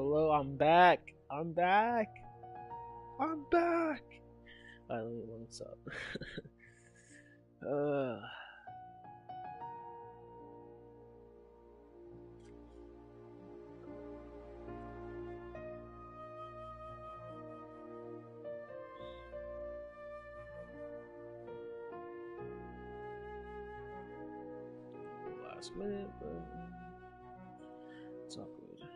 Hello, I'm back. I'm back. I'm back. Alright, let me look this up. uh, last minute, but it's all good.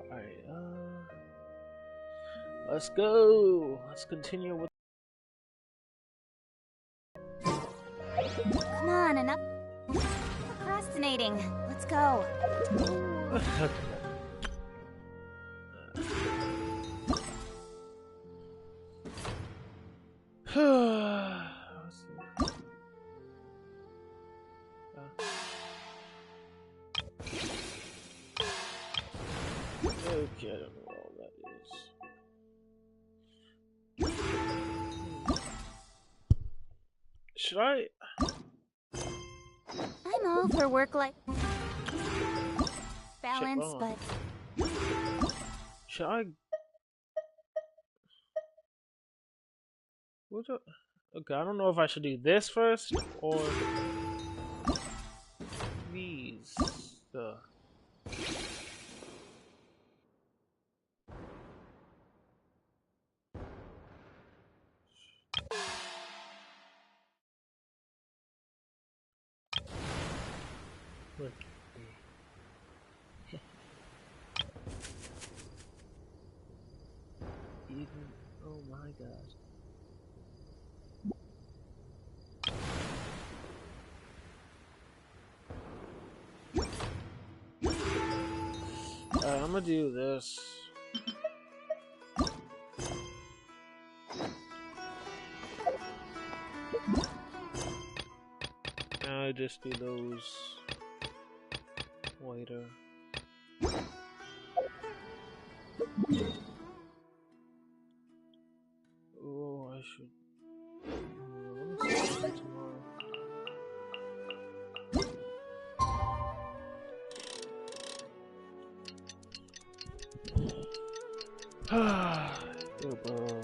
Alright, let's go. Let's continue with. Come on, enough procrastinating. Let's go. Let's see. Okay, I don't know what all that is. Should I? I'm all for work-life balance, but should I? What? Okay, I don't know if I should do this first or these. Look. Even. Oh my god. I'm gonna do this. I just do those later. Oh, I should. Let me see tomorrow. Yo, bro.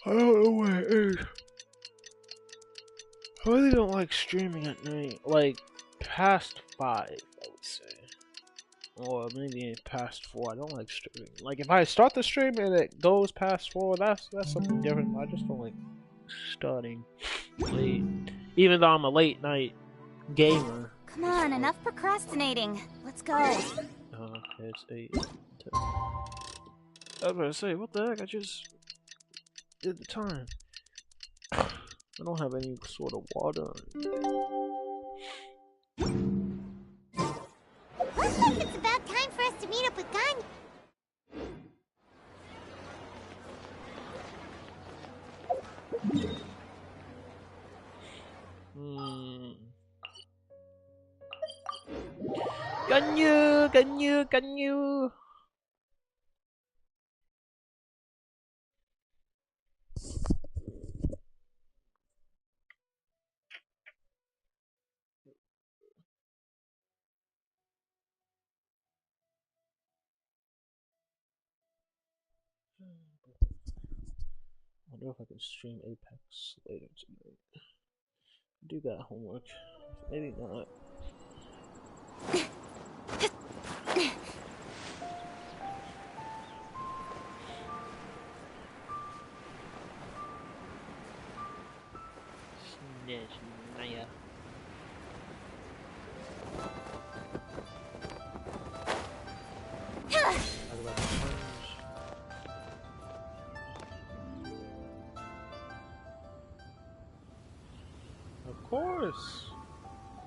I don't know what it is. I really don't like streaming at night. Like, past 5, I would say. Or maybe past 4. I don't like streaming. Like, if I start the stream and it goes past 4, that's something different. I just don't like starting late. Even though I'm a late night gamer. come on, enough procrastinating. Let's go. It's 8, 10. I was gonna say, what the heck? I just did the time. I don't have any sort of water. Looks like it's about time for us to meet up with Gun. Ganyu. I wonder if I can stream Apex later tonight. I do got homework. Maybe not. Naya. Of course.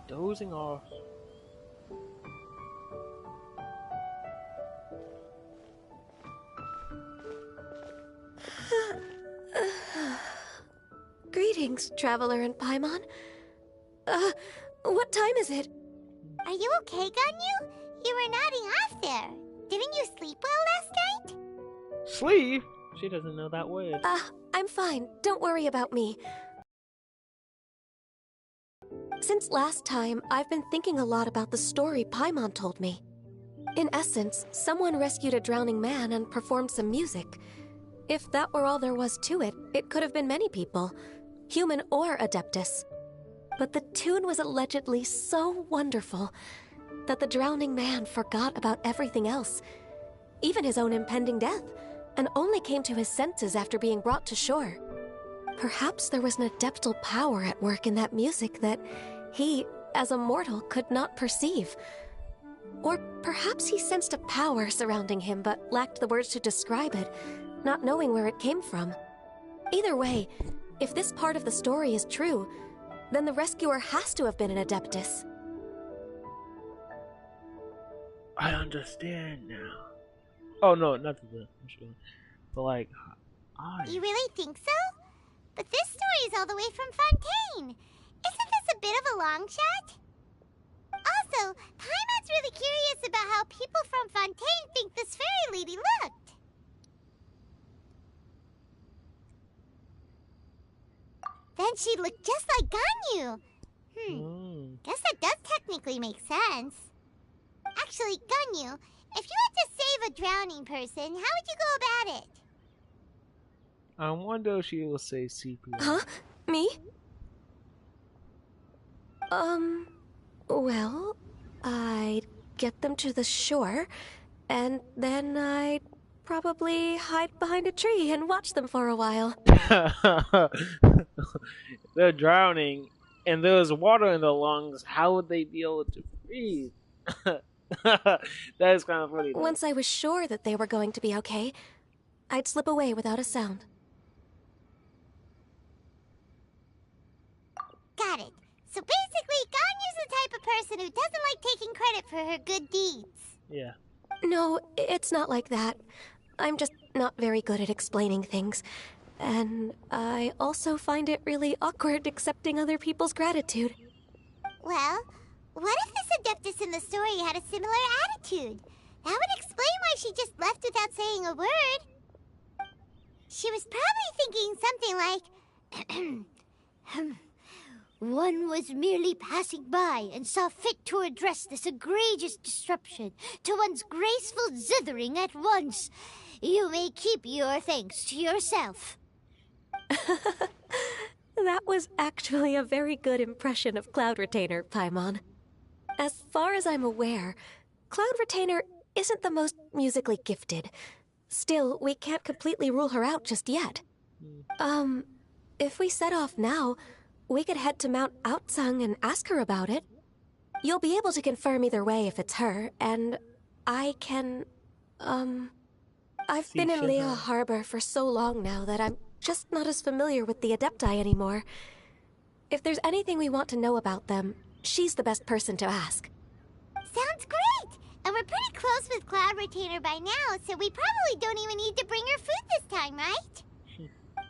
Dozing off. Greetings, traveler in Paimon. What time is it? Are you okay, Ganyu? You were nodding off there. Didn't you sleep well last night? Sleep? She doesn't know that word. I'm fine. Don't worry about me. Since last time, I've been thinking a lot about the story Paimon told me. In essence, someone rescued a drowning man and performed some music. If that were all there was to it, it could have been many people, human or Adeptus. But the tune was allegedly so wonderful that the drowning man forgot about everything else, even his own impending death, and only came to his senses after being brought to shore. Perhaps there was an adeptal power at work in that music that he, as a mortal, could not perceive. Or perhaps he sensed a power surrounding him but lacked the words to describe it, not knowing where it came from. Either way, if this part of the story is true, then the rescuer has to have been an Adeptus. I understand now. Oh no, not the but like, You really think so? But this story is all the way from Fontaine. Isn't this a bit of a long shot? Also, Paimon's really curious about how people from Fontaine think this fairy lady looked. Then she'd look just like Ganyu. Guess that does technically make sense. Actually, Ganyu, if you had to save a drowning person, how would you go about it? I wonder if she will say CPR. Huh? Me? Well, I'd get them to the shore, and then I'd probably hide behind a tree and watch them for a while. They're drowning, and there's water in their lungs. How would they be able to breathe? That is kind of funny. Once I was sure that they were going to be okay, I'd slip away without a sound. Got it. So basically, Ganyu's the type of person who doesn't like taking credit for her good deeds. Yeah. No, it's not like that. I'm just not very good at explaining things. And I also find it really awkward accepting other people's gratitude. Well, what if this Adeptus in the story had a similar attitude? That would explain why she just left without saying a word. She was probably thinking something like, one was merely passing by and saw fit to address this egregious disruption to one's graceful zithering at once. You may keep your thanks to yourself. That was actually a very good impression of Cloud Retainer, Paimon. As far as I'm aware, Cloud Retainer isn't the most musically gifted. Still, we can't completely rule her out just yet. If we set off now, we could head to Mount Outsung and ask her about it. You'll be able to confirm either way if it's her, and I can, I've been in Lea Harbor for so long now that I'm just not as familiar with the Adepti anymore. If there's anything we want to know about them, she's the best person to ask. Sounds great! And we're pretty close with Cloud Retainer by now, so we probably don't even need to bring her food this time, right?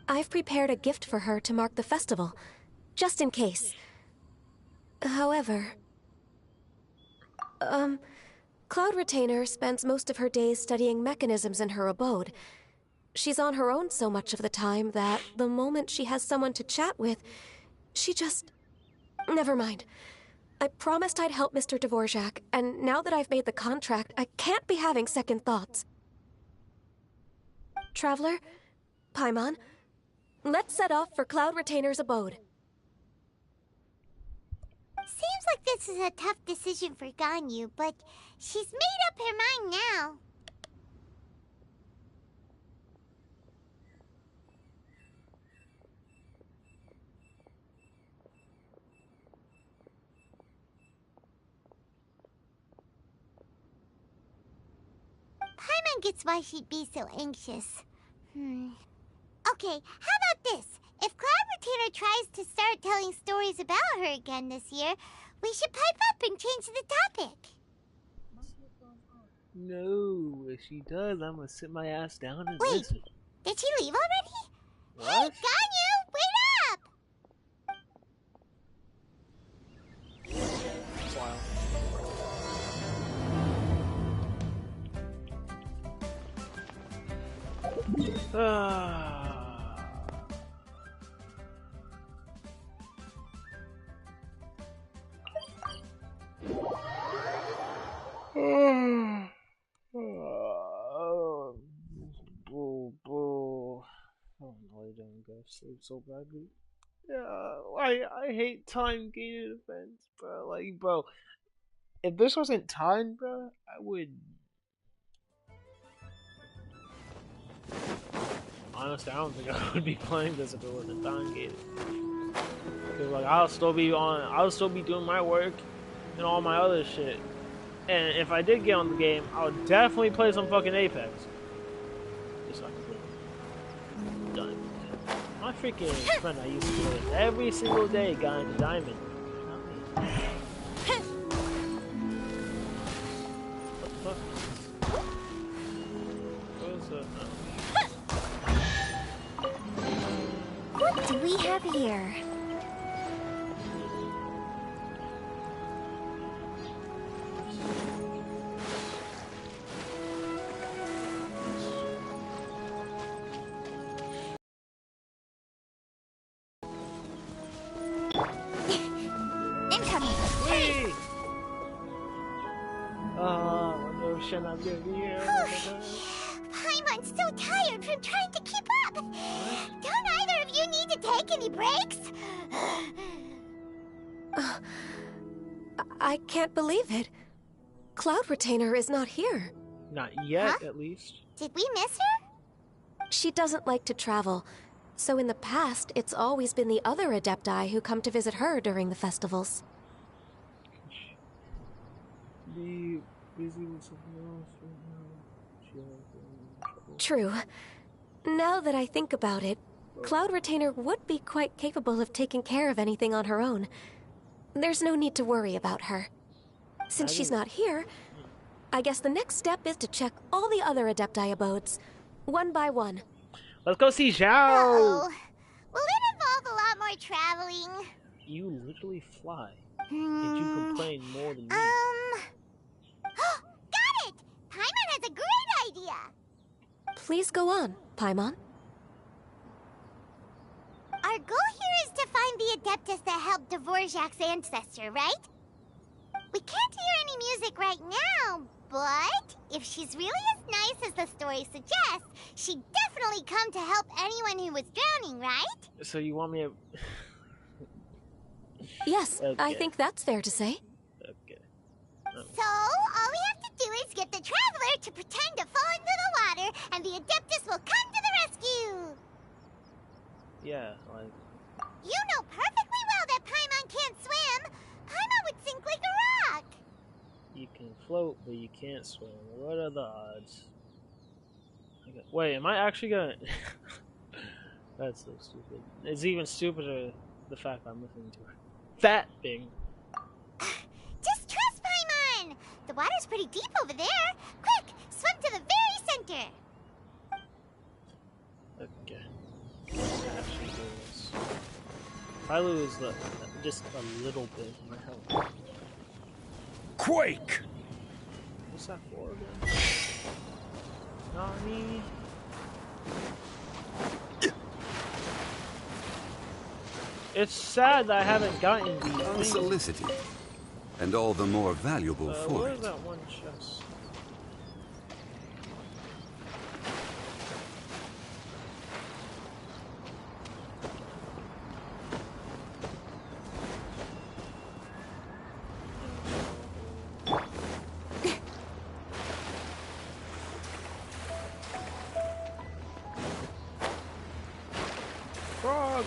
I've prepared a gift for her to mark the festival, just in case. However, Cloud Retainer spends most of her days studying mechanisms in her abode. She's on her own so much of the time that the moment she has someone to chat with, she just... Never mind. I promised I'd help Mr. Dvorak, and now that I've made the contract, I can't be having second thoughts. Traveler, Paimon, let's set off for Cloud Retainer's abode. Seems like this is a tough decision for Ganyu, but she's made up her mind now. Paimon gets why she'd be so anxious. Okay, how about this? If Cloud Retainer tries to start telling stories about her again this year, we should pipe up and change the topic. No, if she does, I'm gonna sit my ass down and Wait, listen. did she leave already? What? Hey, Ganyu, wait up! Wow. Boo, boo. Oh no, I don't go to sleep so badly. Yeah, I hate time gated events, bro. Like, bro, if this wasn't timed, bro, I would. Honestly, I don't think I would be playing this if it wasn't time gated. Cause like I'll still be doing my work and all my other shit. And if I did get on the game, I would definitely play some fucking Apex. Just so I can get done. My freaking friend I used to play with every single day got into diamond. What the fuck? What is that? What do we have here? Should I be here? Paimon's so tired from trying to keep up. Don't either of you need to take any breaks? I can't believe it. Cloud Retainer is not here. Not yet, at least. Did we miss her? She doesn't like to travel, so in the past, it's always been the other Adepti who come to visit her during the festivals. Be busy with something else right now. True. Now that I think about it, Cloud Retainer would be quite capable of taking care of anything on her own. There's no need to worry about her. Since she's not here, I guess the next step is to check all the other Adepti abodes, one by one. Let's go see Zhao! Uh-oh. Will it involve a lot more traveling? You literally fly. Did you complain more than me? Got it! Paimon has a great idea! Please go on, Paimon. Our goal here is to find the Adeptus that helped Dvorak's ancestor, right? We can't hear any music right now, but if she's really as nice as the story suggests, she'd definitely come to help anyone who was drowning, right? So you want me to... Yes, Okay. I think that's fair to say. Okay. So, all we have to do is get the Traveler to pretend to fall into the water, and the Adeptus will come to the rescue! Yeah, like... You know perfectly well that Paimon can't swim! Paimon would sink like a rock! You can float, but you can't swim. What are the odds? Wait, am I actually gonna... That's so stupid. It's even stupider the fact I'm listening to her. That thing! Just trust Paimon! The water's pretty deep over there. Quick, swim to the very center! Okay. Let's actually do this. If I lose just a little bit of my health. Quake! What's that for again? Nani? It's sad that I haven't gotten these things. Unsolicited. And all the more valuable for Where's it. that one chest? Frog!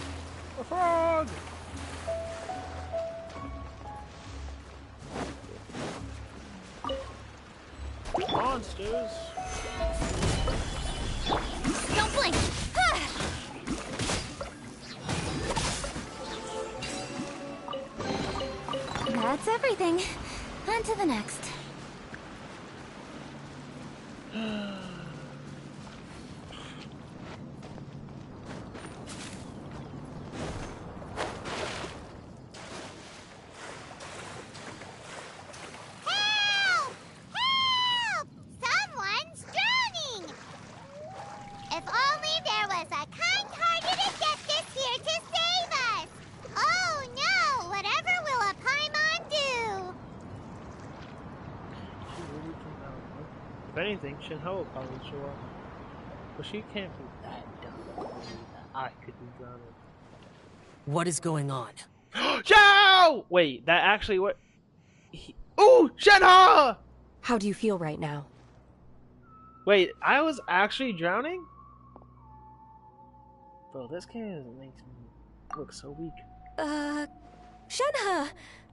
A frog! Monsters! Don't blink! That's everything. On to the next. Help! Help! Someone's drowning! If all there was a kind-hearted Adeptus here to save us! Oh no! Whatever will a Paimon do? She really came out. If anything, Shinho will probably show up. But she can't be that dumb that I could be drowning. What is going on? Joe! Wait, that actually what? Ooh, Shinho! How do you feel right now? Wait, I was actually drowning? Bro, this game makes me look so weak. Shenhe!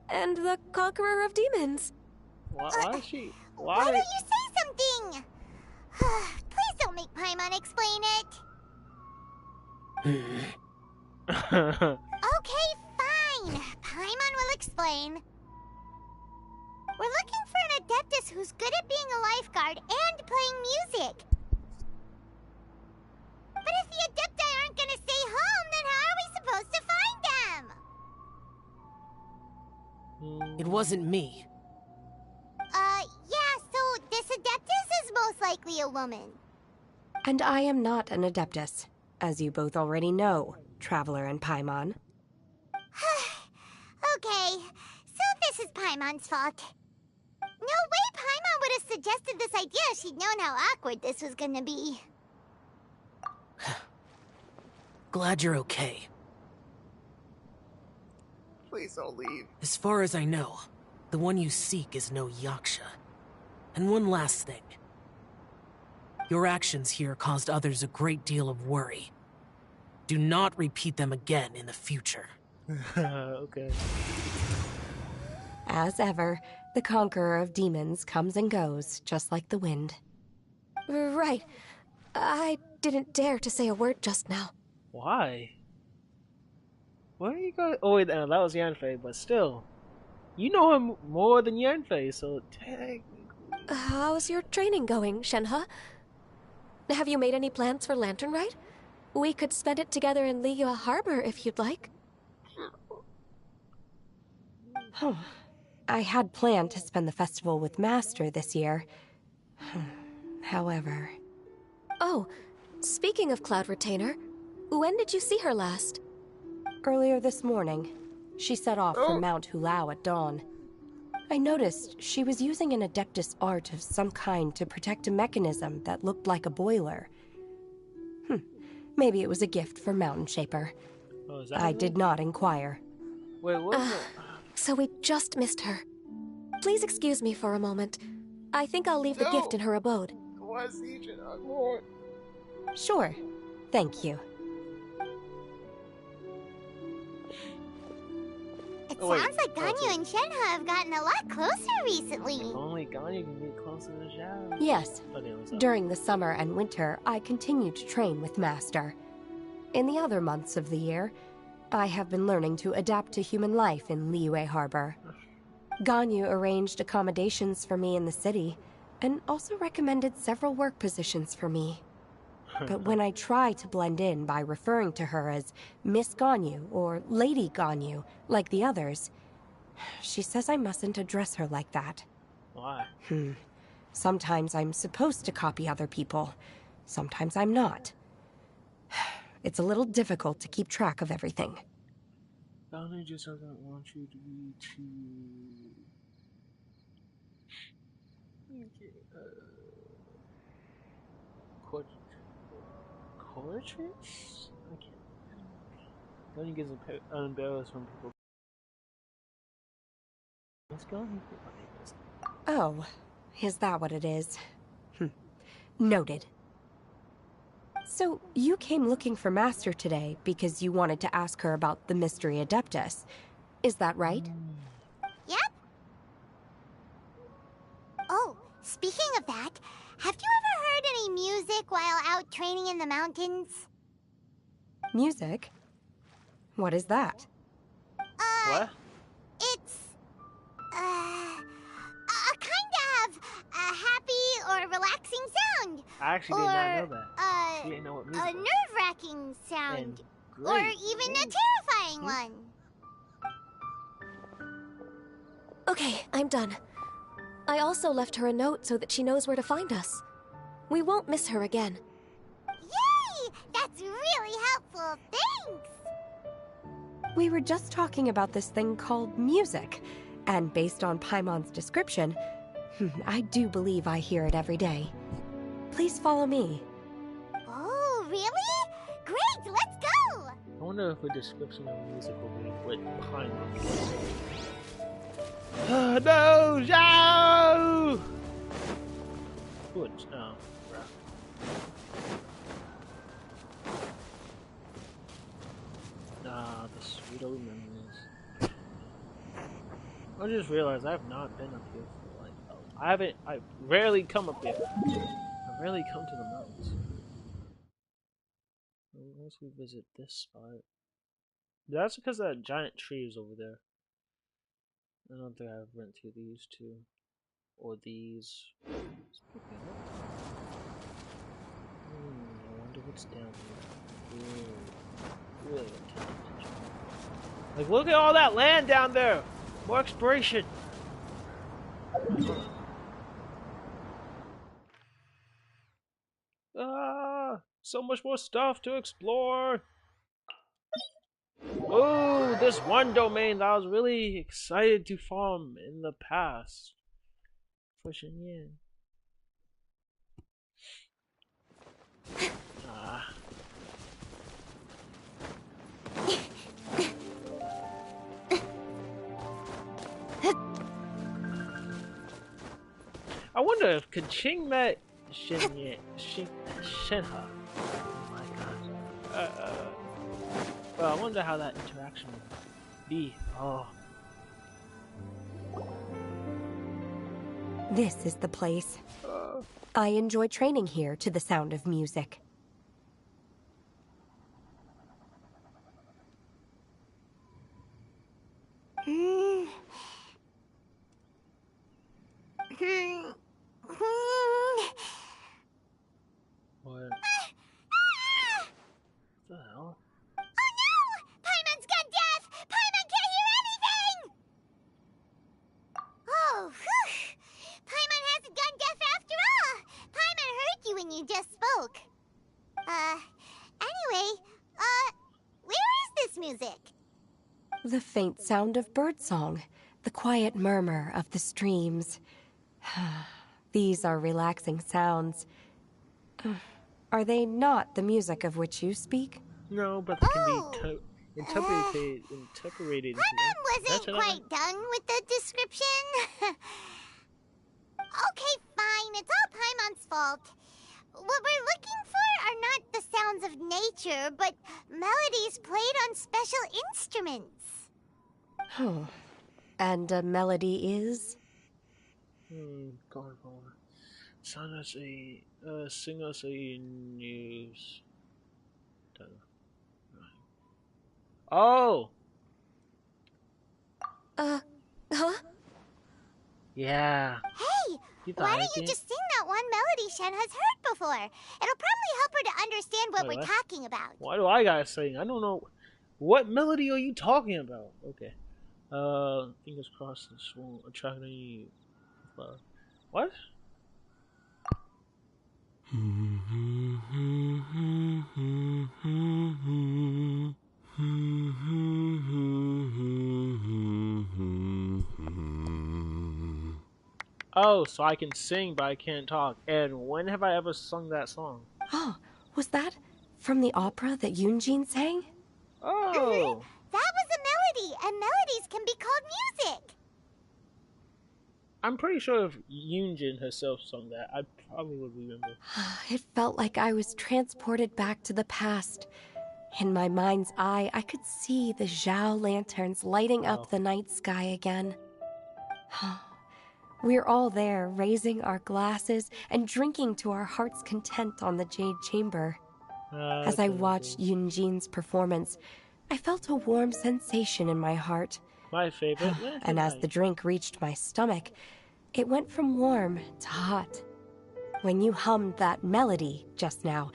And the Conqueror of Demons. Why is she? Why don't you say something? Please don't make Paimon explain it. Okay, fine. Paimon will explain. We're looking for an Adeptus who's good at being a lifeguard and playing music. But if the Adepti aren't gonna stay home, then how are we supposed to find them? It wasn't me. Yeah, so this Adeptus is most likely a woman. And I am not an Adeptus, as you both already know, Traveler and Paimon. Okay, so this is Paimon's fault. No way Paimon would have suggested this idea if she'd known how awkward this was gonna be. Glad you're okay. Please don't leave. As far as I know, the one you seek is no Yaksha. And one last thing. Your actions here caused others a great deal of worry. Do not repeat them again in the future. Okay. As ever, the Conqueror of Demons comes and goes, just like the wind. Right. I didn't dare to say a word just now. Why? Where are you going? Oh wait, no, that was Yanfei, but still. You know him more than Yanfei, so technically... How's your training going, Shenhe? Have you made any plans for Lantern Rite? We could spend it together in Liyue Harbor if you'd like. I had planned to spend the festival with Master this year. However... Oh, speaking of Cloud Retainer, when did you see her last? Earlier this morning. She set off from Mount Hulao at dawn. I noticed she was using an Adeptus art of some kind to protect a mechanism that looked like a boiler. Maybe it was a gift for Mountain Shaper. Oh, is that I did not inquire. Wait, what was it? So we just missed her. Please excuse me for a moment. I think I'll leave the gift in her abode. Why is Legion on board? Sure. Thank you. It Oh, wait. sounds like Ganyu Oh, and Shenhe have gotten a lot closer recently. Only Ganyu can get closer to Zhao. Yes. Okay, what's up? During the summer and winter, I continue to train with Master. In the other months of the year, I have been learning to adapt to human life in Liyue Harbor. Ganyu arranged accommodations for me in the city, and also recommended several work positions for me. But when I try to blend in by referring to her as Miss Ganyu or Lady Ganyu, like the others, she says I mustn't address her like that. Why? Sometimes I'm supposed to copy other people, sometimes I'm not. It's a little difficult to keep track of everything. Ganyu just doesn't want you to be too... Courteous? I can't. Ganyu gets embarrassed when people... Let's go. Oh, is that what it is? Noted. So, you came looking for Master today because you wanted to ask her about the Mystery Adeptus. Is that right? Yep. Oh, speaking of that, have you ever heard any music while out training in the mountains? Music? What is that? What? It's... a kind of a happy or relaxing sound. I actually did not know that. She didn't know what music A was. nerve-wracking sound. And Or great. even a terrifying one. Okay, I'm done. I also left her a note so that she knows where to find us. We won't miss her again. Yay! That's We were just talking about this thing called music, and based on Paimon's description, I do believe I hear it every day. Please follow me. Oh, really? Great, let's go! I wonder if a description of music will be what Paimon was. No, Zhao! Good. Oh, crap. Nah, the sweet old memories. I just realized I've not been up here for like, I rarely come up here. I rarely come to the mountains. Unless we visit this spot. That's because that giant tree is over there. I don't think I've went to these two. Or these. Let's pick it up. I wonder what's down here. Really don't pay attention. Like, look at all that land down there! More exploration! Ah! So much more stuff to explore! Oh, this one domain that I was really excited to farm in the past. Pushing in. Ah. I wonder if Kaching met Shenha. Oh my god. Well, I wonder how that interaction would be. Oh. This is the place. I enjoy training here to the sound of music. What the hell? Oh no! Paimon's gone deaf! Paimon can't hear anything! Oh, whew! Paimon hasn't gone deaf after all! Paimon heard you when you just spoke. Anyway, where is this music? The faint sound of birdsong, the quiet murmur of the streams. These are relaxing sounds. Are they not the music of which you speak? No, but they can be interpreted into Paimon wasn't quite done with the description. Okay, fine. It's all Paimon's fault. What we're looking for are not the sounds of nature, but melodies played on special instruments. Oh. And a melody is? Gargoyle. Sound us a sing us a news. Oh! Huh? Yeah. Hey, why don't you just sing that one melody Shen has heard before? It'll probably help her to understand what we're talking about. Why do I gotta sing? I don't know. What melody are you talking about? Okay. Fingers crossed this won't attract any. What? Oh, so I can sing but I can't talk. And when have I ever sung that song? Oh, was that from the opera that Yunjin sang? Oh! That was a melody, and melodies can be called music. I'm pretty sure if Yunjin herself sung that, I probably would remember. It felt like I was transported back to the past. In my mind's eye, I could see the Zhao lanterns lighting up the night sky again. We're all there, raising our glasses and drinking to our heart's content on the Jade Chamber. As I watched Yunjin's performance, I felt a warm sensation in my heart. My favorite. And as the drink reached my stomach, it went from warm to hot. When you hummed that melody just now,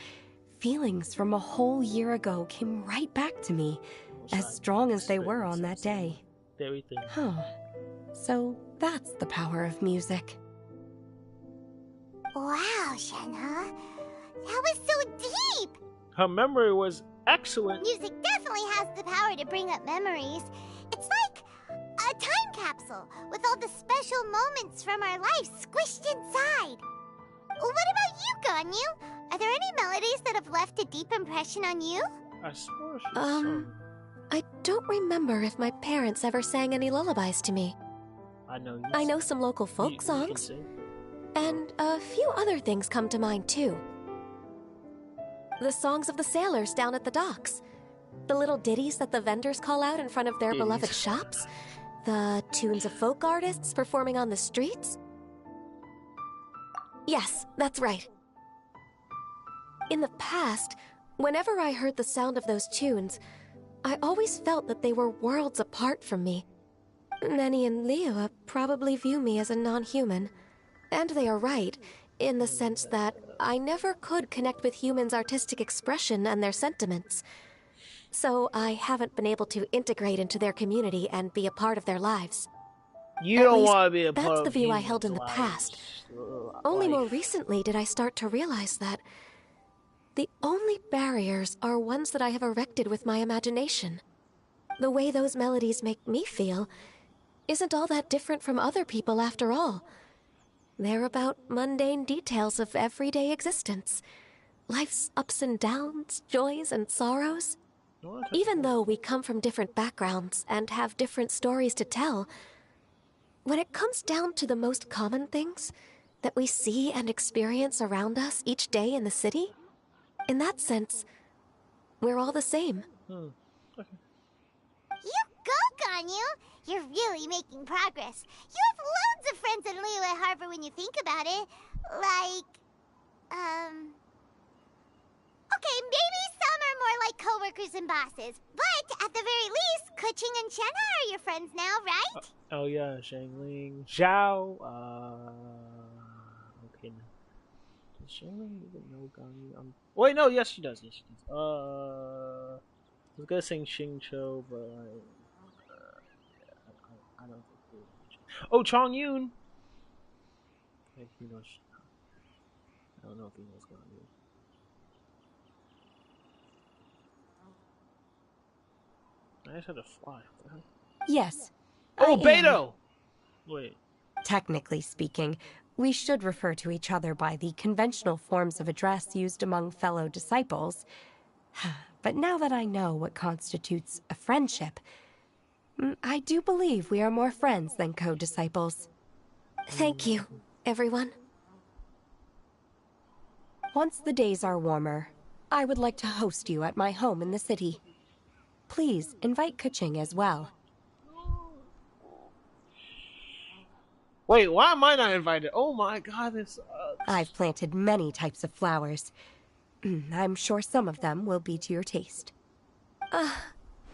feelings from a whole year ago came right back to me, as strong as they were on that day. Everything. So that's the power of music. Wow, Shenhe. That was so deep! Her memory was excellent. Music definitely definitely has the power to bring up memories. It's like a time capsule with all the special moments from our lives squished inside. What about you, Ganyu? Are there any melodies that have left a deep impression on you? I swore she sung. I don't remember if my parents ever sang any lullabies to me. I know some local folk songs, and a few other things come to mind too. The songs of the sailors down at the docks, the little ditties that the vendors call out in front of their beloved shops, the tunes of folk artists performing on the streets. Yes, that's right. In the past, whenever I heard the sound of those tunes, I always felt that they were worlds apart from me. Nenny and Liyue probably view me as a non-human. And they are right, in the sense that I never could connect with humans' artistic expression and their sentiments. So I haven't been able to integrate into their community and be a part of their lives. You don't want to be a part That's of the view I humans' held in the lives. past. Only more recently did I start to realize that the only barriers are ones that I have erected with my imagination. The way those melodies make me feel isn't all that different from other people after all. They're about mundane details of everyday existence. Life's ups and downs, joys and sorrows. Even though we come from different backgrounds and have different stories to tell, when it comes down to the most common things that we see and experience around us each day in the city, in that sense, we're all the same. You go, Ganyu! You're really making progress. You have loads of friends in Liyue Harbor when you think about it. Like, okay, maybe some are more like coworkers and bosses. But at the very least, Keqing and Shenhe are your friends now, right? Oh yeah, Shangling, Zhao. Okay. Does Shangling even know Ganyu? Wait, no. Yes, she does. Yes, she does. I was gonna sing Xingqiu, but I don't think he knows. Oh, Chong Yun. Wait, he knows. I don't know if he knows Ganyu. I just had to fly. What the hell? Yes. Oh, I am. Beto! Wait. Technically speaking, we should refer to each other by the conventional forms of address used among fellow disciples. But now that I know what constitutes a friendship, I do believe we are more friends than co-disciples. Thank you, everyone. Once the days are warmer, I would like to host you at my home in the city. Please invite Keqing as well. Wait, why am I not invited? Oh my god, this sucks. I've planted many types of flowers. I'm sure some of them will be to your taste.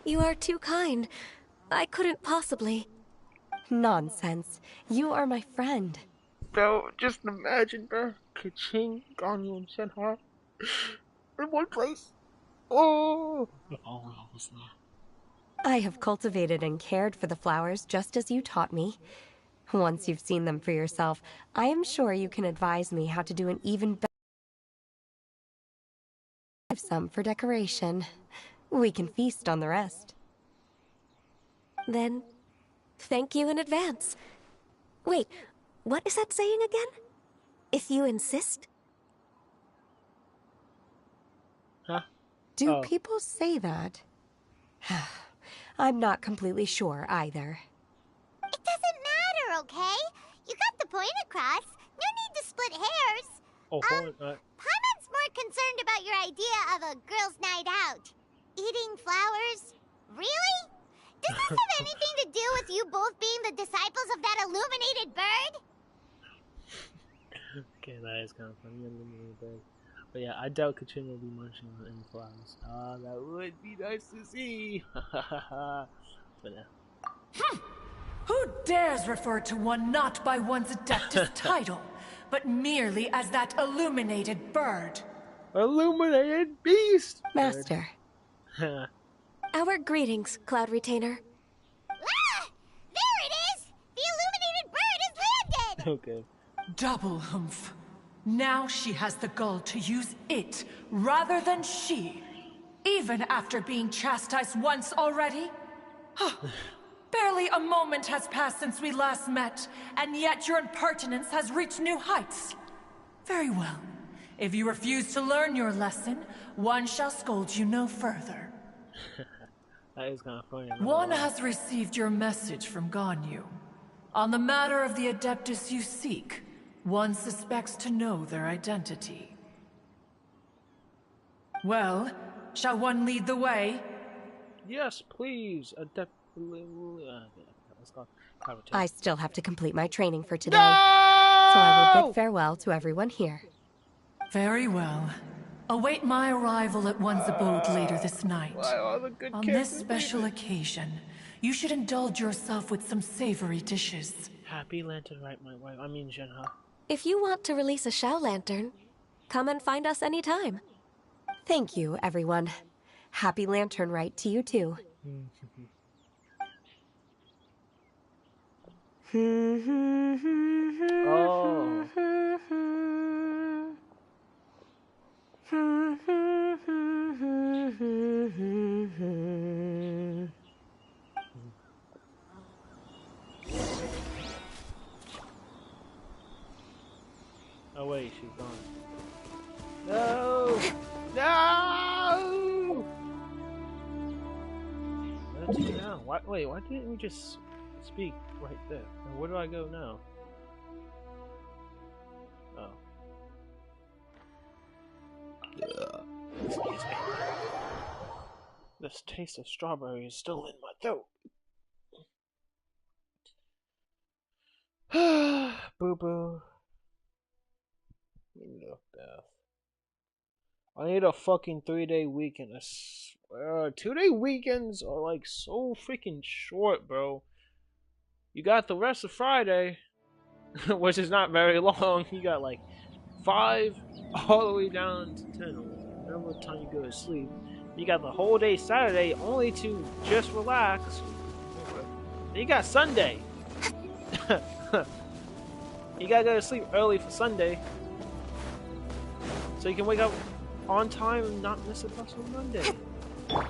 You are too kind. I couldn't possibly. Nonsense. You are my friend. Bro, just imagine, bro. Keqing, Ganyu, and Shenhe in one place. Oh! I have cultivated and cared for the flowers just as you taught me. Once you've seen them for yourself, I am sure you can advise me how to do an even better. Have some for decoration. We can feast on the rest. Then, thank you in advance. Wait, what is that saying again? If you insist? Huh? Do people say that? I'm not completely sure either. It doesn't matter, okay? You got the point across. No need to split hairs. Oh, Paimon's more concerned about your idea of a girls' night out. Eating flowers? Really? Does this have anything to do with you both being the disciples of that illuminated bird? Okay, that is kind of funny. But yeah, I doubt Keqing will be munching on any flowers. That would be nice to see. But yeah. Who dares refer to one not by one's Adeptus title, but merely as that illuminated bird? Illuminated beast! Master. Our greetings, Cloud Retainer. Ah! There it is! The illuminated bird has landed! Okay. Double humph. Now she has the gall to use it rather than she. Even after being chastised once already? Barely a moment has passed since we last met, and yet your impertinence has reached new heights. Very well. If you refuse to learn your lesson, one shall scold you no further. That is kind of funny. One has received your message from Ganyu. On the matter of the Adeptus you seek, one suspects to know their identity. Well, shall one lead the way? Yes, please. Adept. Let's go. I still have to complete my training for today. No! So I will bid farewell to everyone here. Very well. Await my arrival at one's abode later this night. Why are the good On kids this special occasion, you should indulge yourself with some savory dishes. Happy Lantern, right, my wife? I mean, Shenhe. If you want to release a Shao Lantern, come and find us anytime. Thank you, everyone. Happy Lantern Rite to you too. Oh. Oh wait, she's gone. No! No! Where to now? Wait, why didn't we just speak right there? And where do I go now? Oh. Excuse me. This taste of strawberry is still in my throat. Boo boo. Look, Beth. I need a fucking 3-day weekend. I swear, 2-day weekends are like so freaking short, bro. You got the rest of Friday, which is not very long. You got like 5 all the way down to 10. Whatever time you go to sleep. You got the whole day Saturday only to just relax. Then you got Sunday. You gotta go to sleep early for Sunday, so you can wake up on time and not miss a bus on Monday. Gosh.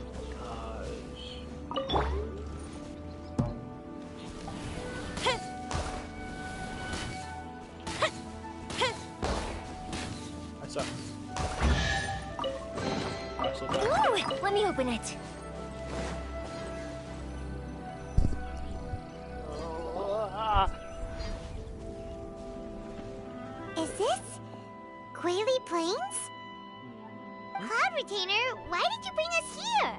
I suck. Ooh, let me open it. Is this Guili Plains? Cloud Retainer, why did you bring us here?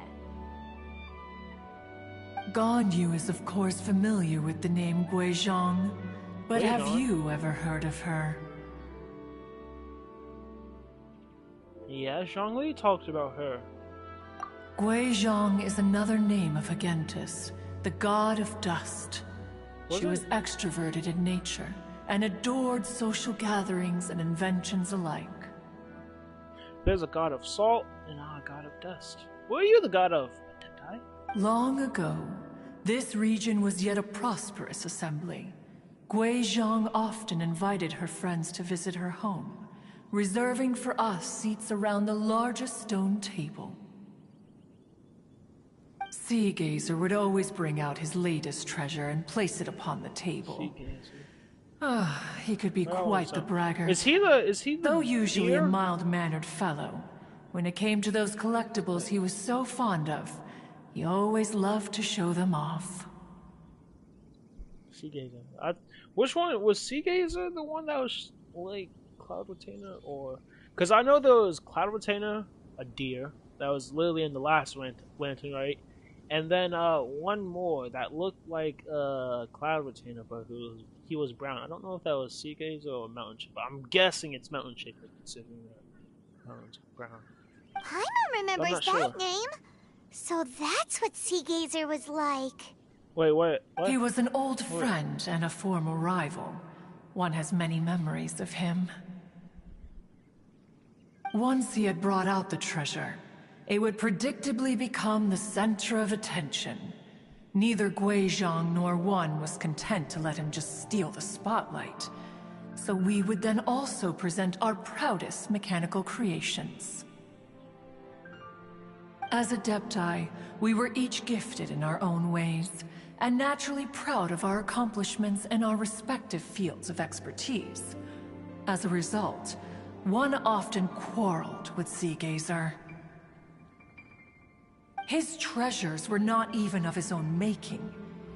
Ganyu is of course familiar with the name Guizhong, but have Guizhong? you ever heard of her? Yeah, Zhongli talked about her. Guizhong is another name of Agentis, the god of dust. She was extroverted in nature and adored social gatherings and inventions alike. There's a god of salt and a god of dust. What are you the god of? Tendai? Long ago, this region was yet a prosperous assembly. Guizhong often invited her friends to visit her home, reserving for us seats around the largest stone table. Sea Gazer would always bring out his latest treasure and place it upon the table. He could be quite the braggart. Is he the Though usually a deer? mild-mannered fellow, when it came to those collectibles he was so fond of, he always loved to show them off. Sea Gazer. Which one was Sea Gazer? The one that was like Cloud Retainer, or because I know there was Cloud Retainer, a deer that was literally in the last lantern, right? And then one more that looked like Cloud Retainer, but he was brown. I don't know if that was Sea Gazer or Mountain Shaper. I'm guessing it's Mountain Shaper, considering that Mountain's brown. Paimon remembers not that sure. name. So that's what Sea Gazer was like. Wait, what? He was an old friend and a former rival. One has many memories of him. Once he had brought out the treasure, it would predictably become the center of attention. Neither Guizhong nor one was content to let him just steal the spotlight. So we would then also present our proudest mechanical creations. As Adepti, we were each gifted in our own ways, and naturally proud of our accomplishments in our respective fields of expertise. As a result, one often quarreled with Seagazer. His treasures were not even of his own making.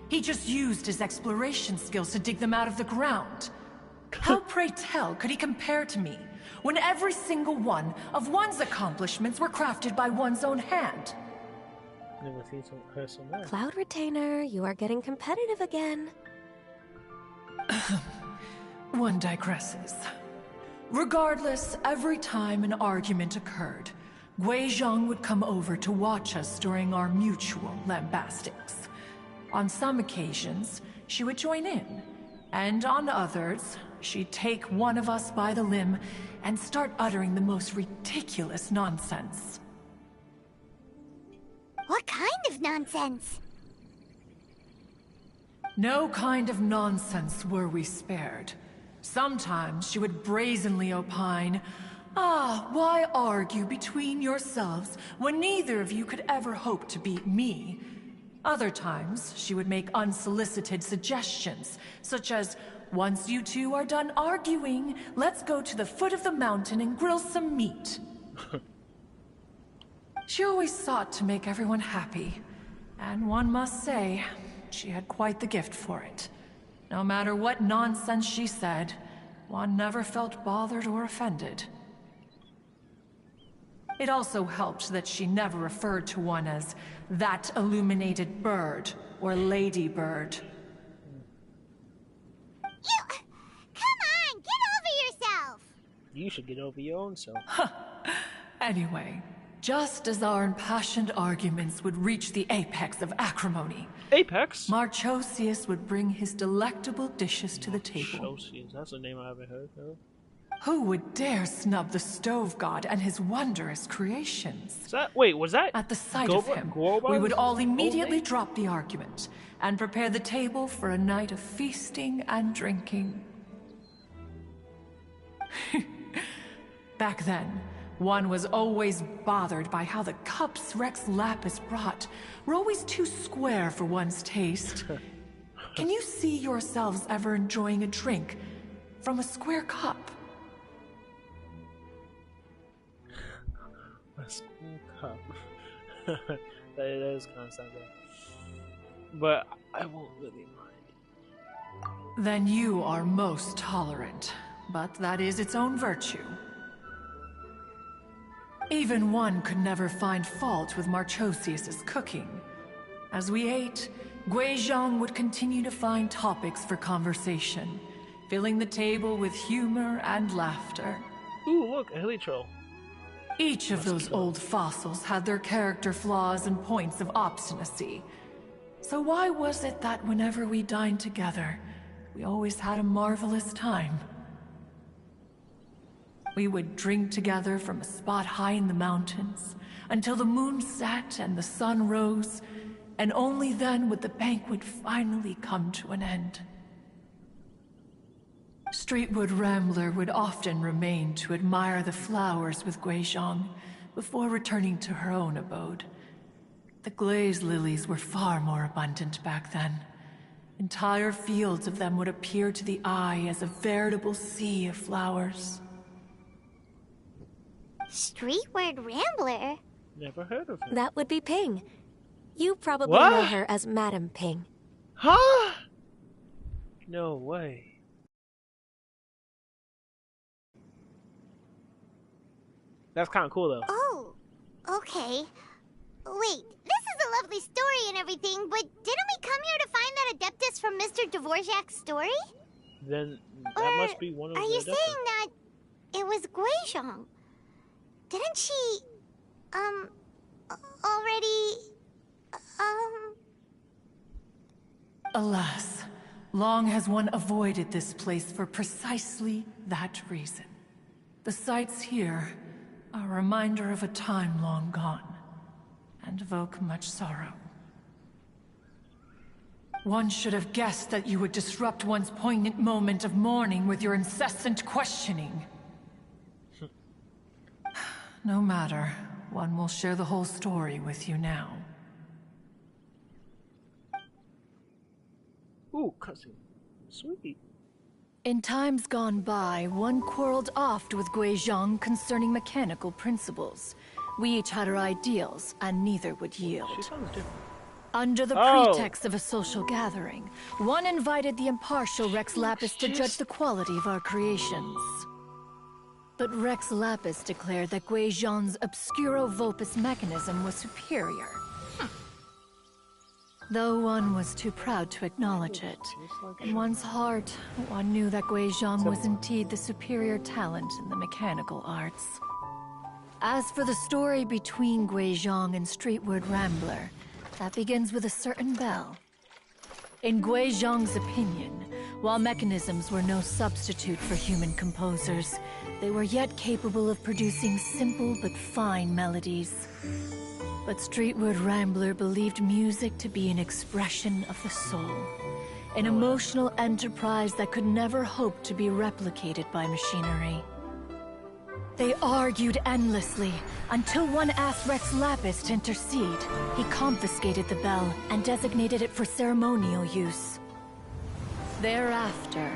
He just used his exploration skills to dig them out of the ground. How, pray tell, could he compare to me, when every single one of one's accomplishments were crafted by one's own hand? Never seen her so mad. Cloud Retainer, you are getting competitive again. One digresses. Regardless, every time an argument occurred, Guizhong would come over to watch us during our mutual lambastics. On some occasions, she would join in, and on others, she'd take one of us by the limb and start uttering the most ridiculous nonsense. What kind of nonsense? No kind of nonsense were we spared. Sometimes she would brazenly opine, why argue between yourselves when neither of you could ever hope to beat me? Other times, she would make unsolicited suggestions, such as, once you two are done arguing, let's go to the foot of the mountain and grill some meat. She always sought to make everyone happy, and one must say, she had quite the gift for it. No matter what nonsense she said, one never felt bothered or offended. It also helped that she never referred to one as that illuminated bird or ladybird. You... Come on, get over yourself! You should get over your own self. Anyway, just as our impassioned arguments would reach the apex of acrimony, Apex? Marchosius would bring his delectable dishes to the table. Marchosius, that's a name I haven't heard of. Who would dare snub the stove god and his wondrous creations? Wait, was that At the sight of him, we would all immediately drop the argument and prepare the table for a night of feasting and drinking. Back then, one was always bothered by how the cups Rex Lapis brought were always too square for one's taste. Can you see yourselves ever enjoying a drink from a square cup? A small cup. that is kind of sad, but I won't really mind. Then you are most tolerant, but that is its own virtue. Even one could never find fault with Marchosius's cooking. As we ate, Guizhong would continue to find topics for conversation, filling the table with humor and laughter. Ooh, look, a helitroll. Each of those old fossils had their character flaws and points of obstinacy. So why was it that whenever we dined together, we always had a marvelous time? We would drink together from a spot high in the mountains, until the moon set and the sun rose, and only then would the banquet finally come to an end. Streetwood Rambler would often remain to admire the flowers with Guizhong before returning to her own abode. The glaze lilies were far more abundant back then. Entire fields of them would appear to the eye as a veritable sea of flowers. Streetward Rambler? Never heard of her. That would be Ping. You probably What? know her as Madam Ping. Huh? No way. That's kind of cool, though. Oh, okay. Wait, this is a lovely story and everything, but didn't we come here to find that Adeptus from Mr. Dvorak's story? Then that must be one of the Are you Adeptus. saying that it was Guizhong? Didn't she, already, Alas, long has one avoided this place for precisely that reason. The sights here are a reminder of a time long gone, and evoke much sorrow. One should have guessed that you would disrupt one's poignant moment of mourning with your incessant questioning. No matter. one will share the whole story with you now. Ooh, cousin. Sweet. In times gone by, one quarreled oft with Gui Zhang concerning mechanical principles. We each had our ideals, and neither would She yield. sounds different. Under the Oh. pretext of a social gathering, one invited the impartial Rex Lapis to judge the quality of our creations. But Rex Lapis declared that Gui Zhang's obscuro Vopus mechanism was superior. Though one was too proud to acknowledge it, in one's heart, one knew that Gui Zhang was indeed the superior talent in the mechanical arts. As for the story between Gui Zhang and Streetward Rambler, that begins with a certain bell. In Gui Zhang's opinion, while mechanisms were no substitute for human composers, they were yet capable of producing simple but fine melodies. But Streetward Rambler believed music to be an expression of the soul, an emotional enterprise that could never hope to be replicated by machinery. They argued endlessly, until one asked Rex Lapis to intercede. He confiscated the bell and designated it for ceremonial use. Thereafter,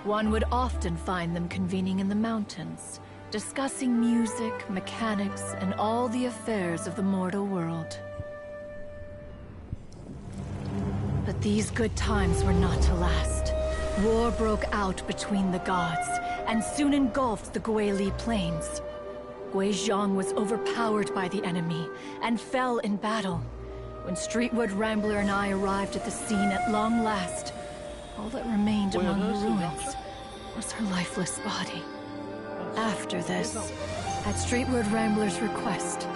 one would often find them convening in the mountains, discussing music, mechanics, and all the affairs of the mortal world. But these good times were not to last. War broke out between the gods, and soon engulfed the Guili Plains. Gui Zhang was overpowered by the enemy, and fell in battle. When Streetward Rambler and I arrived at the scene at long last, all that remained among the ruins was her lifeless body. After this, at Streetward Rambler's request,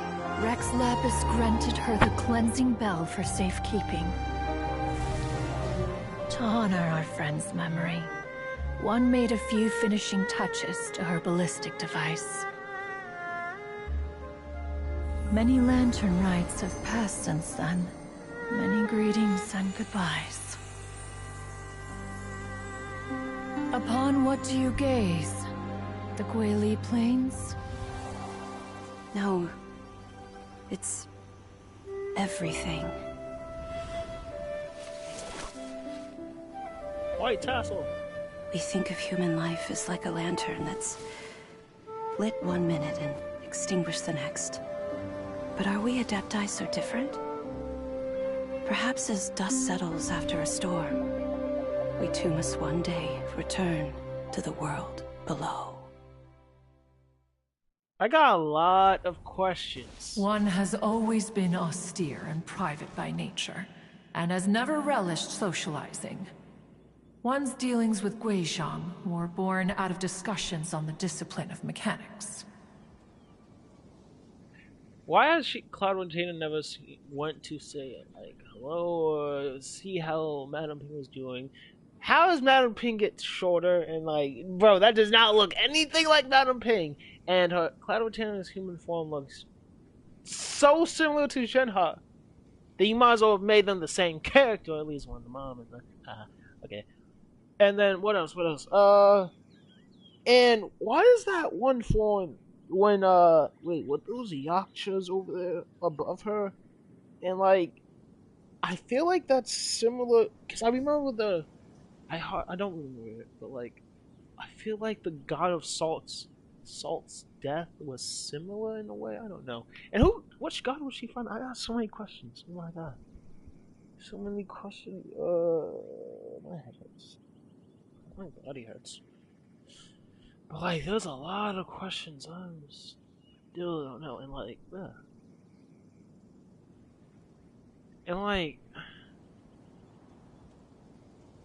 Rex Lapis granted her the cleansing bell for safekeeping. To honor our friend's memory, one made a few finishing touches to her ballistic device. Many lantern rites have passed since then. Many greetings and goodbyes. Upon what do you gaze? The Guili Plains? No. It's everything. White tassel. We think of human life as like a lantern that's lit one minute and extinguished the next. But are we Adepti so different? Perhaps as dust settles after a storm, we too must one day return to the world below. I got a lot of questions. One has always been austere and private by nature, and has never relished socializing. One's dealings with Gui Zhang were born out of discussions on the discipline of mechanics. Why has Cloud Montana never went to say like hello or see how Madame Ping was doing? How does Madame Ping get shorter and like, bro, that does not look anything like Madame Ping. And her Cloud Montana's human form looks so similar to Shenhe that you might as well have made them the same character, or at least one, the mom and the okay. And then what else? And why is that one form when wait, what, those yakshas over there above her? And like, I feel like that's similar because I remember I don't remember it, but like, I feel like the god of Salt's death was similar in a way. I don't know. And which god was she from? I got so many questions. Oh my god, so many questions. My head hurts. My body hurts. But like, there's a lot of questions I still don't know. And like, and like,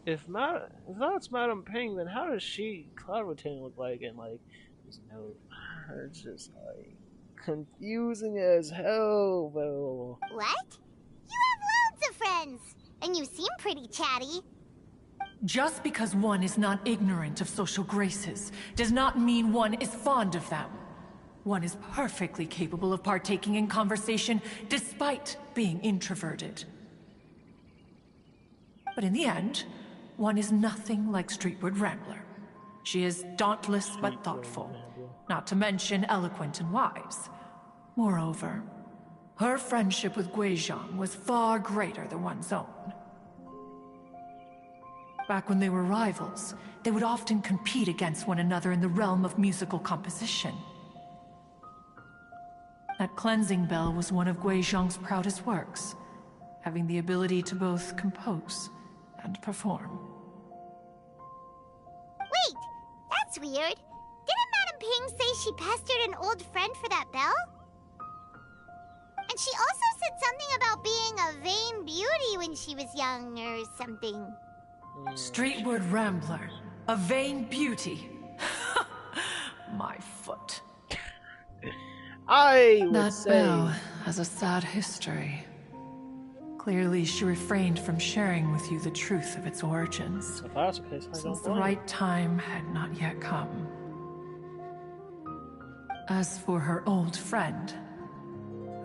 if that's Madame Ping, then how does Cloud Montana look like? And like, there's no, it's just like confusing as hell, bro. What? You have loads of friends, and you seem pretty chatty. Just because one is not ignorant of social graces does not mean one is fond of them. One is perfectly capable of partaking in conversation despite being introverted. But in the end, one is nothing like Streetward Rambler. She is dauntless but thoughtful, not to mention eloquent and wise. Moreover, her friendship with Guizhong was far greater than one's own. Back when they were rivals, they would often compete against one another in the realm of musical composition. That cleansing bell was one of Guizhong's proudest works, having the ability to both compose and perform. Wait, that's weird. Didn't Madame Ping say she pestered an old friend for that bell? And she also said something about being a vain beauty when she was young or something. Streetward Rambler, a vain beauty. My foot. I would That say bell has a sad history. Clearly, she refrained from sharing with you the truth of its origins, if that's the case, I since don't the blame her. right time had not yet come. As for her old friend,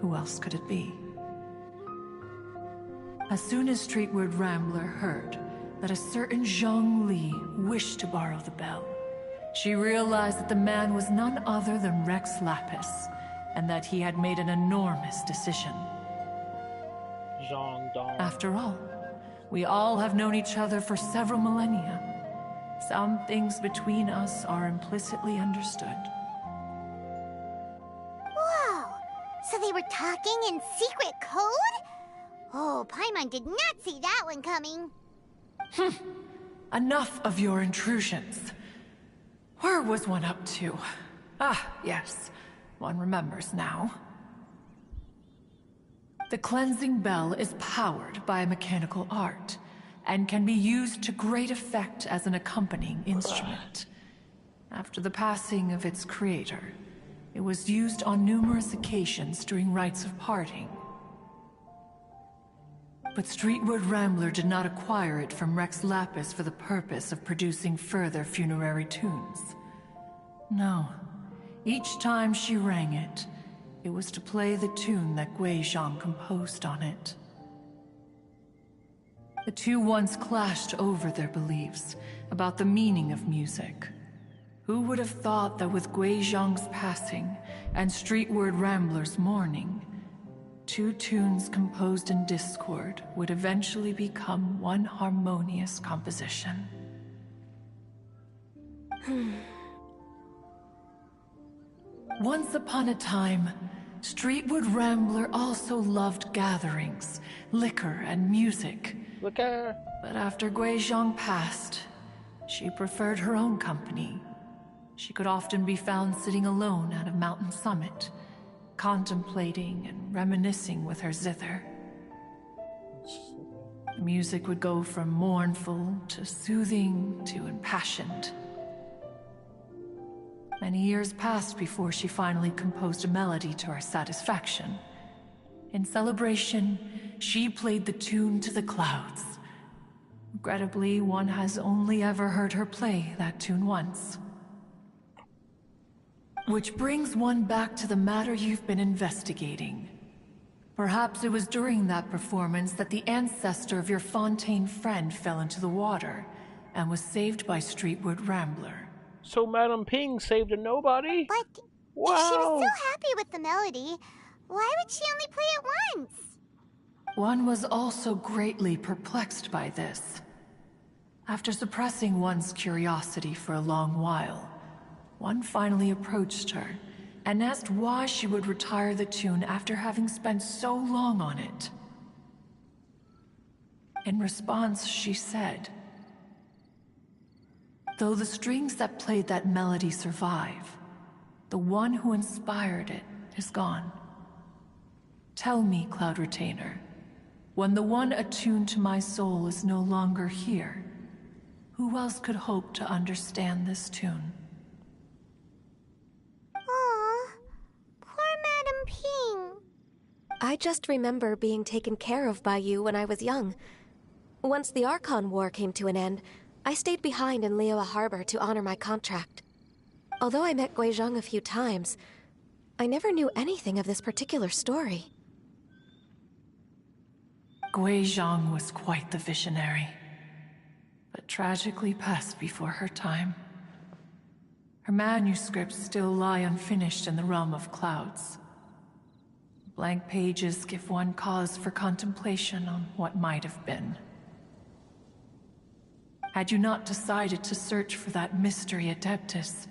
who else could it be? As soon as Streetward Rambler heard that a certain Zhang Li wished to borrow the bell, she realized that the man was none other than Rex Lapis, and that he had made an enormous decision. Zhang Dong. After all, we all have known each other for several millennia. Some things between us are implicitly understood. Whoa! So they were talking in secret code? Oh, Paimon did not see that one coming. Enough of your intrusions. Where was one up to? Ah, yes. One remembers now. The cleansing bell is powered by a mechanical art, and can be used to great effect as an accompanying instrument. After the passing of its creator, it was used on numerous occasions during rites of parting. But Streetward Rambler did not acquire it from Rex Lapis for the purpose of producing further funerary tunes. No. Each time she rang it, it was to play the tune that Guizhong composed on it. The two once clashed over their beliefs about the meaning of music. Who would have thought that with Guizhong's passing and Streetward Rambler's mourning, two tunes composed in discord would eventually become one harmonious composition? Once upon a time, Streetward Rambler also loved gatherings, liquor, and music. Look at her. But after Guizhong passed, she preferred her own company. She could often be found sitting alone at a mountain summit, contemplating and reminiscing with her zither. The music would go from mournful to soothing to impassioned. Many years passed before she finally composed a melody to her satisfaction. In celebration, she played the tune to the clouds. Regrettably, one has only ever heard her play that tune once. Which brings one back to the matter you've been investigating. Perhaps it was during that performance that the ancestor of your Fontaine friend fell into the water and was saved by Streetward Rambler. So Madame Ping saved a nobody? But Wow. if she was so happy with the melody, why would she only play it once? One was also greatly perplexed by this. After suppressing one's curiosity for a long while, one finally approached her and asked why she would retire the tune after having spent so long on it. In response, she said, "Though the strings that played that melody survive, the one who inspired it is gone. Tell me, Cloud Retainer, when the one attuned to my soul is no longer here, who else could hope to understand this tune?" Aw, poor Madame Ping. I just remember being taken care of by you when I was young. Once the Archon War came to an end, I stayed behind in Liyue Harbor to honor my contract. Although I met Guizhong a few times, I never knew anything of this particular story. Guizhong was quite the visionary, but tragically passed before her time. Her manuscripts still lie unfinished in the realm of clouds. Blank pages give one cause for contemplation on what might have been. Had you not decided to search for that mystery Adeptus,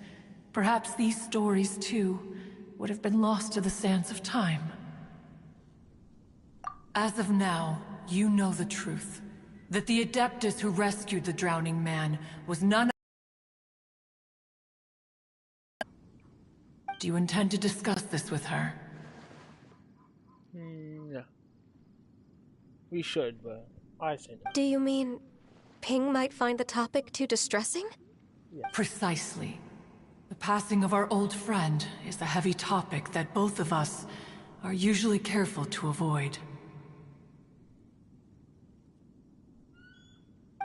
perhaps these stories, too, would have been lost to the sands of time. As of now, you know the truth. That the Adeptus who rescued the drowning man was none. Do you intend to discuss this with her? No. We should, but I say no. Do you mean Ping might find the topic too distressing? Yes. Precisely. The passing of our old friend is a heavy topic that both of us are usually careful to avoid.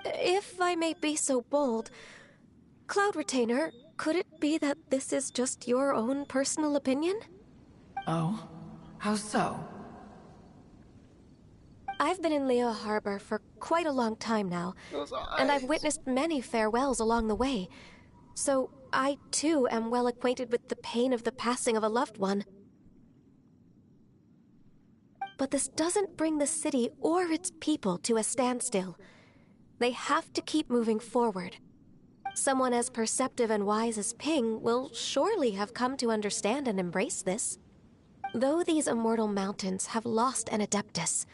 If I may be so bold, Cloud Retainer, could it be that this is just your own personal opinion? Oh? How so? I've been in Leo Harbor for quite a long time now, and I've witnessed many farewells along the way. So I, too, am well acquainted with the pain of the passing of a loved one. But this doesn't bring the city or its people to a standstill. They have to keep moving forward. Someone as perceptive and wise as Ping will surely have come to understand and embrace this. Though these immortal mountains have lost an Adeptus,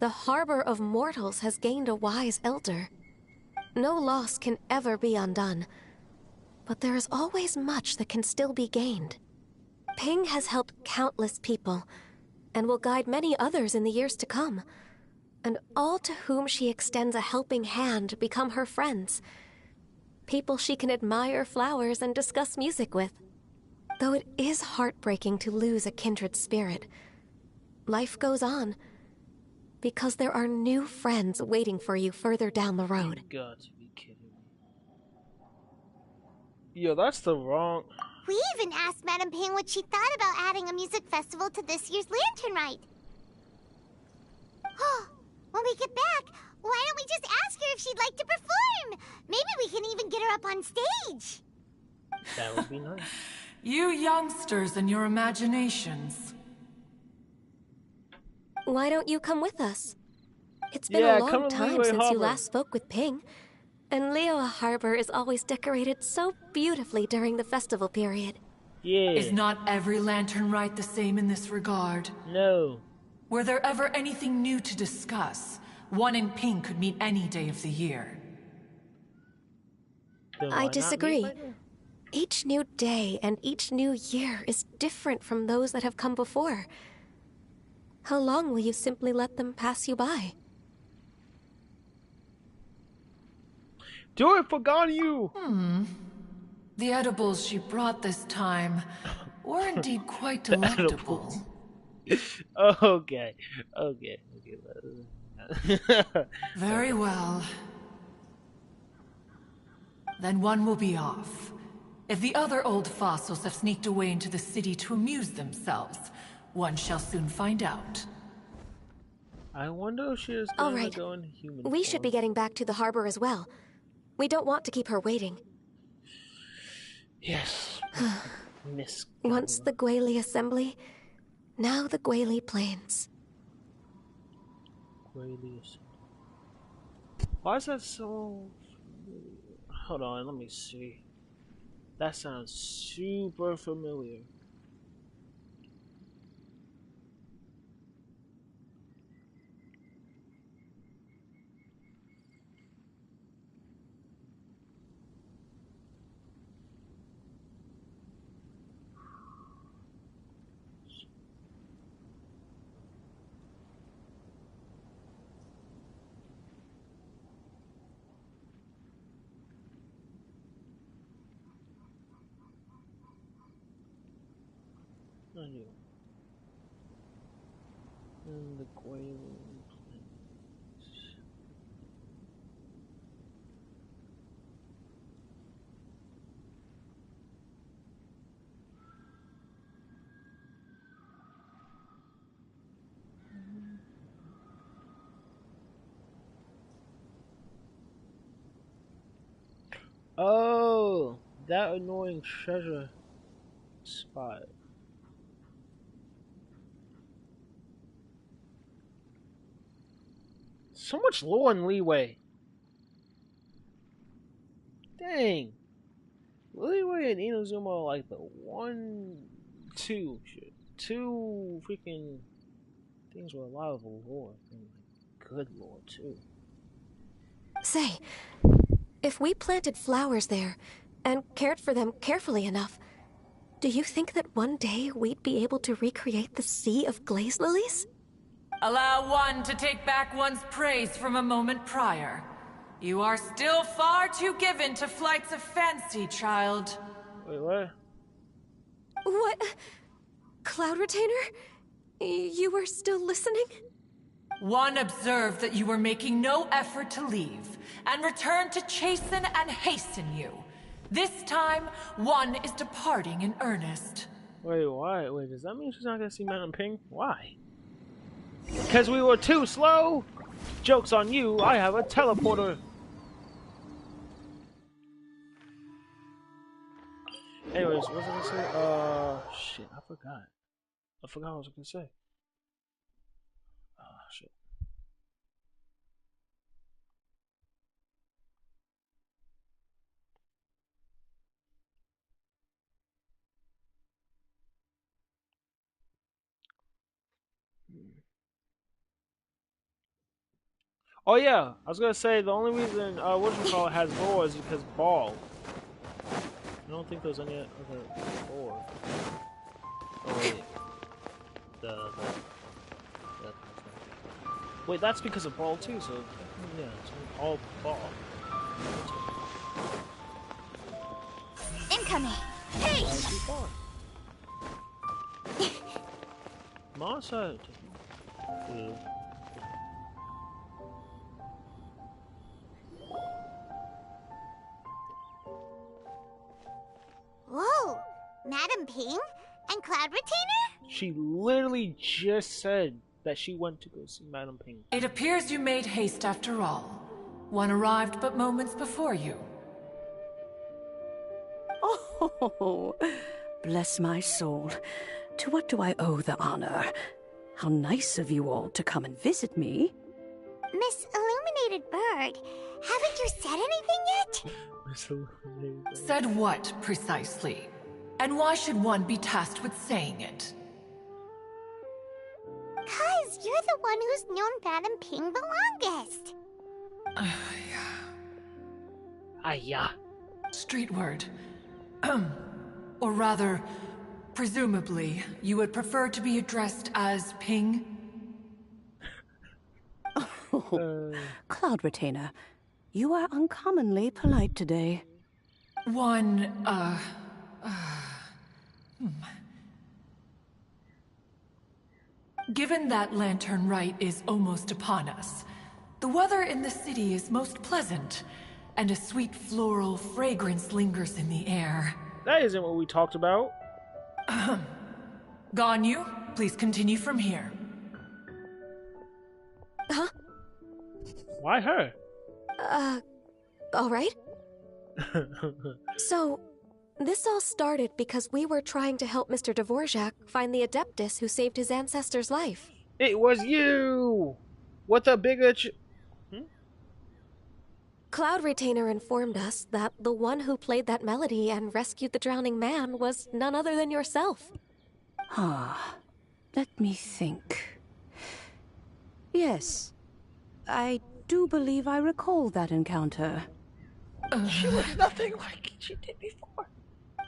the harbor of mortals has gained a wise elder. No loss can ever be undone, but there is always much that can still be gained. Ping has helped countless people, and will guide many others in the years to come. And all to whom she extends a helping hand become her friends. People she can admire flowers and discuss music with. Though it is heartbreaking to lose a kindred spirit, life goes on, because there are new friends waiting for you further down the road. You got to be kidding me. Yo, that's the wrong... We even asked Madame Ping what she thought about adding a music festival to this year's Lantern Rite. When we get back, why don't we just ask her if she'd like to perform? Maybe we can even get her up on stage. That would be nice. You youngsters and your imaginations. Why don't you come with us? It's been Yeah, a come long to time Liyue since you Harbor. last spoke with Ping. And Liyue Harbor is always decorated so beautifully during the festival period. Yeah. Is not every Lantern Rite the same in this regard? No. Were there ever anything new to discuss? One in Pink could meet any day of the year. Then why I not disagree. meet later? Each new day and each new year is different from those that have come before. How long will you simply let them pass you by? Do it for Ganyu! The edibles she brought this time were indeed quite The delectable. edibles. Okay. Very well. Then one will be off. If the other old fossils have sneaked away into the city to amuse themselves, one shall soon find out. I wonder if she is All going right. to go in human We should be form. getting back to the harbor as well. We don't want to keep her waiting. Yes. Miss Once the Guili Assembly, now the Guili Plains. Guilius. Why is that so... Hold on, let me see. That sounds super familiar. I knew. And the Guili Plains. Oh, that annoying treasure spot. So much lore and leeway. Dang. Leeway and Inazuma are like the 2 shit. 2 freaking things with a lot of lore. And good lore, too. Say, if we planted flowers there and cared for them carefully enough, do you think that one day we'd be able to recreate the sea of glaze lilies? Allow one to take back one's praise from a moment prior. You are still far too given to flights of fancy, child. Wait, what? What? Cloud Retainer? You were still listening? One observed that you were making no effort to leave, and returned to chasten and hasten you. This time, one is departing in earnest. Wait, why? Wait, does that mean she's not gonna see Madam Ping? Why? Because we were too slow? Joke's on you, I have a teleporter. Anyways, what was I gonna say? Shit, I forgot. I forgot what I was gonna say. Shit. Oh yeah, I was gonna say the only reason whatchamacallit has lore is because Ball. I don't think there's any other lore. Oh wait. Wait, that's because of Ball too, so yeah, it's all Ball. Incoming. Hey! Why too far? Masa. Whoa! Madam Ping? And Cloud Retainer? She literally just said that she went to go see Madam Ping. It appears you made haste after all. One arrived but moments before you. Oh, bless my soul. To what do I owe the honor? How nice of you all to come and visit me. Miss Illuminated Bird, haven't you said anything yet? Said what, precisely? And why should one be tasked with saying it? 'Cause you're the one who's known Madam Ping the longest. Ayah. Street word. Or rather, presumably, you would prefer to be addressed as Ping? Oh, Cloud Retainer, you are uncommonly polite today. Given that Lantern Rite is almost upon us, the weather in the city is most pleasant, and a sweet floral fragrance lingers in the air. That isn't what we talked about. Ganyu, please continue from here. Huh? Why her? Alright. So, this all started because we were trying to help Mr. Dvorak find the Adeptus who saved his ancestor's life. It was you! What the bigger Cloud Retainer informed us that the one who played that melody and rescued the drowning man was none other than yourself. Ah, let me think. Yes, I do believe I recall that encounter. She was nothing like she did before.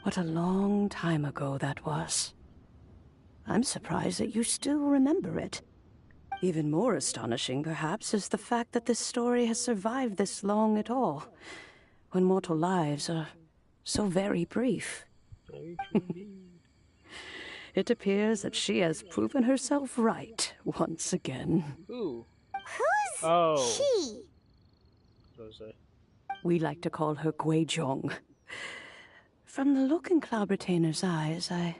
What a long time ago that was. I'm surprised that you still remember it. Even more astonishing, perhaps, is the fact that this story has survived this long at all, when mortal lives are so very brief. Very true indeed. It appears that she has proven herself right once again. Who? Who's she? What was that? We like to call her Guizhong. From the look in Cloud Retainer's eyes, I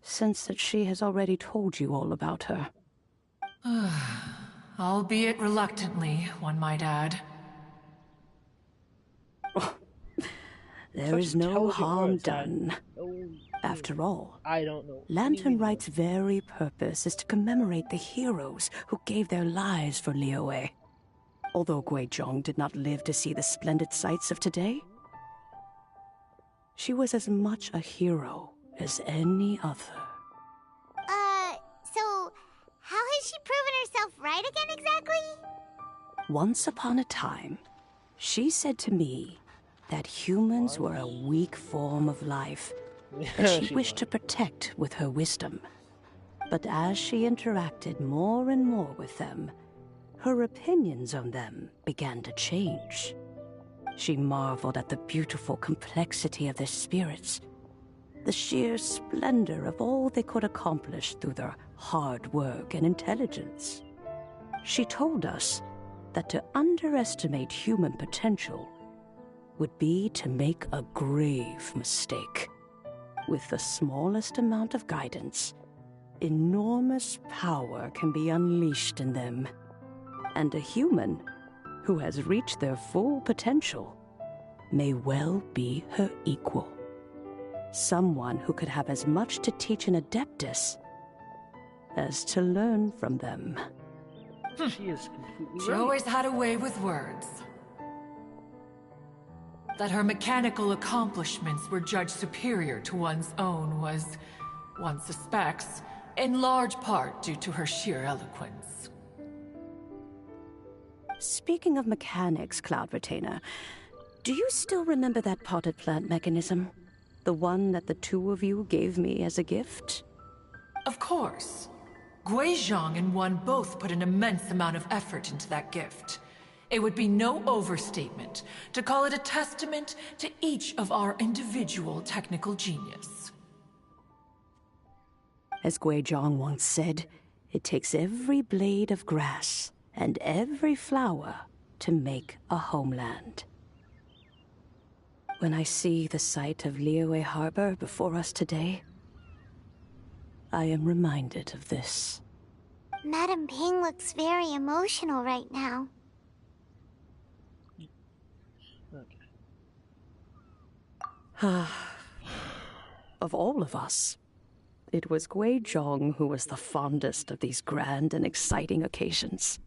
sense that she has already told you all about her. Albeit reluctantly, one might add. There is no harm done. After all, I don't know. Lantern Rite's very purpose is to commemorate the heroes who gave their lives for Liyue. Although Guizhong did not live to see the splendid sights of today, she was as much a hero as any other. So how has she proven herself right again exactly? Once upon a time, she said to me that humans were a weak form of life that she wished to protect with her wisdom. But as she interacted more and more with them, her opinions on them began to change. She marveled at the beautiful complexity of their spirits, the sheer splendor of all they could accomplish through their hard work and intelligence. She told us that to underestimate human potential would be to make a grave mistake. With the smallest amount of guidance, enormous power can be unleashed in them. And a human who has reached their full potential may well be her equal. Someone who could have as much to teach an adeptus as to learn from them. She is completely She right. always had a way with words. That her mechanical accomplishments were judged superior to one's own was, one suspects, in large part due to her sheer eloquence. Speaking of mechanics, Cloud Retainer, do you still remember that potted plant mechanism? The one that the two of you gave me as a gift? Of course. Guizhong and One both put an immense amount of effort into that gift. It would be no overstatement to call it a testament to each of our individual technical genius. As Guizhong once said, it takes every blade of grass and every flower to make a homeland. When I see the sight of Liyue Harbor before us today, I am reminded of this. Madame Ping looks very emotional right now. Of all of us, it was Guizhong who was the fondest of these grand and exciting occasions.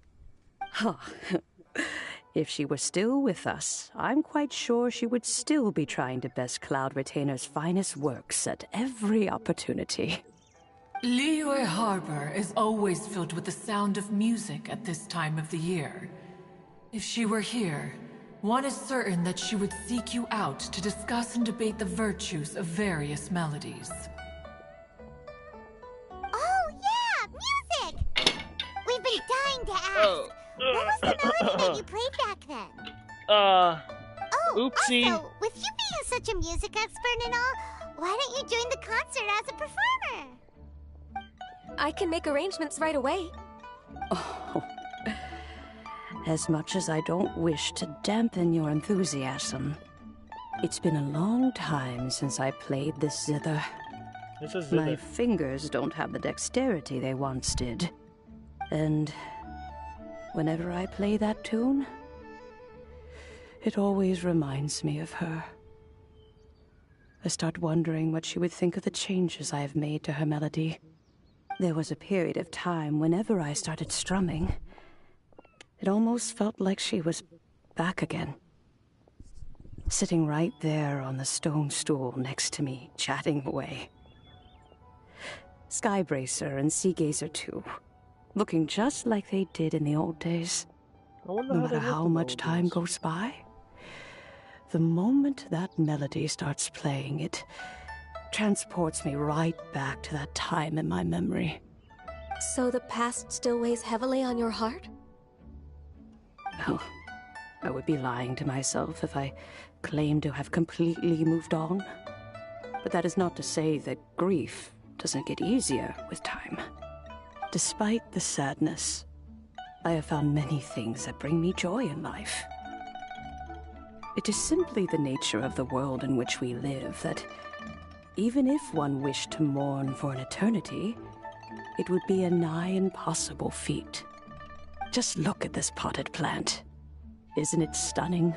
If she were still with us, I'm quite sure she would still be trying to best Cloud Retainer's finest works at every opportunity. Liyue Harbor is always filled with the sound of music at this time of the year. If she were here, one is certain that she would seek you out to discuss and debate the virtues of various melodies. Oh yeah, music! We've been dying to ask. What was the melody that you played back then? Oh, oopsie. also, with you being such a music expert and all, why don't you join the concert as a performer? I can make arrangements right away. Oh, as much as I don't wish to dampen your enthusiasm, it's been a long time since I played this zither. This is My zither. fingers don't have the dexterity they once did. And whenever I play that tune, it always reminds me of her. I start wondering what she would think of the changes I have made to her melody. There was a period of time whenever I started strumming, it almost felt like she was back again. Sitting right there on the stone stool next to me, chatting away. Skybracer and Seagazer too, looking just like they did in the old days. No matter how much time goes by, the moment that melody starts playing, it transports me right back to that time in my memory. So the past still weighs heavily on your heart? Well, I would be lying to myself if I claimed to have completely moved on. But that is not to say that grief doesn't get easier with time. Despite the sadness, I have found many things that bring me joy in life. It is simply the nature of the world in which we live that even if one wished to mourn for an eternity, it would be a nigh impossible feat. Just look at this potted plant. Isn't it stunning?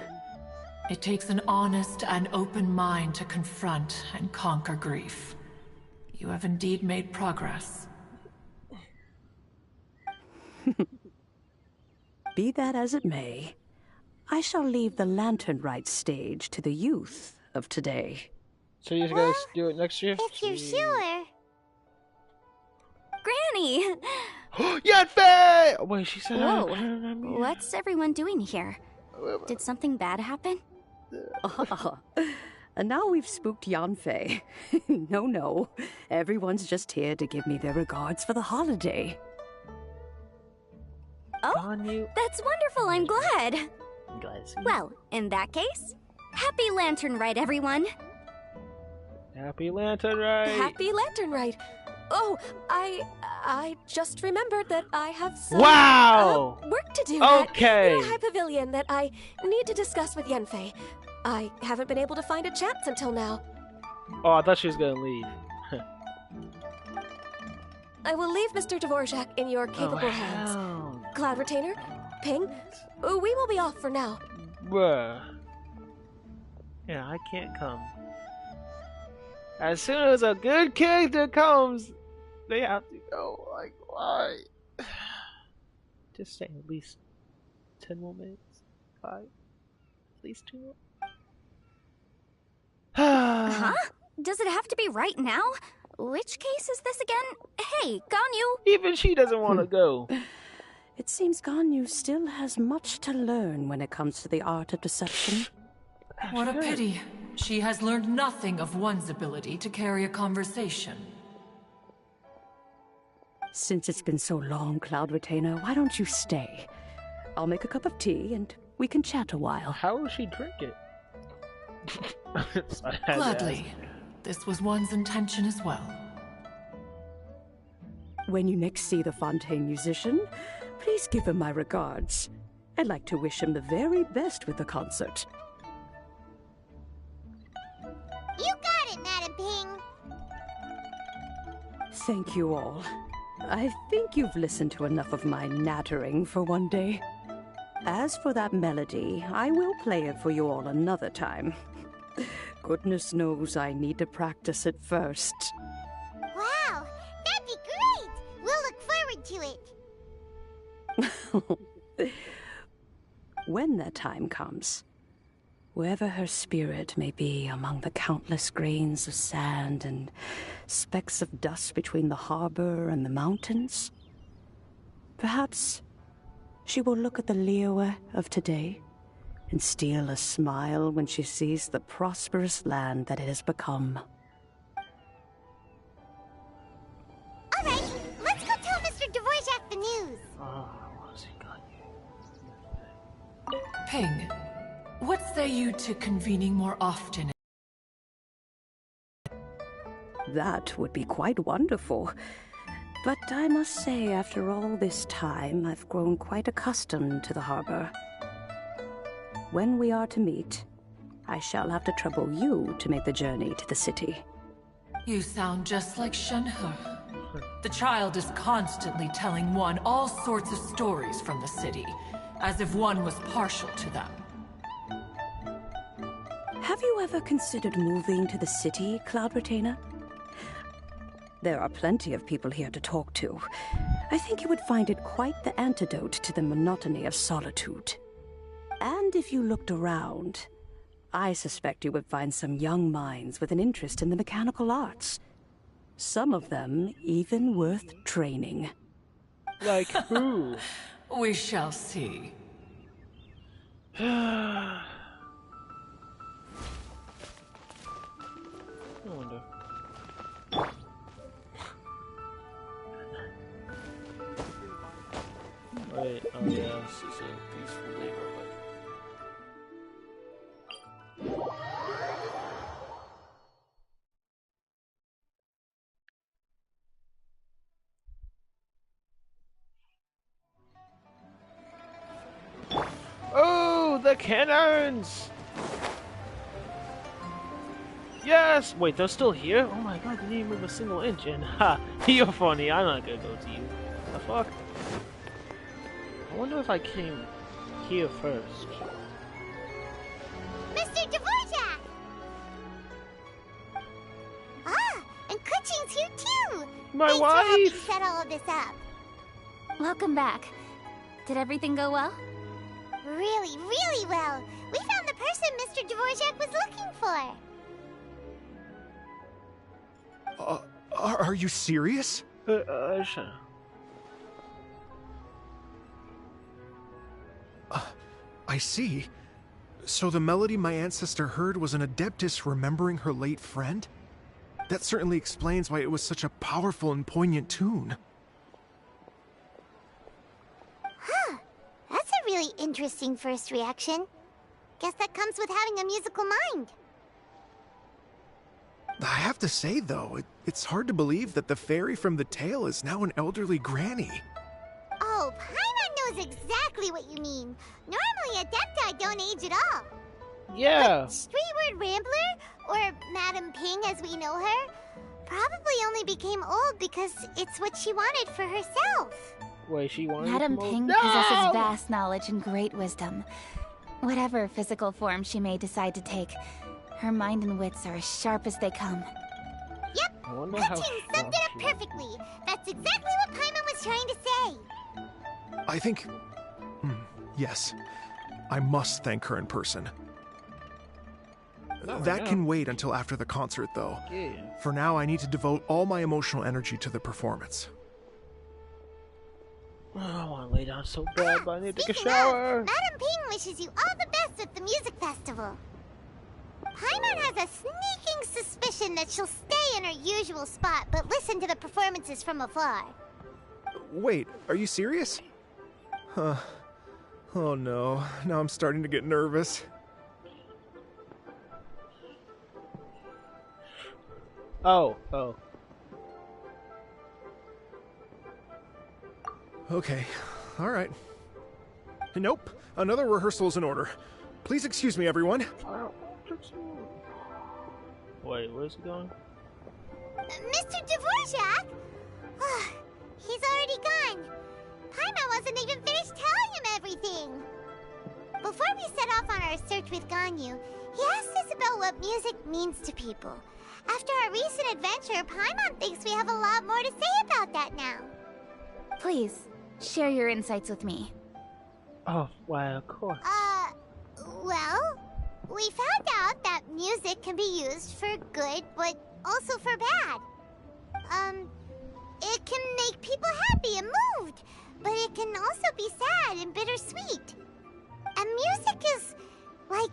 It takes an honest and open mind to confront and conquer grief. You have indeed made progress. Be that as it may, I shall leave the lantern rite stage to the youth of today. So you guys do it next year? If you're sure. Granny! Yanfei! Wait, she said Whoa, what's everyone doing here? Did something bad happen? And now we've spooked Yanfei. No. Everyone's just here to give me their regards for the holiday. Oh, that's wonderful, I'm glad. Well, in that case, happy Lantern Rite, everyone. Happy Lantern Rite! Happy Lantern Rite! Oh, I just remembered that I have some work to do at the High Pavilion that I need to discuss with Yanfei. I haven't been able to find a chance until now. Oh, I thought she was gonna leave. I will leave Mr. Dvorak in your capable hands. Cloud Retainer, Ping, we will be off for now. Bruh. Yeah, I can't come. As soon as a good character comes, they have to go. Like, why? Just say at least 10 more minutes. 5. At least 2 more. Huh? Does it have to be right now? Which case is this again? Hey, Ganyu! Even she doesn't want to go. It seems Ganyu still has much to learn when it comes to the art of deception. What a pity. She has learned nothing of one's ability to carry a conversation. Since it's been so long, Cloud Retainer, why don't you stay? I'll make a cup of tea and we can chat a while. How will she drink it? Gladly. This was one's intention as well. When you next see the Fontaine musician, please give him my regards. I'd like to wish him the very best with the concert. You got it, Madam Ping. Thank you all. I think you've listened to enough of my nattering for one day. As for that melody, I will play it for you all another time. Goodness knows I need to practice it first. Wow, that'd be great! We'll look forward to it. When that time comes, wherever her spirit may be among the countless grains of sand and specks of dust between the harbor and the mountains, perhaps she will look at the Liyue of today and steal a smile when she sees the prosperous land that it has become. All right, let's go tell Mr. Dvorak the news. Ping, what say you to convening more often? That would be quite wonderful. But I must say, after all this time, I've grown quite accustomed to the harbor. When we are to meet, I shall have to trouble you to make the journey to the city. You sound just like Shenhe. The child is constantly telling one all sorts of stories from the city, as if one was partial to them. Have you ever considered moving to the city, Cloud Retainer? There are plenty of people here to talk to. I think you would find it quite the antidote to the monotony of solitude. And if you looked around, I suspect you would find some young minds with an interest in the mechanical arts. Some of them even worth training. Like who? We shall see. I wonder. Wait, oh yeah, this is a peaceful neighborhood. Oh, the cannons! Yes! Wait, they're still here? Oh my god, they didn't move a single inch. And ha, you're funny. I'm not gonna go to you. The fuck? I wonder if I came here first. Mr. Dvorak! Ah, and Kuchin's here too! My Thanks for wife! helping set all of this up. Welcome back. Did everything go well? Really, really well. We found the person Mr. Dvorak was looking for. Are you serious? I see. So the melody my ancestor heard was an adeptus remembering her late friend? That certainly explains why it was such a powerful and poignant tune. Huh. That's a really interesting first reaction. Guess that comes with having a musical mind. I have to say, though, it's hard to believe that the fairy from the tale is now an elderly granny. Oh, Paimon knows exactly what you mean. Normally, Adepti don't age at all. Yeah. But Streetward Rambler, or Madam Ping as we know her, probably only became old because it's what she wanted for herself. Wait, she wanted Madam to Ping no! possesses vast knowledge and great wisdom. Whatever physical form she may decide to take, her mind and wits are as sharp as they come. Yep, I wonder Hutchins how summed it up perfectly. That's exactly what Paimon was trying to say. I think... yes. I must thank her in person. That can wait until after the concert, though. Yeah. For now, I need to devote all my emotional energy to the performance. Oh, I want to lay down so bad, but I need to take a Speaking shower. of, Madam Ping wishes you all the best at the music festival. Paimon has a sneaking suspicion that she'll stay in her usual spot, but listen to the performances from afar. Wait, are you serious? Huh. Oh no, now I'm starting to get nervous. Oh. Okay, alright. Nope, another rehearsal is in order. Please excuse me, everyone. Wait, where's he going? Mr. Dvorak? He's already gone. Paimon wasn't even finished telling him everything. Before we set off on our search with Ganyu, he asked us about what music means to people. After our recent adventure, Paimon thinks we have a lot more to say about that now. Please, share your insights with me. Oh, why, of course. Well, we found out that music can be used for good, but also for bad. It can make people happy and moved, but it can also be sad and bittersweet. And music is like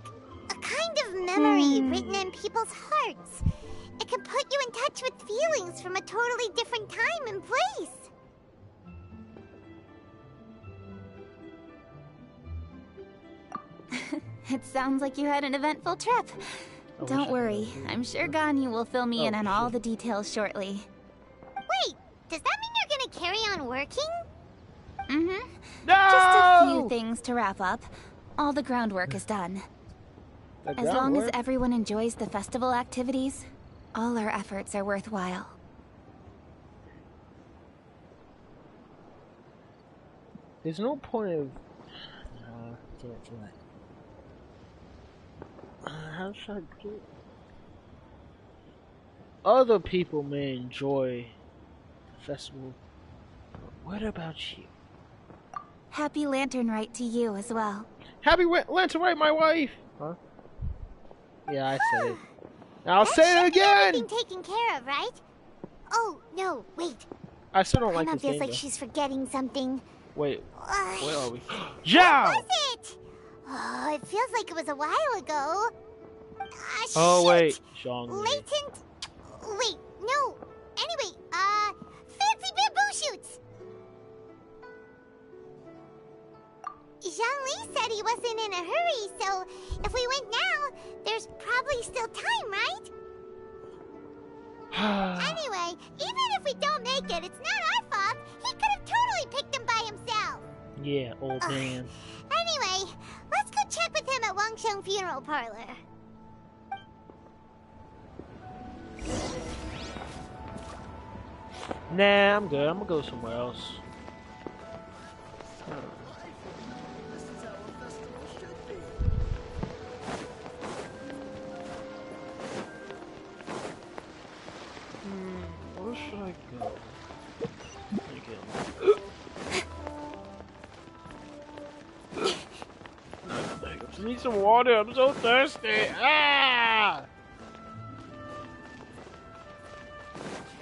a kind of memory written in people's hearts. It can put you in touch with feelings from a totally different time and place. It sounds like you had an eventful trip. Don't worry, I'm sure Ganyu will fill me in on all the details shortly. Wait, does that mean you're gonna carry on working? Mm-hmm. No! Just a few things to wrap up. All the groundwork is done. As long as everyone enjoys the festival activities, all our efforts are worthwhile. There's no point of... how should I do it? Other people may enjoy the festival, but what about you? Happy Lantern Rite to you as well. Happy Lantern Rite, my wife! Huh? Yeah, I said it. I'll say it again! Everything taken care of, right? Oh, no, wait. I still don't like Paimon this feels game, like though. she's forgetting something. Wait, where are we? What Jow! was it? Oh, it feels like it was a while ago. Oh, shit. wait. Jean. Latent... Wait, no. Anyway, fancy bamboo shoots. Jean-Lee said he wasn't in a hurry, so if we went now, there's probably still time, right? Anyway, even if we don't make it, it's not our fault. He could have totally picked them by himself. Yeah, old man. Anyway, let's go check with him at Wangsheng Funeral Parlor. Nah, I'm good. I'm gonna go somewhere else. Where should I go? I need some water. I'm so thirsty. Ah!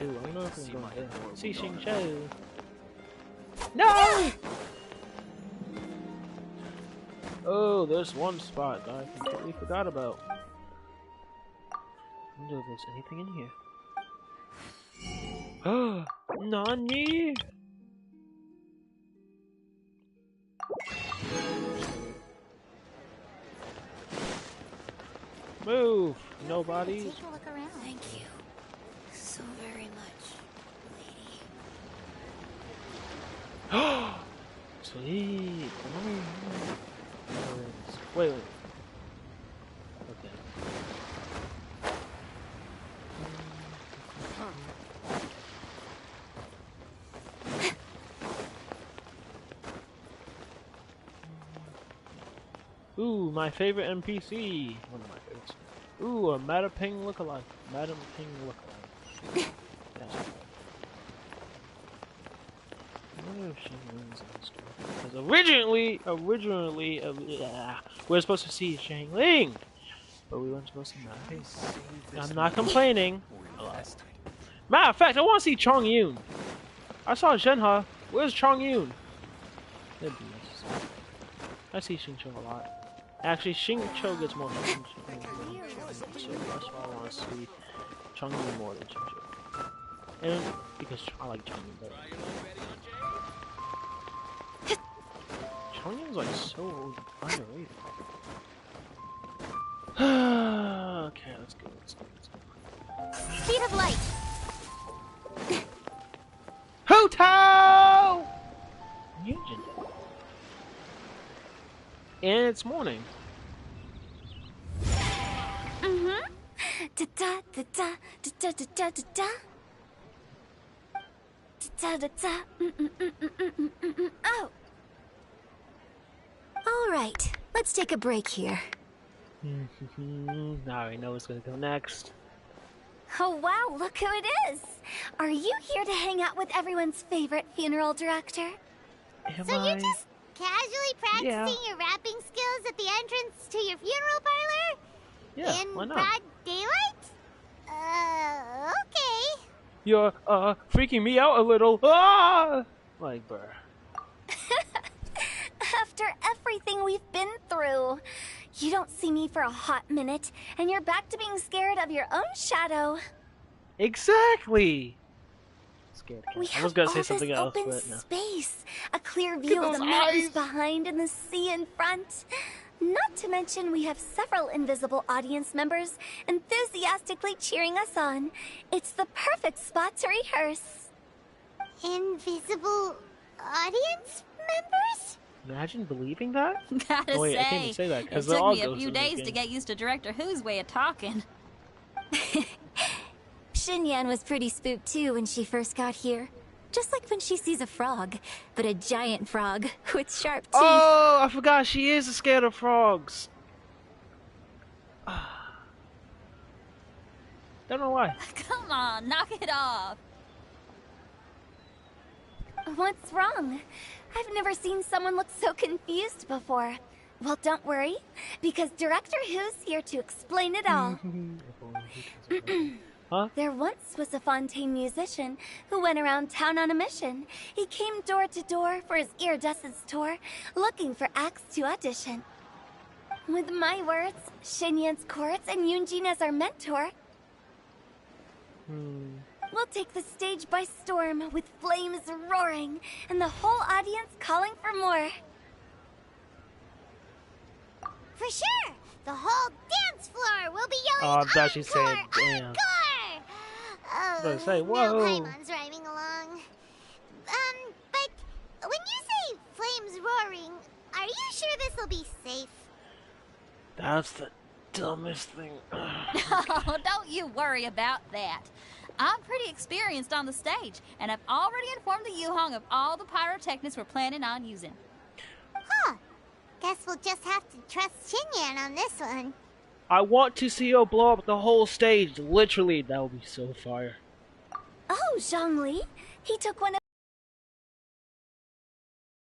Ooh, I don't know if I'm going to see Xing Cho. No! Oh, there's one spot that I completely forgot about. I wonder if there's anything in here. Oh, Nani? Move! Nobody. Take a look around. Thank you so very much, lady. Sweet. Wait. Okay. Ooh, my favorite NPC. One of my favorites. Ooh, a Madam Ping lookalike. Madam Ping lookalike. That's right. I wonder if she wins in this story. Because originally, we're supposed to see Shang Ling, but we weren't supposed to know. I'm not complaining. Matter of fact, I want to see Chong Yun. I saw Shenhe. Where's Chong Yun? That'd be necessary. I see Xing Cho a lot. Actually, Xing Cho gets more attention, so that's why I want to see Chong Yun more than Xing Cho. And because I like Chong Yun better. Chong Yun's like so underrated. Okay, let's go. Speed of light. Hoto! Yunjin. And it's morning. Mm-hmm. Da-da, da-da, da-da, da-da, da-da. Da-da-da, oh! Alright, let's take a break here. Now I know what's gonna go next. Oh wow, look who it is! Are you here to hang out with everyone's favorite funeral director? So you're just casually practicing your rapping skills at the entrance to your funeral parlor? Yeah, in why not? broad daylight? Okay. You're, freaking me out a little. Ah! Like, bruh. After everything we've been through, you don't see me for a hot minute, and you're back to being scared of your own shadow. Exactly! Scared cat. We I was gonna say have something all else, this open but no. space, a clear view of the mountains behind and the sea in front. Not to mention we have several invisible audience members enthusiastically cheering us on. It's the perfect spot to rehearse. Invisible audience members? Imagine believing that? Gotta oh, wait, say, I can't even say that it because took they're all me a ghosts few in this days game. to get used to Director Who's way of talking. Xinyan was pretty spooked too when she first got here. Just like when she sees a frog, but a giant frog with sharp teeth. Oh, I forgot she is scared of frogs. Don't know why. Come on, knock it off. What's wrong? I've never seen someone look so confused before. Well, don't worry, because Director Who's here to explain it all. Huh? There once was a Fontaine musician who went around town on a mission. He came door to door for his iridescence tour, looking for acts to audition. With my words, Xinyan's chords, and Yunjin as our mentor, we'll take the stage by storm with flames roaring and the whole audience calling for more. For sure! The whole dance floor will be yelling Oh, I thought she encore, said, damn. encore! Oh, Better say, now whoa. Paimon's rhyming along. But when you say flames roaring, are you sure this will be safe? That's the dumbest thing. Oh, don't you worry about that. I'm pretty experienced on the stage, and I've already informed the Yuhong of all the pyrotechnics we're planning on using. Huh. Guess we'll just have to trust Xinyan on this one. I want to see her blow up the whole stage. Literally, that would be so fire. Oh, Zhongli. He took one of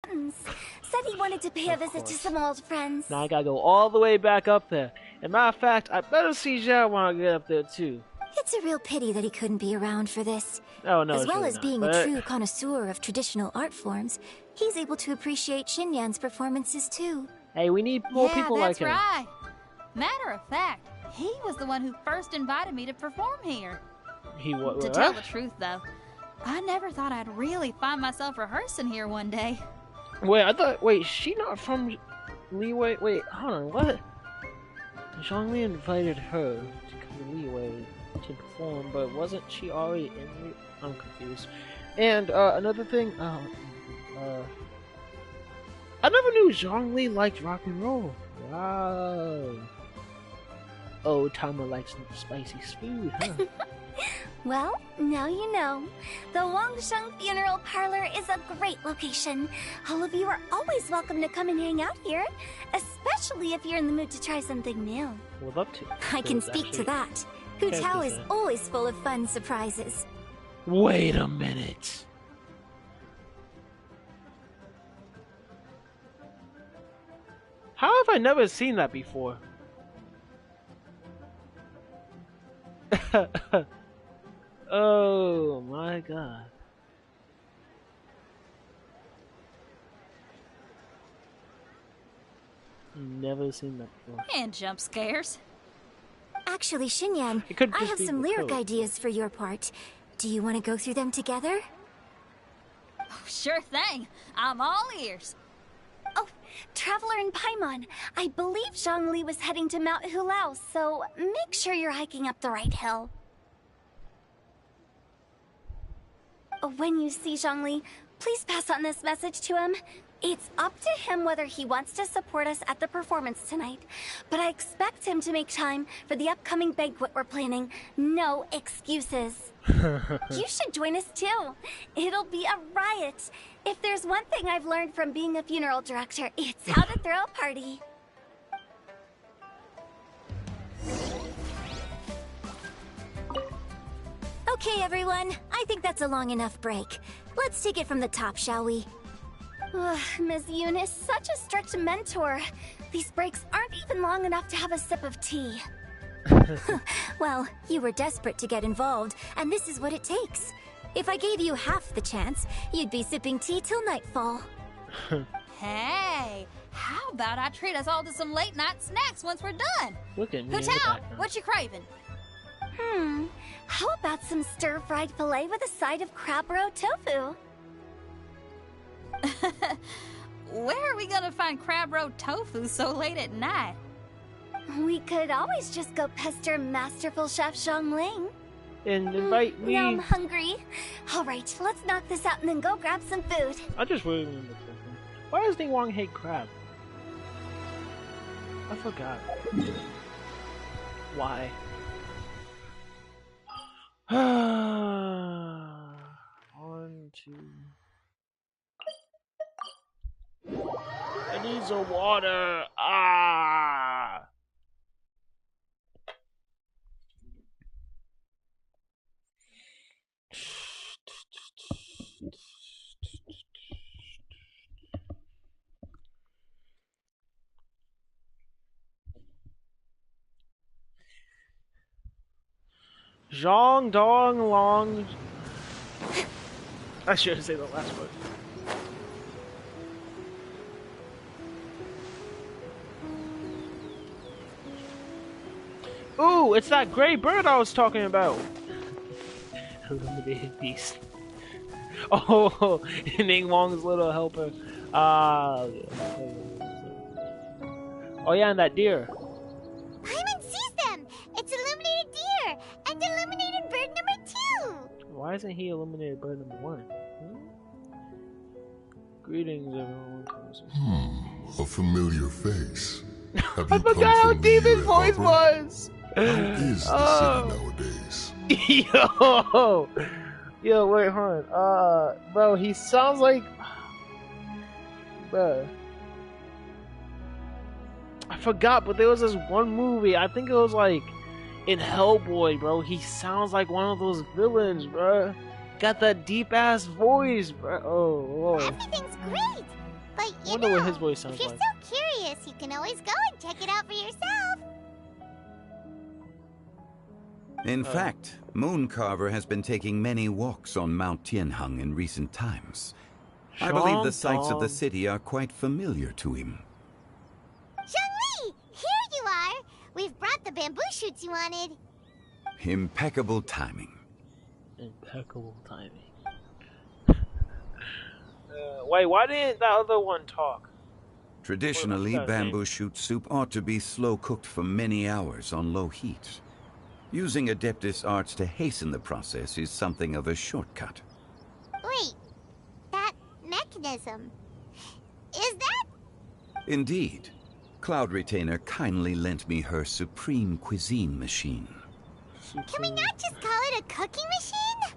the buttons. Said he wanted wanted to pay a visit to some old friends. Now I gotta go all the way back up there. And matter of fact, I better see Zhao when I get up there too. It's a real pity that he couldn't be around for this. Oh, no, as well really as not, being but... a true connoisseur of traditional art forms, he's able to appreciate Xinyan's performances too. Hey, we need more people like him. Yeah, that's right. Matter of fact, he was the one who first invited me to perform here. To tell the truth, though, I never thought I'd really find myself rehearsing here one day. Wait, she not from Leeway? Wait, hold on, what? Zhongli invited her to come to Leeway to perform, but wasn't she already in I'm confused. And, another thing, I never knew Zhongli liked rock and roll. Wow. Oh, Tama likes spicy food, huh? Well, now you know. The Wangsheng Funeral Parlor is a great location. All of you are always welcome to come and hang out here, especially if you're in the mood to try something new. Would love to. I can speak to that. Hu Tao is always full of fun surprises. Wait a minute. How have I never seen that before? Oh my god. Never seen that before. And jump scares. Actually, Xinyan, I have some lyric ideas for your part. Do you want to go through them together? Oh, sure thing. I'm all ears. Oh, Traveler in Paimon, I believe Zhongli was heading to Mount Hulao, so make sure you're hiking up the right hill. When you see Zhongli, please pass on this message to him. It's up to him whether he wants to support us at the performance tonight, but I expect him to make time for the upcoming banquet we're planning. No excuses. You should join us too. It'll be a riot. If there's one thing I've learned from being a funeral director, it's how to throw a party. Okay, everyone. I think that's a long enough break. Let's take it from the top, shall we? Ms. Yoon is such a strict mentor. These breaks aren't even long enough to have a sip of tea. Well, you were desperate to get involved, and this is what it takes. If I gave you half the chance, you'd be sipping tea till nightfall. Hey, how about I treat us all to some late night snacks once we're done? Look at me. Hu Tao, what you craving? How about some stir-fried filet with a side of crab roe tofu? Where are we gonna find crab roe tofu so late at night? We could always just go pester masterful chef Zhongling. And invite me. Now I'm hungry. Alright, let's knock this out and then go grab some food. I just really remember something. Why does Ning Wong hate crab? I forgot. Why? On to... I need some water. Ah. Zhong Dong Long. I should say the last word. Ooh, it's that gray bird I was talking about. Illuminated beast. Oh, Ning Wong's little helper. Oh yeah, and that deer. Paimon sees them! It's illuminated deer! And illuminated bird number 2! Why isn't he illuminated bird number 1? Greetings, everyone. A familiar face. Have I you forgot come how from deep his Liyue voice Harbor? was! How is the city nowadays? Yo, wait, hold on. Bro, he sounds like... Bro. I forgot, but there was this one movie, I think it was like in Hellboy, bro. He sounds like one of those villains, bro. Got that deep ass voice, bro. Oh, Lord. Everything's great! But you wonder know, what his voice sounds if you're like. so curious, you can always go and check it out for yourself. In fact, Mooncarver has been taking many walks on Mount Tianheng in recent times. I believe the sights of the city are quite familiar to him. Zhongli! Here you are! We've brought the bamboo shoots you wanted. Impeccable timing. Impeccable timing. Wait, why didn't that other one talk? Traditionally, bamboo shoot soup ought to be slow cooked for many hours on low heat. Using Adeptus arts to hasten the process is something of a shortcut. Wait, that mechanism, is that? Indeed. Cloud Retainer kindly lent me her supreme cuisine machine. Can we not just call it a cooking machine?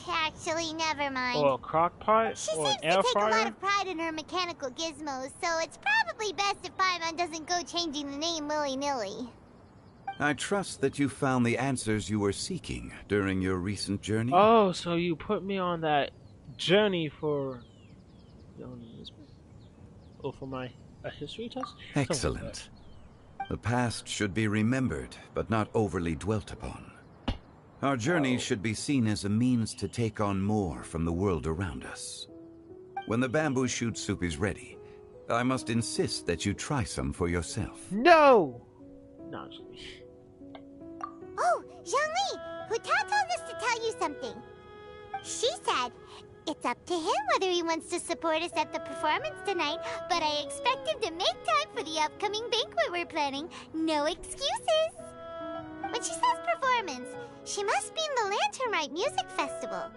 Actually, never mind. Or a crock pot? She or seems an air to take fryer? a lot of pride in her mechanical gizmos, so it's probably best if Paimon doesn't go changing the name willy-nilly. I trust that you found the answers you were seeking during your recent journey. Oh, so you put me on that journey for... Oh, for my history test? Excellent. The past should be remembered, but not overly dwelt upon. Our journey should be seen as a means to take on more from the world around us. When the bamboo shoot soup is ready, I must insist that you try some for yourself. No! No. Oh, Zhongli! Huta told us to tell you something. She said, it's up to him whether he wants to support us at the performance tonight, but I expect him to make time for the upcoming banquet we're planning. No excuses! When she says performance, she must mean the Lantern Rite Music Festival.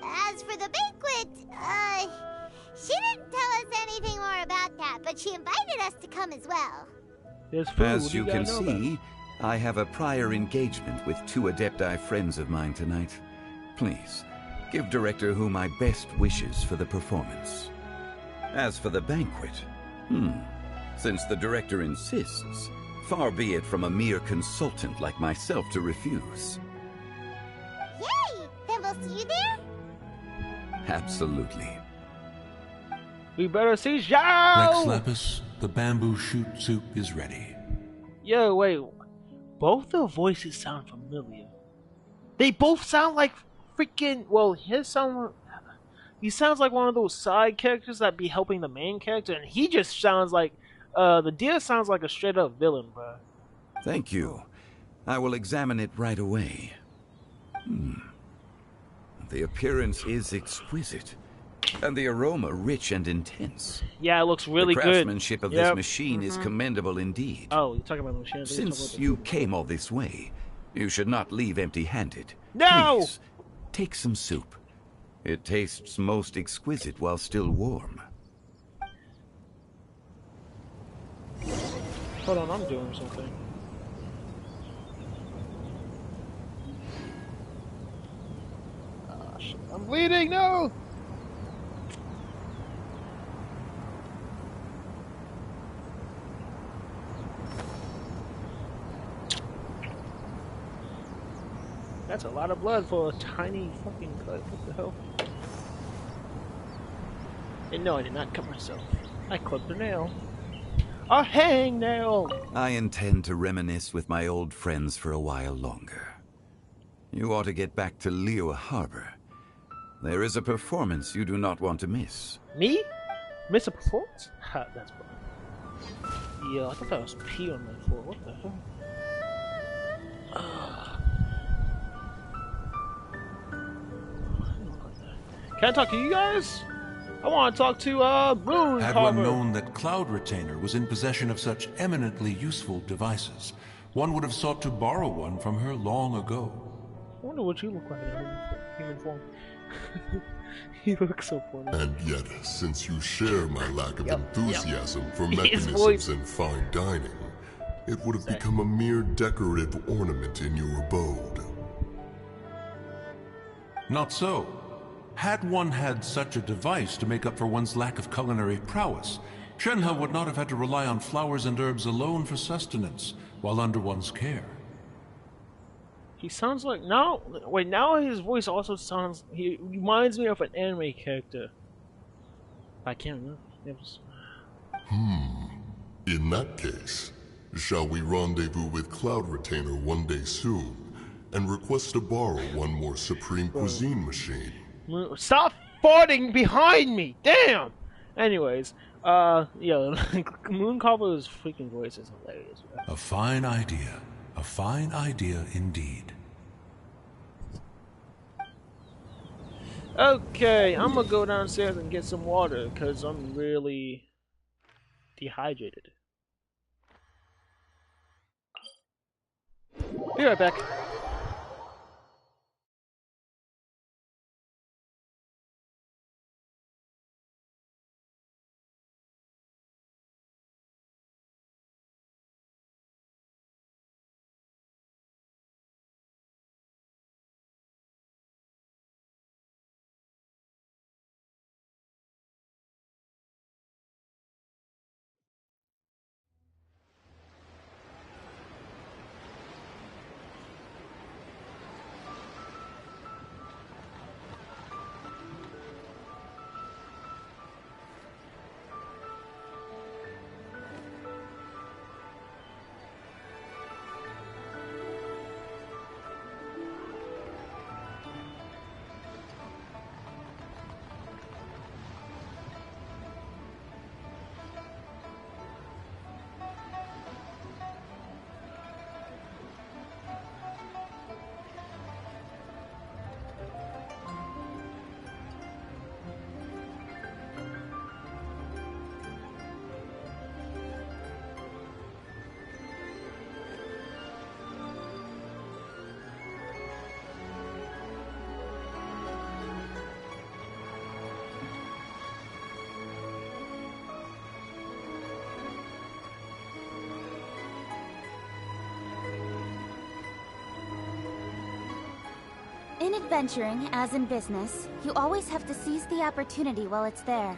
As for the banquet, she didn't tell us anything more about that, but she invited us to come as well. As you can see, I have a prior engagement with 2 Adepti friends of mine tonight. Please, give Director Hu my best wishes for the performance. As for the banquet, since the Director insists, far be it from a mere consultant like myself to refuse. Yay! Then we'll see you there? Absolutely. We better see Zhao! Rex Lapis, the bamboo shoot soup is ready. Yo, wait. Both the voices sound familiar. They both sound like freaking... Well, he sounds like one of those side characters that be helping the main character, and he just sounds like... the deer sounds like a straight-up villain, bro. Thank you. I will examine it right away. The appearance is exquisite, and the aroma rich and intense. Yeah, it looks really good. The craftsmanship of this machine is commendable indeed. Oh, you're talking about the machine. Since you came all this way, you should not leave empty-handed. No! Please, take some soup. It tastes most exquisite while still warm. Hold on, I'm doing something. Ah, shit. I'm bleeding, no! That's a lot of blood for a tiny fucking cut. What the hell? And no, I did not cut myself. I clipped a nail. A hangnail! I intend to reminisce with my old friends for a while longer. You ought to get back to Liyue Harbor. There is a performance you do not want to miss. Me? Miss a performance? Ha, that's fun. Yeah, I thought that was pee on my floor. What the hell? Can I talk to you guys? I want to talk to Mooncarver. Had one known that Cloud Retainer was in possession of such eminently useful devices, one would have sought to borrow one from her long ago. I wonder what you look like in human form. He looks so funny. And yet, since you share my lack of enthusiasm for mechanisms and fine dining, it would have become a mere decorative ornament in your abode. Not so. Had one had such a device to make up for one's lack of culinary prowess, Shenhe would not have had to rely on flowers and herbs alone for sustenance, while under one's care. He sounds like... Now his voice also sounds... He reminds me of an anime character. I can't remember. In that case, shall we rendezvous with Cloud Retainer one day soon and request to borrow one more Supreme Cuisine machine? Stop farting behind me! Damn! Anyways, Moon Cobbler's freaking voice is hilarious. Bro. A fine idea. A fine idea indeed. Okay, I'm gonna go downstairs and get some water because I'm really dehydrated. Be right back. In adventuring, as in business, you always have to seize the opportunity while it's there.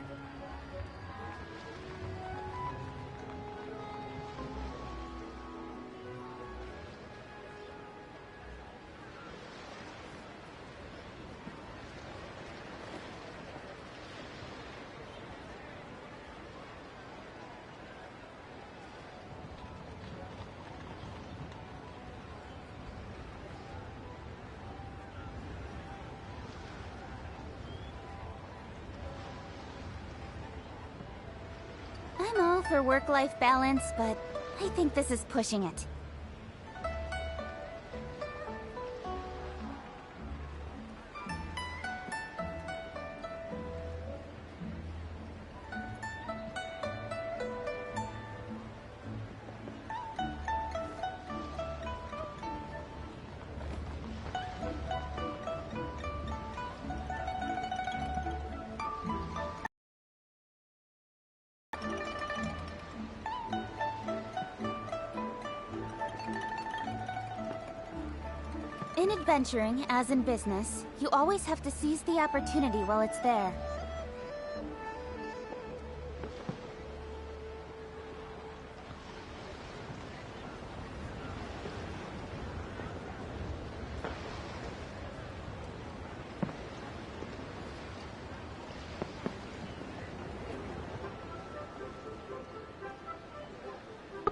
I'm all for work-life balance, but I think this is pushing it. In adventuring, as in business, you always have to seize the opportunity while it's there.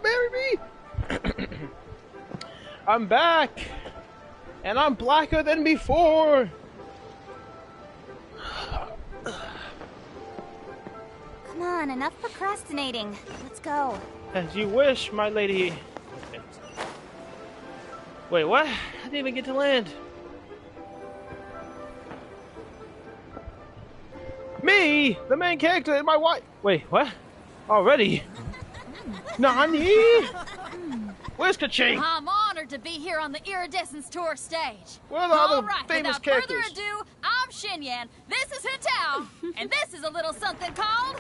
Marry me! I'm back! And I'm blacker than before! Come on, enough procrastinating. Let's go. As you wish, my lady. Wait, what? I didn't even get to land. Me, the main character, and my wife. Wait, what? Already? Nani? Where's Ka-ching? I'm honored to be here on the Iridescence Tour stage. Where are the other famous without characters? further ado, I'm Xinyan, this is Hitao, and this is a little something called...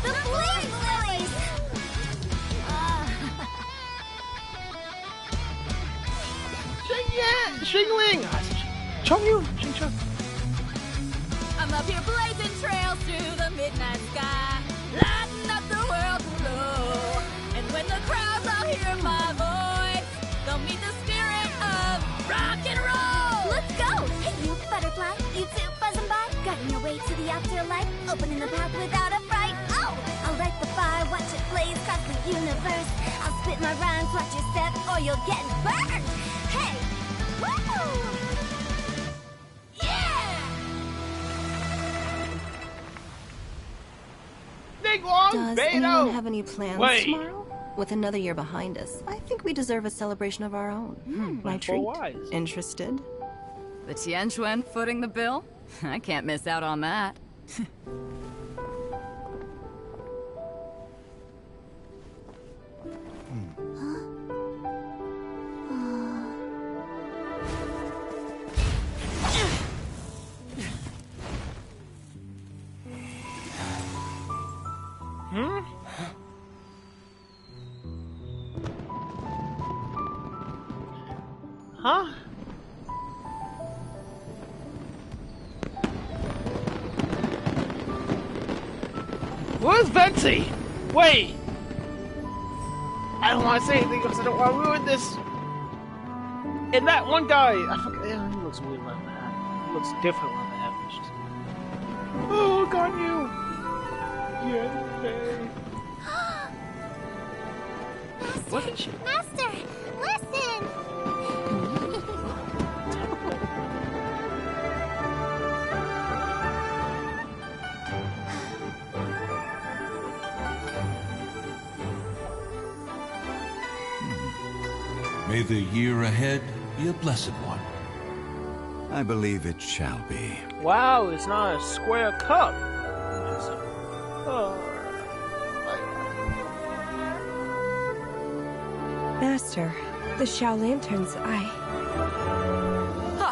The Flame Lilies! Xinyan! Xingling! Chongyu! Xingcheng! I'm up here blazing trails through the midnight sky, lighting up the world below. And when the crowds all hear my voice, they'll meet the spirit of rock and roll. Let's go! Hey, you butterfly. You two buzzing by, guiding your way to the afterlife, opening the path without a fright. Oh, I'll light the fire, watch it blaze across the universe. I'll spit my rhymes, watch your step, or you'll get burned. Hey, woo! Yeah! Does anyone have any plans tomorrow? With another year behind us, I think we deserve a celebration of our own. My treat. Interested? The Tianquan footing the bill? I can't miss out on that. Huh? Where's Venti? Wait! I don't want to say anything because I don't want to ruin this. And that one guy, I forget, yeah, he looks weird like that. He looks different like that. Oh, got you! Yeah, Wasn't she? Master, listen! May the year ahead be a blessed one. I believe it shall be. Wow, it's not a square cup. Master, the Xiao Lanterns, Ha!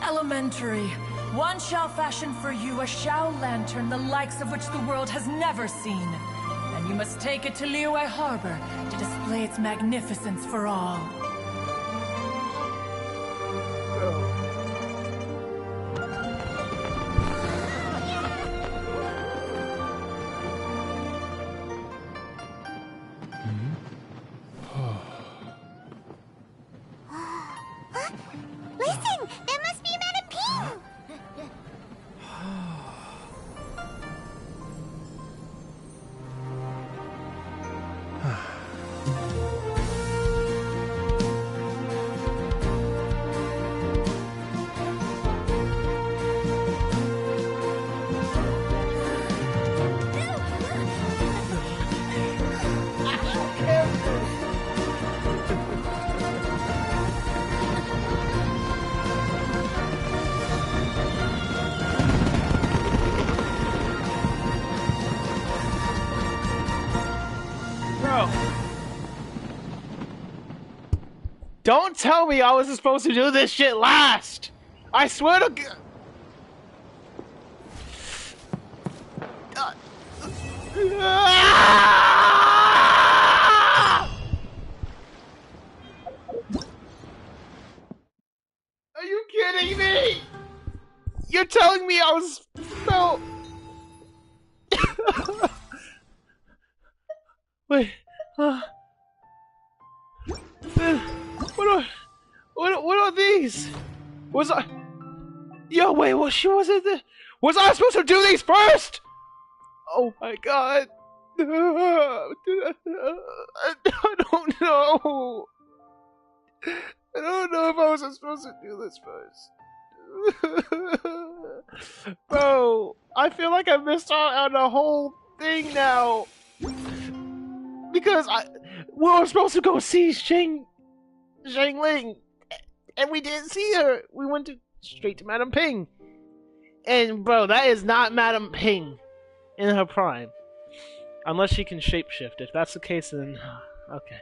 Elementary. One shall fashion for you a Xiao Lantern the likes of which the world has never seen. And you must take it to Liyue Harbor to display its magnificence for all. Listen! That must be Madame Ping! Don't tell me I was supposed to do this shit last! I swear to God. Are you kidding me? You're telling me I was no. Wait. What are these? Was I? Yo, wait. What? She wasn't. Was I supposed to do these first? Oh my God. I don't know. I don't know if I was supposed to do this first. Bro, I feel like I missed out on the whole thing now. Because we were supposed to go see Ling, and we didn't see her. We went straight to Madame Ping. And bro, that is not Madame Ping in her prime. Unless she can shapeshift. If that's the case, then okay.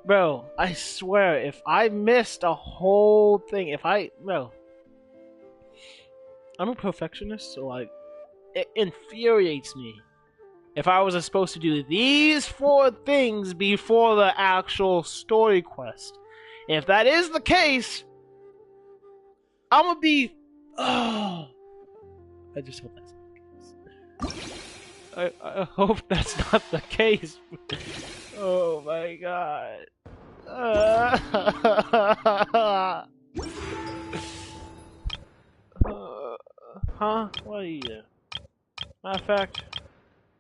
Bro, I swear, if I missed a whole thing, bro, I'm a perfectionist, so like, it infuriates me. If I was supposed to do these 4 things before the actual story quest. If that is the case, I'm gonna be, I just hope that's not the case. I hope that's not the case. Oh my God. Huh? What are you doing? Matter of fact,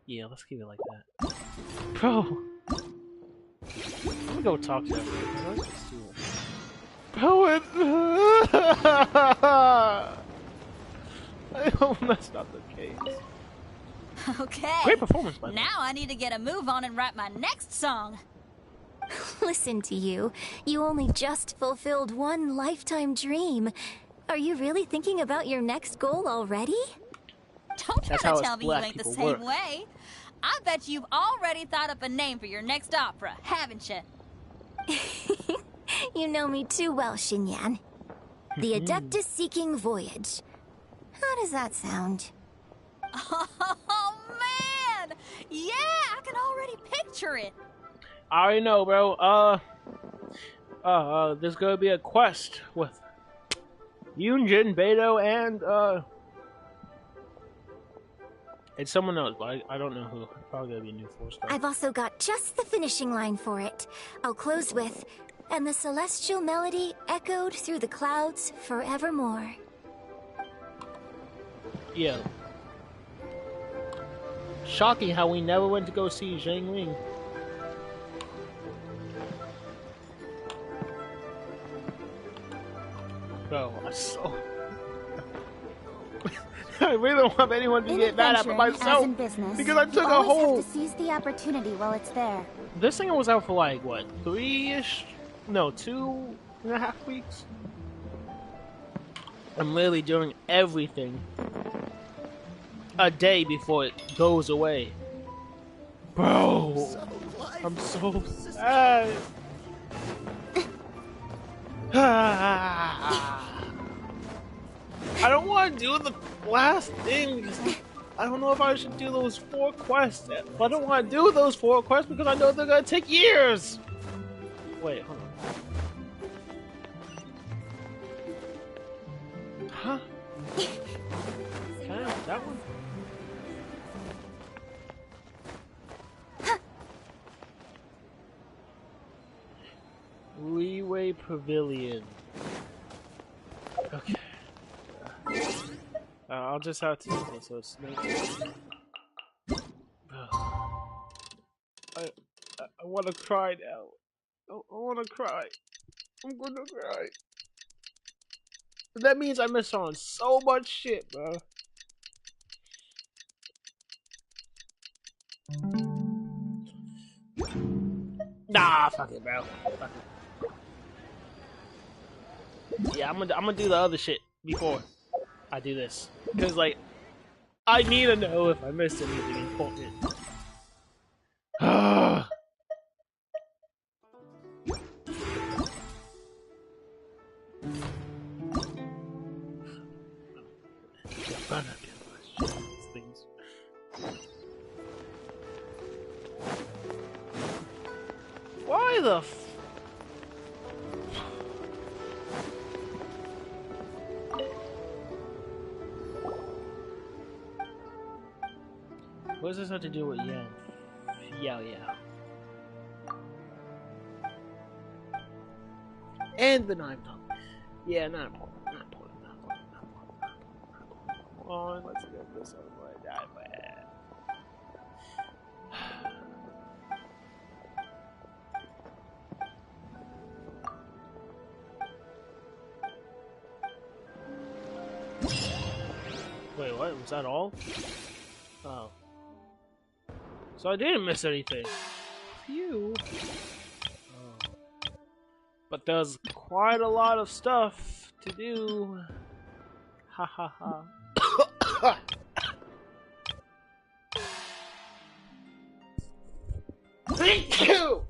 yeah, let's keep it like that. Bro! Let me go talk to him. Let's just do it. Bro, I hope that's not the case. Okay. Great performance, by the way. Now I need to get a move on and write my next song. Listen to you. You only just fulfilled one lifetime dream. Are you really thinking about your next goal already? Don't try to tell me you ain't the same way. I bet you've already thought up a name for your next opera, haven't you? You know me too well, Xinyan. The Adeptus Seeking Voyage. How does that sound? Oh, man! Yeah, I can already picture it. I already know, bro. There's gonna be a quest with Yunjin, Beto, and someone else, but I don't know who. Probably gonna be a new 4-star. I've also got just the finishing line for it. I'll close with, and the celestial melody echoed through the clouds forevermore. Yeah. Shocking how we never went to go see Zhang Ling. Bro, I so... I really don't want anyone to get mad at myself because I took a whole... have to seize the opportunity while it's there. This thing was out for like, what, 3-ish? No, 2.5 weeks? I'm literally doing everything a day before it goes away. Bro, I'm so sad. I don't want to do the last thing because I don't know if I should do those 4 quests. But I don't want to do those 4 quests because I know they're gonna take years. Wait, hold on. Huh? Can I have that one? Leeway Pavilion. Okay. I'll just have to. Okay, so it's I want to cry now. I want to cry. I'm gonna cry. That means I missed on so much shit, bro. Nah, fuck it, bro. Fuck it. Yeah, I'm gonna do the other shit before I do this, cause like I need to know if I missed anything important. Why the f... What does this have to do with Yan? Yeah. And the 9 pump. Yeah, not important. Come on, let's get this over and done with. Wait, what? Was that all? Oh. So I didn't miss anything. Phew. Oh. But there's quite a lot of stuff to do. Ha ha ha. Thank you!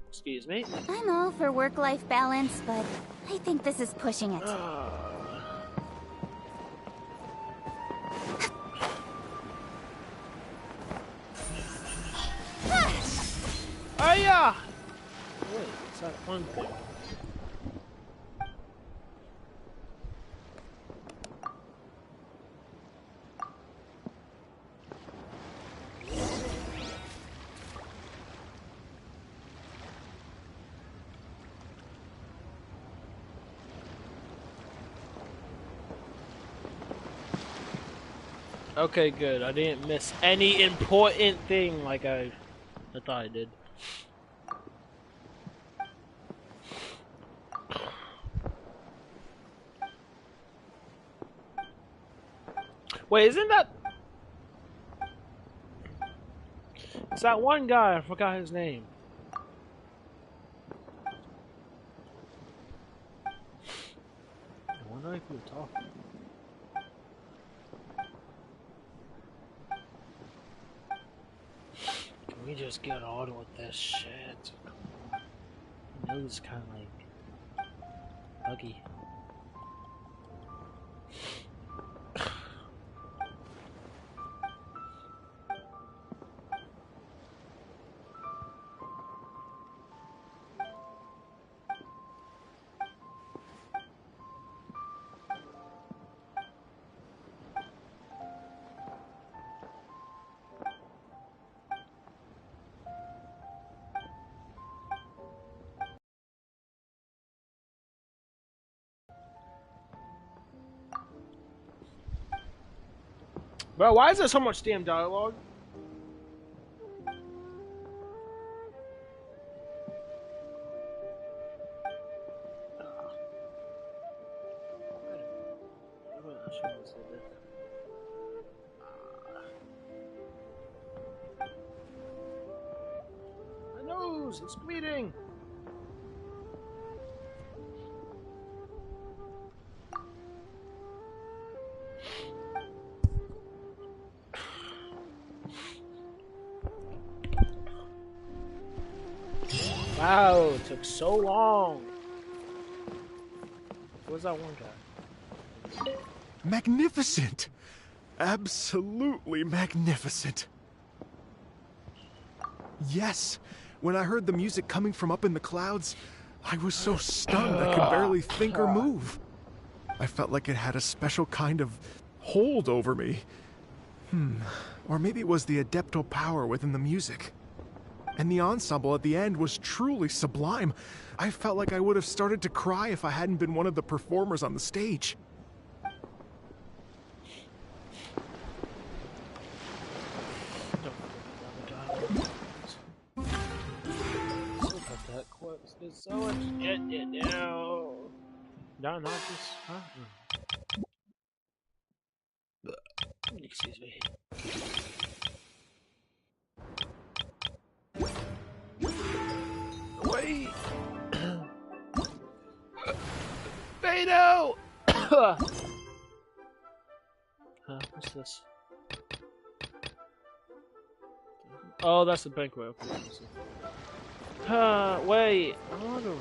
Excuse me. I'm all for work-life balance, but I think this is pushing it. Hiya! Wait, it's that one thing. Okay, good. I didn't miss any important thing like I thought I did. Wait, isn't that... It's that one guy, I forgot his name. I wonder if we were talking. Can we just get on with this shit? I know it's kind of like buggy. Bro, why is there so much damn dialogue? My nose, it's bleeding. Wow, it took so long. Where's that one guy? Magnificent! Absolutely magnificent. Yes, when I heard the music coming from up in the clouds, I was so stunned I could barely think or move. I felt like it had a special kind of hold over me. Or maybe it was the adeptal power within the music. And the ensemble at the end was truly sublime. I felt like I would have started to cry if I hadn't been one of the performers on the stage. There's so much shit now. No, not this. Huh? Excuse me. Wait! Beto! What's this? Oh, that's the banquet. Okay. Wait. I wanna go.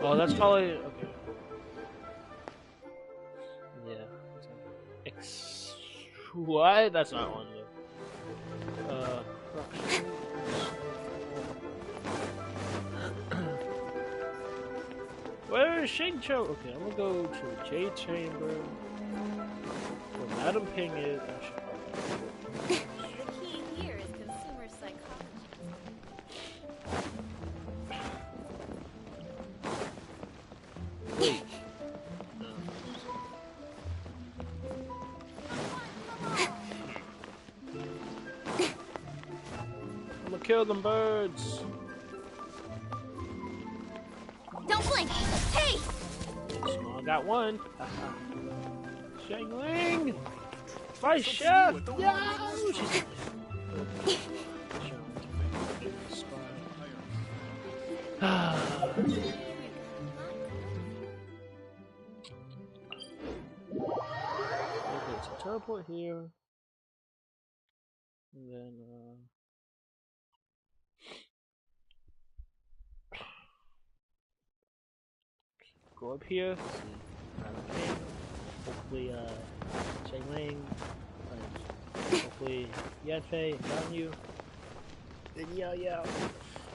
Oh, that's probably okay. Yeah. What? That's not one. Where is Shincho? Okay, I'm gonna go to the Jade Chamber. Where Madam Ping is. The key here is consumer psychology. Wait. I'm gonna kill them birds. Don't blink! Hey! Small got one. Shangling! My chef! Yeah! Okay, so teleport here. And then, go up here. See. Hopefully, Shangling. Hopefully, Yanfei found you. Then yeah.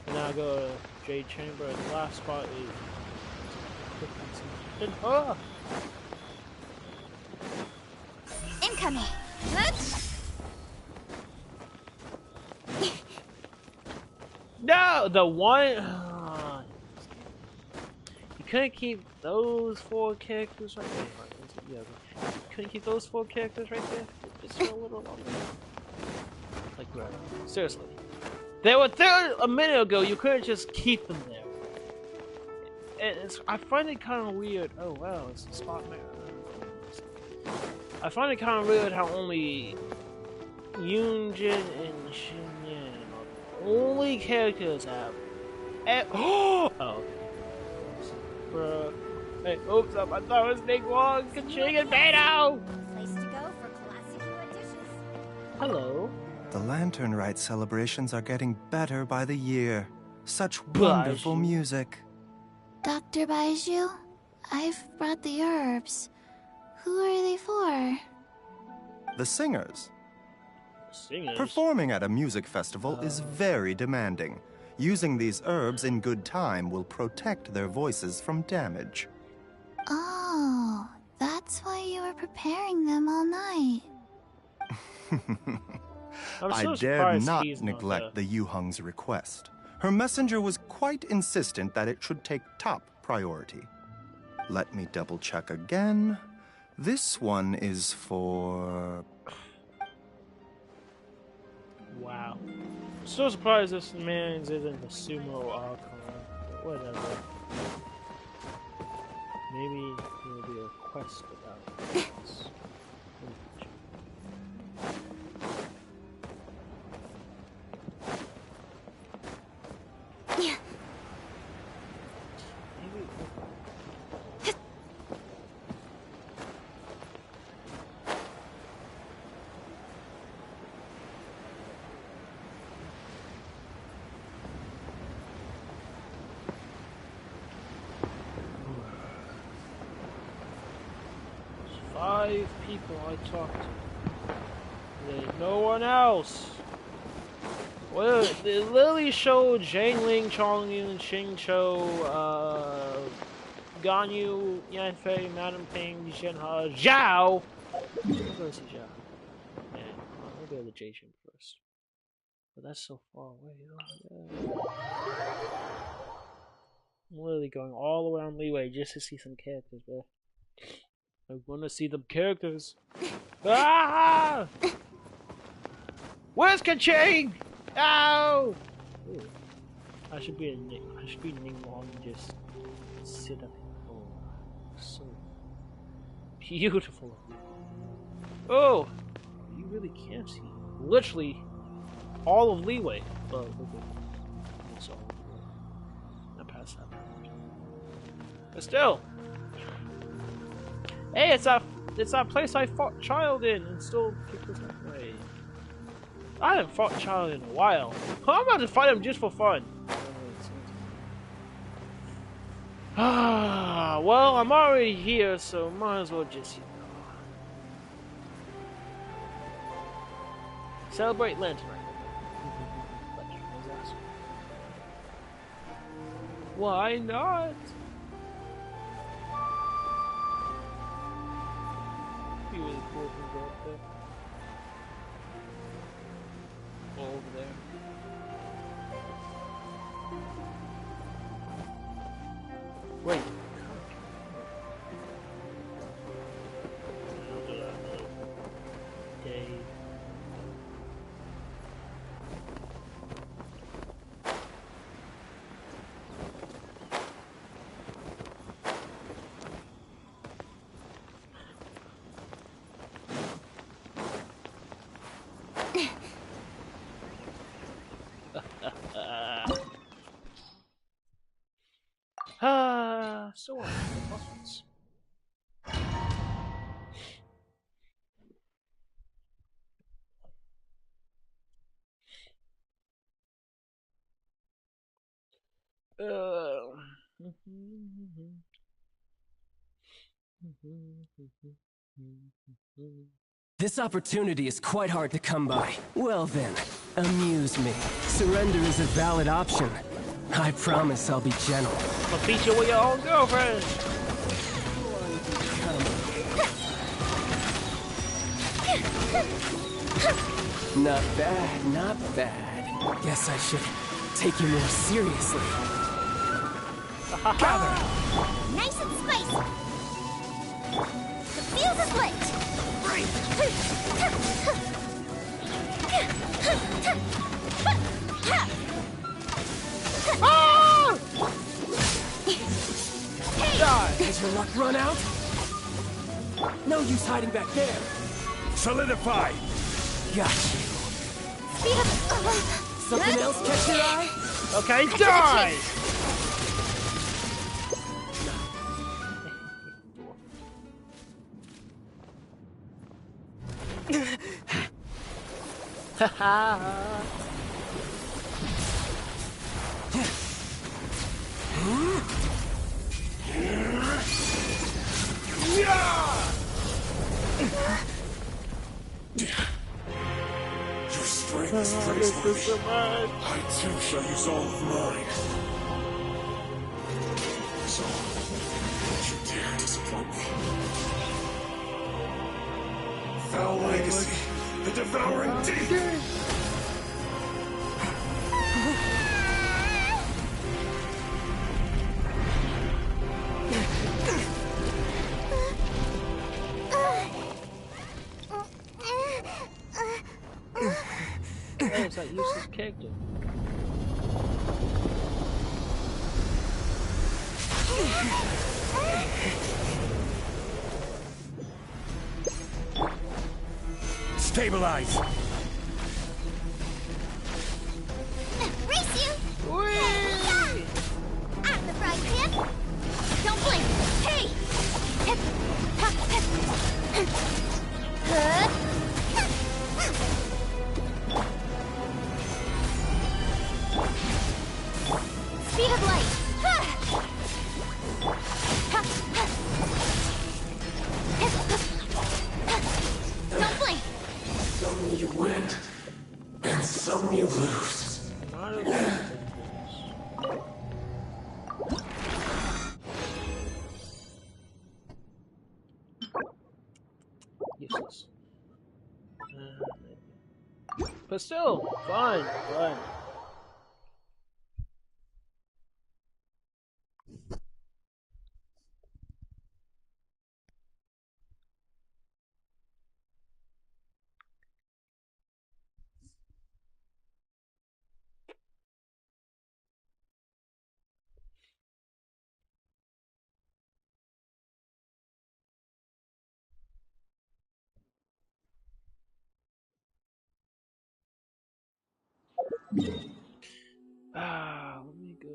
And now I go to Jade Chamber. And the last spot is. Oh! Incoming! No! The one. couldn't keep those 4 characters right there. Yeah, couldn't keep those 4 characters right there just for a little longer. Like, bro, seriously. They were there a minute ago. You couldn't just keep them there. And I find it kind of weird. Oh wow, it's a spot mirror. I find it kind of weird how only Yunjin and Xinyan are the only characters have. Oh, okay. Bruh. Hey, oops, I thought it was Nick Wong, Kaching, and Beto! Place to go for classic new dishes. Hello. The Lantern Rite celebrations are getting better by the year. Such wonderful music. Dr. Baiju, I've brought the herbs. Who are they for? The singers. Singers? Performing at a music festival is very demanding. Using these herbs in good time will protect their voices from damage. Oh, that's why you were preparing them all night. I dared not neglect the Yuheng's request. Her messenger was quite insistent that it should take top priority. Let me double check again. This one is for... Wow. I'm so surprised this man's isn't the sumo icon, but whatever. Maybe there will be a quest about this. Yeah. 5 people I talked to. There's no one else. Well, they literally showed Zhang Ling, Chongyun, Xing Cho, Ganyu, Yanfei, Madame Ping, Shenhe, Zhao! I'm gonna see Zhao. Yeah, I'll go to the Jade first. But that's so far away. Oh, yeah. I'm literally going all around Leeway just to see some characters, bro. I want to see the characters. Ah! Where's Kaching? Ow! Ooh. I should be Ning Wong and just sit up here. Oh, so beautiful. Oh, you really can't see. Literally, all of Leeway. Oh, okay. That's all. I passed that. But still. Hey, it's that place I fought Child in and still kicked us away. I haven't fought Child in a while. I'm about to fight him just for fun. Ah, well, I'm already here, so might as well just, you know. Celebrate Lantern. Why not? Be really cool if we go up there. Or over there. Wait. Okay. So on buttons. This opportunity is quite hard to come by. Well then, amuse me. Surrender is a valid option. I promise I'll be gentle. I'll beat you with your own girlfriend. Not bad, not bad. Guess I should take you more seriously. Gather! Nice and spicy. The fuse is lit. Has your luck run out? No use hiding back there. Solidify. Got you. Something else catch your eye? Okay, die! Haha. Your strength is praiseworthy. I too shall use all of mine. So, don't you dare disappoint me. Foul legacy, the devouring deep. Hey, it's that useless character. Stabilize. Race you! Whee! I'm the fried pan. Don't blink. Hey! Speed of light. Don't blink. Some you win, and some you lose. Useless. But still, fun. Let me go.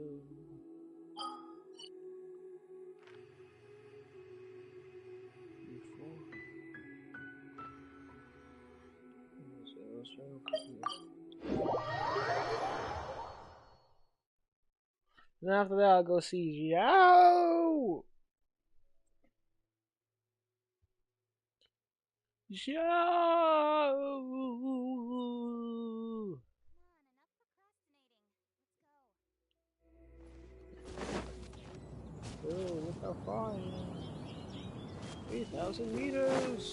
And after that, I'll go see Zhao. Oh, look how far I am. 3,000 meters.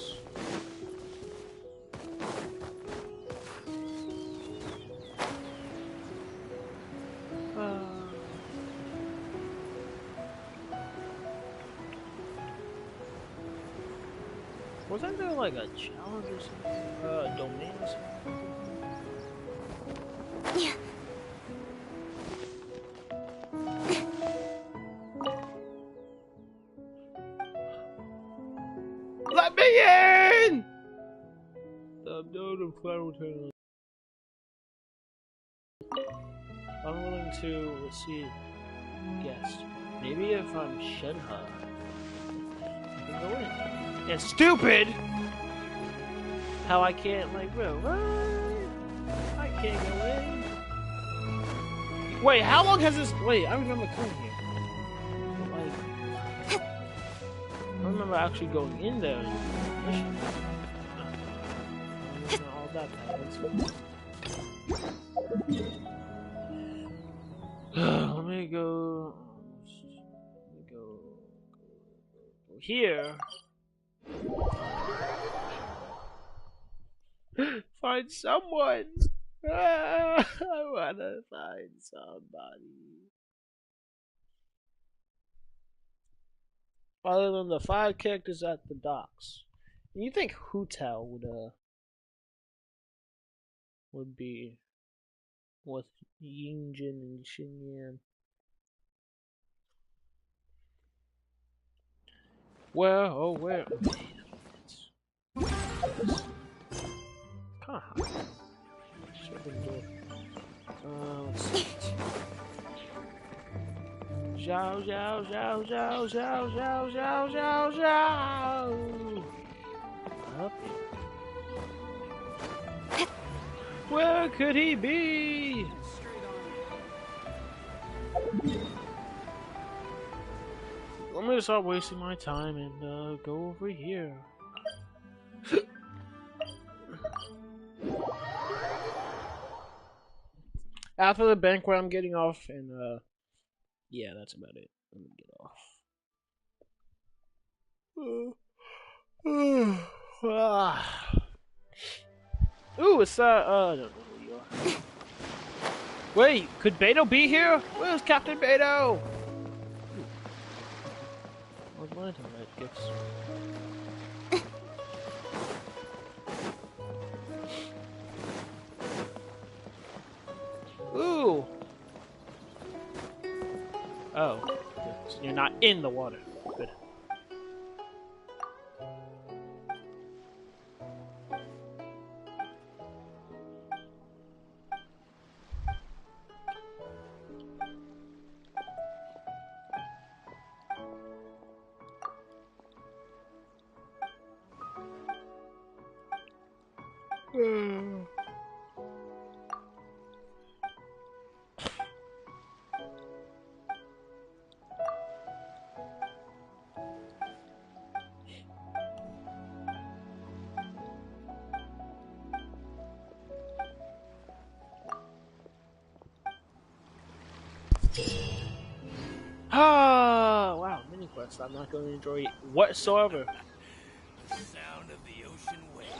Wasn't there like a challenge or something? A domain or something? Yeah. Let me in! I'm doing the final turn. I'm willing to receive guests. Maybe if I'm Shenhe, I can go in. And stupid! How I can't, like, bro, what? I can't go in. Wait, how long has this? Wait, I remember coming here. Like, I remember actually going in there. Mission. All that happens. Let me go. Go here. Find someone. I wanna find somebody. other than the 5 characters at the docks. And you think Hu-Tao would be with Yingjin and Xinyan? Where? Oh, where? Kind of hot. Let's see. Zhao, zhao, zhao, zhao, zhao, zhao, zhao, zhao, zhao. Up. Where could he be? I'm gonna stop wasting my time and go over here. After the banquet, I'm getting off, and yeah, that's about it. I'm gonna get off. Ooh, it's I don't know who you are. Wait, could Beto be here? Where's Captain Beto? Where's my internet gifts? Ooh. Oh, so you're not in the water. Good. Ah, wow, mini quest. I'm not going to enjoy it whatsoever. The sound of the ocean waves.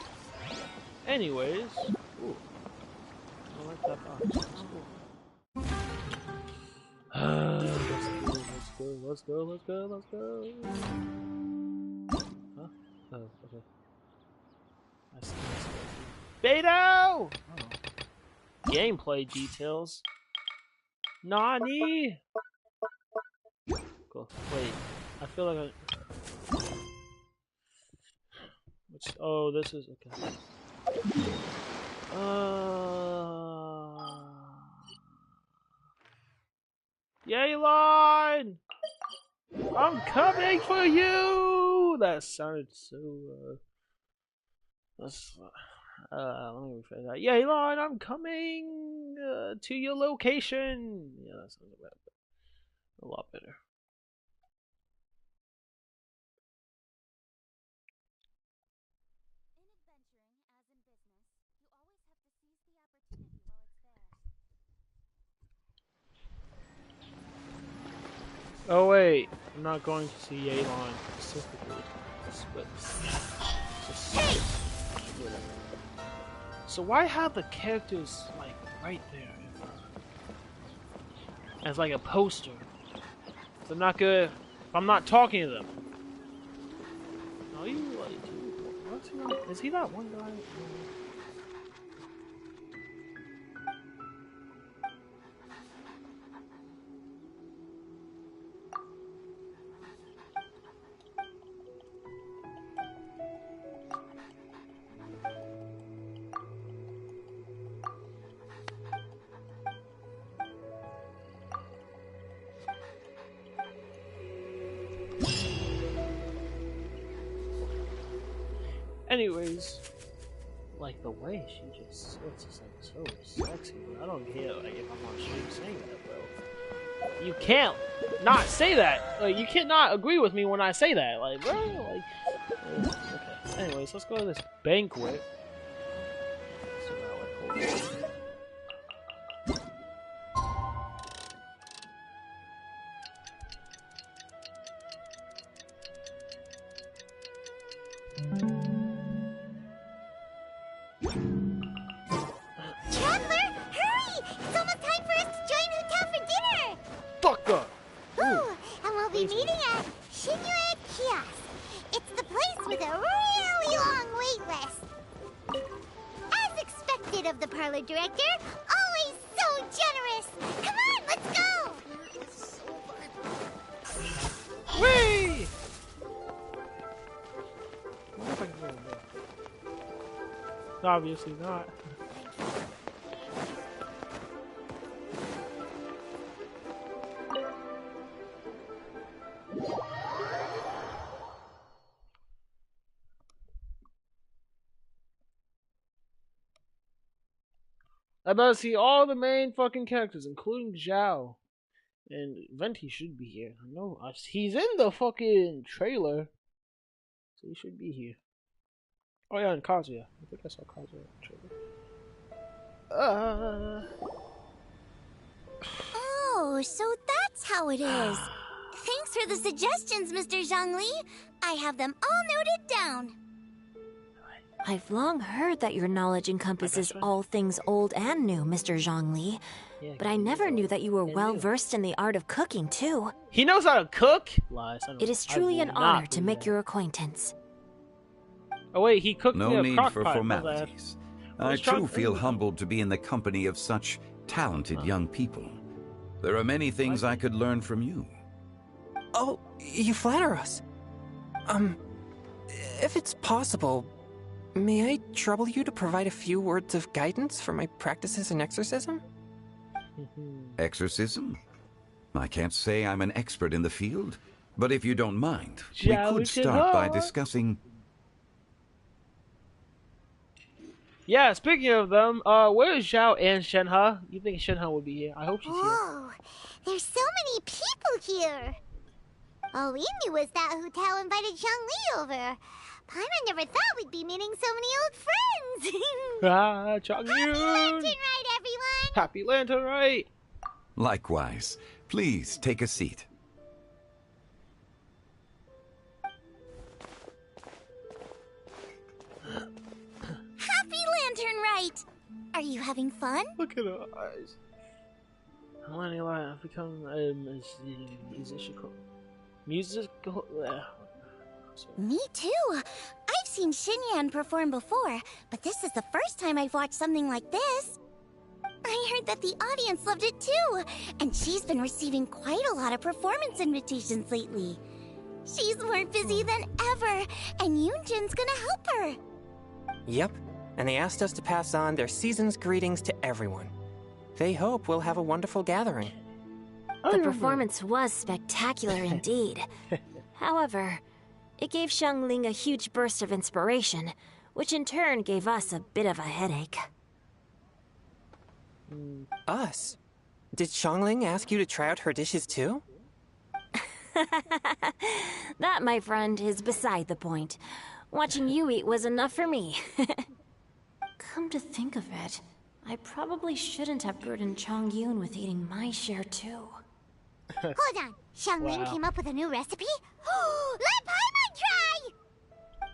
Anyways, ooh, I like that box. Let's go. Huh? Oh, okay. I see. Beto! Oh. Gameplay details. Nani? Cool. Wait, I feel like oh, this is okay. Yaylon! I'm coming for you! That sounded so, let me rephrase that. Yaylon, I'm coming to your location! Yeah, that sounds a lot better. Oh wait, I'm not going to see Yaylon specifically. So why have the characters like right there as like a poster? So I'm not good if I'm not talking to them. Are you like? What's he like? Is he that one guy? Anyways, like the way she just sits is like so sexy. But I don't care like if I'm on stream saying that, bro. You can't not say that. Like you cannot agree with me when I say that. Like, bro, like. Okay. Anyways, let's go to this banquet. at Shinyue Kiosk. It's the place with a really long wait list. As expected of the parlor director, always so generous. Come on, let's go! Whee! Obviously not. I better see all the main fucking characters, including Zhao. And Venti should be here. I know. He's in the fucking trailer. So he should be here. Oh yeah, and Kazuya. I think I saw Kazuya in the trailer. Oh, so that's how it is. Thanks for the suggestions, Mr. Zhongli. I have them all noted down. I've long heard that your knowledge encompasses all things old and new, Mr. Zhongli. Yeah, but I never knew that you were well versed in the art of cooking, too. He knows how to cook? Lies. It is truly an honor to make your acquaintance. Oh wait, he cooked no me a need crock for pot. formalities. I too feel humbled to be in the company of such talented young people. There are many things I could learn from you. Oh, you flatter us. If it's possible, may I trouble you to provide a few words of guidance for my practices in exorcism? Exorcism? I can't say I'm an expert in the field, but if you don't mind, we could start by discussing... Yeah, speaking of them, where is Zhao and Shenhe? You think Shenhe would be here? I hope she's here. Whoa, there's so many people here. All we knew was that Hu Tao invited Zhongli over. Paimon never thought we'd be meeting so many old friends. Happy Lantern Rite, everyone! Happy Lantern Rite! Likewise. Please take a seat. Happy Lantern Rite! Are you having fun? Look at her eyes. How many I've become musical. Me too. I've seen Xinyan perform before, but this is the first time I've watched something like this. I heard that the audience loved it too, and she's been receiving quite a lot of performance invitations lately. She's more busy than ever, and Yoonjin's gonna help her. Yep, and they asked us to pass on their season's greetings to everyone. They hope we'll have a wonderful gathering. The performance was spectacular indeed. However, it gave Xiangling a huge burst of inspiration, which in turn gave us a bit of a headache. Us? Did Xiangling ask you to try out her dishes too? That, my friend, is beside the point. Watching you eat was enough for me. Come to think of it, I probably shouldn't have burdened Chongyun with eating my share too. Hold on, Xiangling came up with a new recipe? Let Paimon try!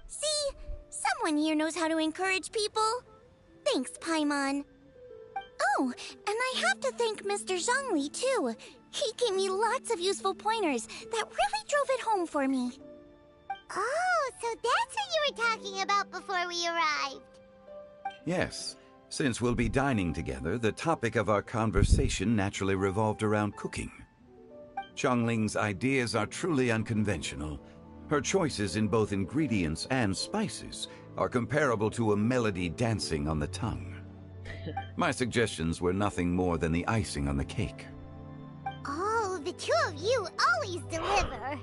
See? Someone here knows how to encourage people. Thanks, Paimon. Oh, and I have to thank Mr. Zhongli too. He gave me lots of useful pointers that really drove it home for me. Oh, so that's what you were talking about before we arrived. Yes. Since we'll be dining together, the topic of our conversation naturally revolved around cooking. Xiangling's ideas are truly unconventional. Her choices in both ingredients and spices are comparable to a melody dancing on the tongue. My suggestions were nothing more than the icing on the cake. Oh, the two of you always deliver.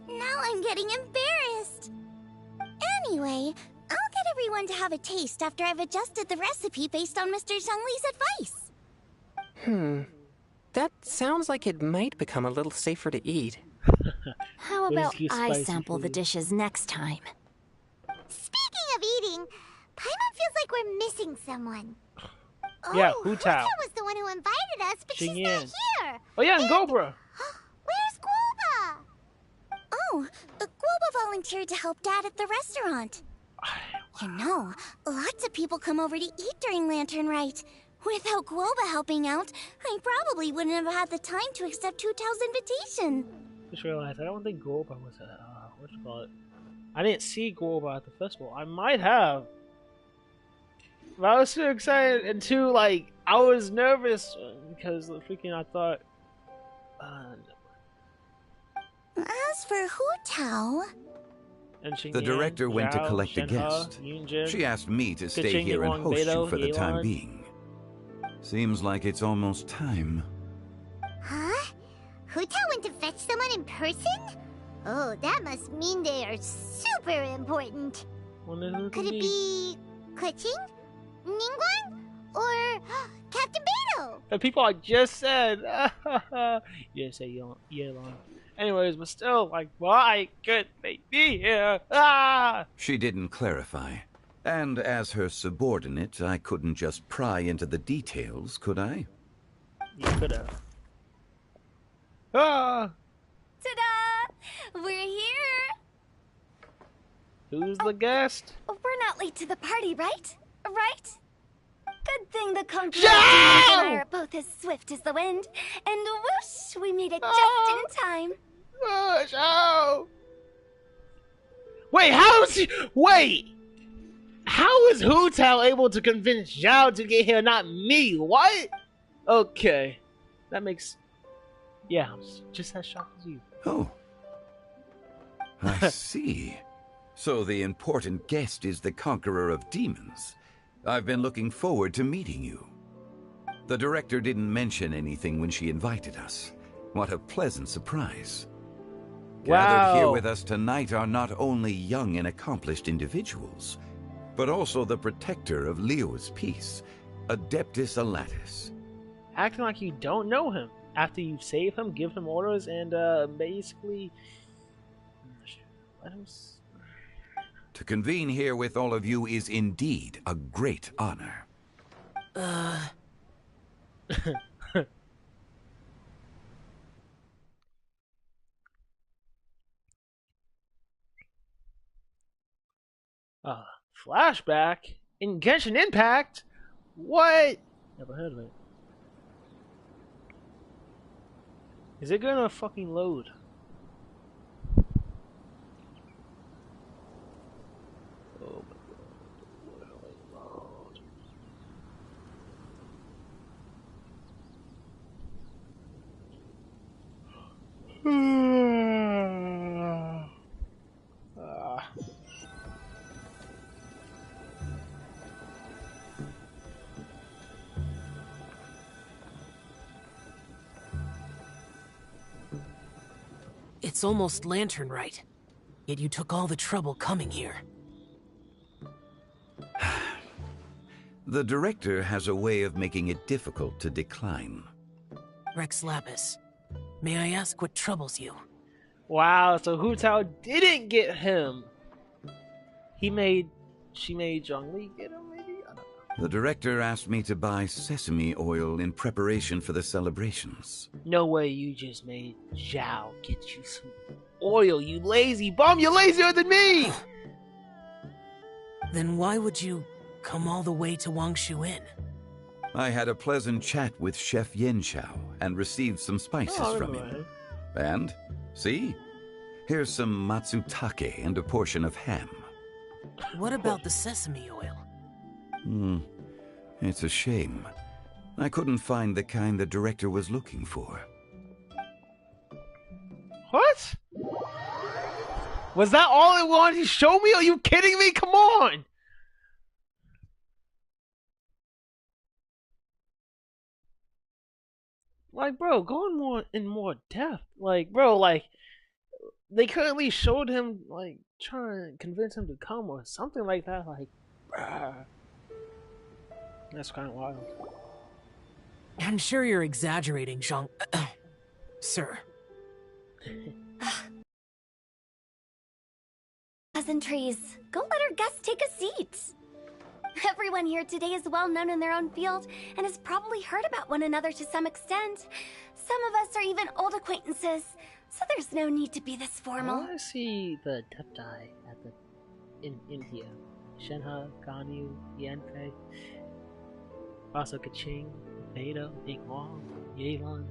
Now I'm getting embarrassed. Anyway, I'll get everyone to have a taste after I've adjusted the recipe based on Mr. Zhongli's advice. That sounds like it might become a little safer to eat. How about I sample the dishes next time? Speaking of eating, Paimon feels like we're missing someone. Yeah, Hu Tao was the one who invited us, but she's not here. Oh yeah, and Gobra. Where's Guoba? Oh, Guoba volunteered to help Dad at the restaurant. You know, lots of people come over to eat during Lantern Rite. Without Guoba helping out, I probably wouldn't have had the time to accept Hu Tao's invitation. Just realized I don't think Guoba was at what you call it. I didn't see Guoba at the festival. I might have. But I was too excited and too like I was nervous because freaking I thought As for Hu Tao, the director went to collect a guest. She asked me to stay here and host you for the time being. Seems like it's almost time. Huh? Hu Tao went to fetch someone in person? Oh, that must mean they are super important. Could it be Keqing? Ningguang? Or Captain Beidou? The people I just said. You didn't say Yelon. Anyways, but still, like, why could they be here? Ah! She didn't clarify. And as her subordinate, I couldn't just pry into the details, could I? You could have. Ah! Ta-da! We're here! Who's the guest? We're not late to the party, right? Right? Good thing the Conqueror and I are both as swift as the wind. And whoosh, we made it just in time. Whoosh, oh! Wait, how is he... Wait! How is Hu Tao able to convince Zhao to get here, not me? What? Okay. That makes... Yeah, I'm just as shocked as you. Oh. I see. So the important guest is the Conqueror of Demons. I've been looking forward to meeting you. The director didn't mention anything when she invited us. What a pleasant surprise. Wow. Gathered here with us tonight are not only young and accomplished individuals, but also the protector of Liyue's peace, Adeptus Alatus. Acting like you don't know him. After you save him, give him orders, and basically... To convene here with all of you is indeed a great honor. Flashback? In Genshin Impact? What? Never heard of it. Is it gonna fucking load? Oh my god. It's almost lantern right. Yet you took all the trouble coming here. The director has a way of making it difficult to decline. Rex Lapis, may I ask what troubles you? Wow, so Hu Tao didn't get him. She made Zhongli get him, maybe? I don't know. The director asked me to buy sesame oil in preparation for the celebrations. No way you just made Zhao get you some oil, you lazy bum! You're lazier than me! Then why would you come all the way to Wangshu Inn? I had a pleasant chat with Chef Yanxiao and received some spices from him. And, see? Here's some matsutake and a portion of ham. What about the sesame oil? It's a shame. I couldn't find the kind the director was looking for. What? Was that all it wanted to show me? Are you kidding me? Come on! Like, bro, go in more depth. Like, bro, like, they could at least showed him, like, trying to convince him to come or something like that. Like, bruh. That's kind of wild. I'm sure you're exaggerating, Zhang... Sir. Pleasantries. Go let our guests take a seat. Everyone here today is well known in their own field and has probably heard about one another to some extent. Some of us are even old acquaintances, so there's no need to be this formal. I want to see the Adepti at in here. Shenhe, Ganyu, Yanfei. Also, Kaching, Beta, Big Long, Yavon.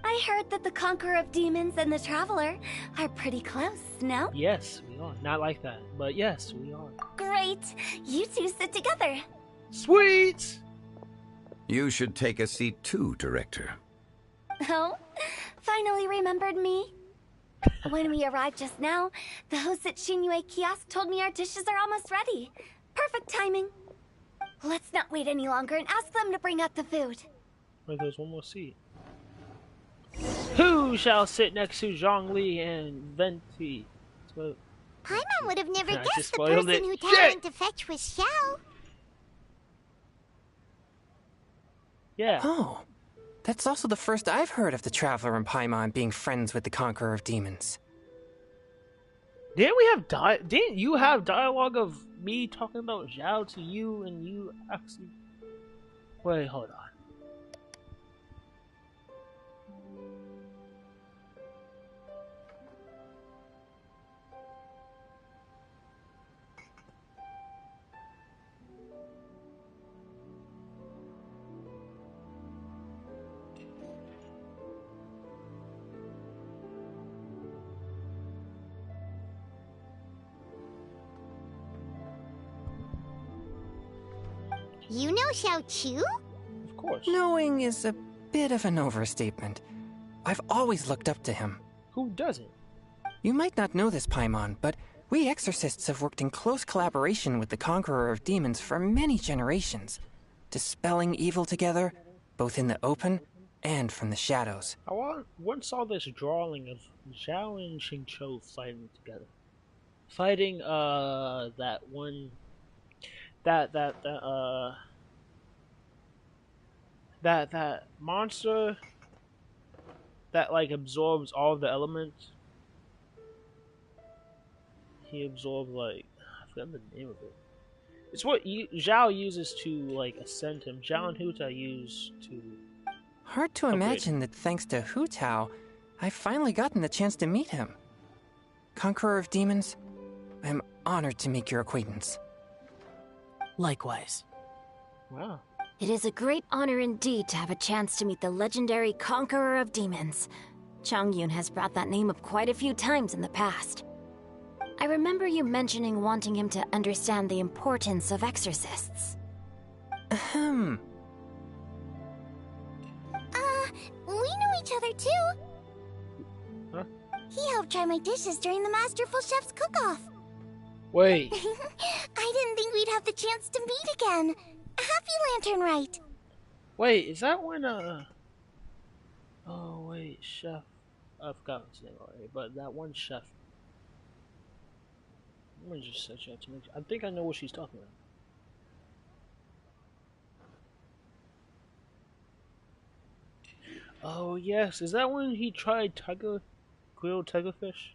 I heard that the Conqueror of Demons and the Traveler are pretty close, no? Yes, we are. Not like that, but yes, we are. Great! You two sit together. Sweet! You should take a seat too, Director. Oh, finally remembered me? When we arrived just now, the hosts at Shinue Kiosk told me our dishes are almost ready. Perfect timing. Let's not wait any longer and ask them to bring out the food. Wait, there's one more seat. Who shall sit next to Zhongli and Venti? Paimon would have never guessed the person who Tao went to fetch was Xiao. Yeah. Oh, that's also the first I've heard of the Traveler and Paimon being friends with the Conqueror of Demons. Didn't we have Didn't you have dialogue of me talking about Zhao to you and you actually? Wait, hold on. You know Xiao Chu? Of course. Knowing is a bit of an overstatement. I've always looked up to him. Who doesn't? You might not know this, Paimon, but we exorcists have worked in close collaboration with the Conqueror of Demons for many generations, dispelling evil together, both in the open and from the shadows. I once saw this drawing of Zhao and Xingqiu fighting together. Fighting, that one... That monster that, like, absorbs all the elements. He absorbed, like, I forgot the name of it. It's what Zhao uses to, like, ascend him. Zhao and Hu Tao use to... Hard to imagine that thanks to Hu Tao, I've finally gotten the chance to meet him. Conqueror of Demons, I'm honored to make your acquaintance. Likewise. Wow. It is a great honor indeed to have a chance to meet the legendary Conqueror of Demons. Chongyun has brought that name up quite a few times in the past. I remember you mentioning wanting him to understand the importance of exorcists. We know each other too. Huh? He helped try my dishes during the Masterful Chef's cook-off. Wait. I didn't think we'd have the chance to meet again. Happy Lantern Rite. Wait, is that when, Oh, wait, Chef... I forgot his name already, but that one chef... Let me just search out to make sure. I think I know what she's talking about. Oh, yes. Is that when he tried grilled tiger fish?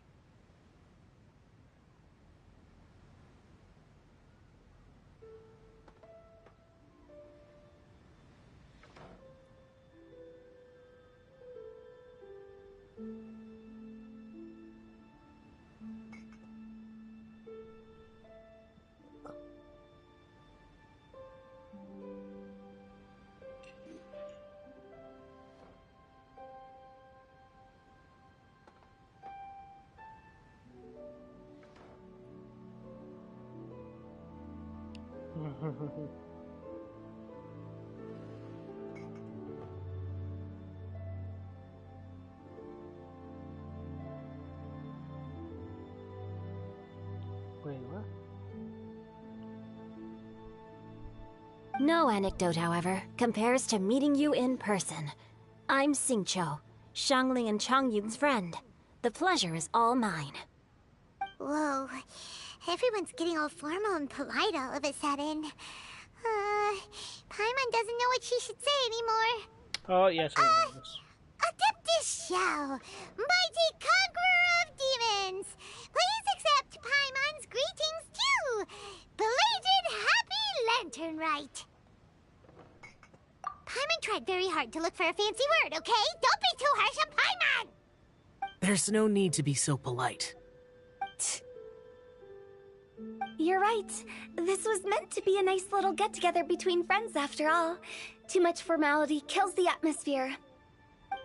Wait, what? No anecdote, however, compares to meeting you in person. I'm Xingqiu, Shangling and Chongyun's friend. The pleasure is all mine. Whoa. Everyone's getting all formal and polite all of a sudden. Paimon doesn't know what she should say anymore. Oh, yes, I know this. Adeptus Xiao, mighty conqueror of demons, please accept Paimon's greetings too. Belated Happy Lantern Rite. Paimon tried very hard to look for a fancy word, okay? Don't be too harsh on Paimon! There's no need to be so polite. You're right. This was meant to be a nice little get-together between friends after all. Too much formality kills the atmosphere.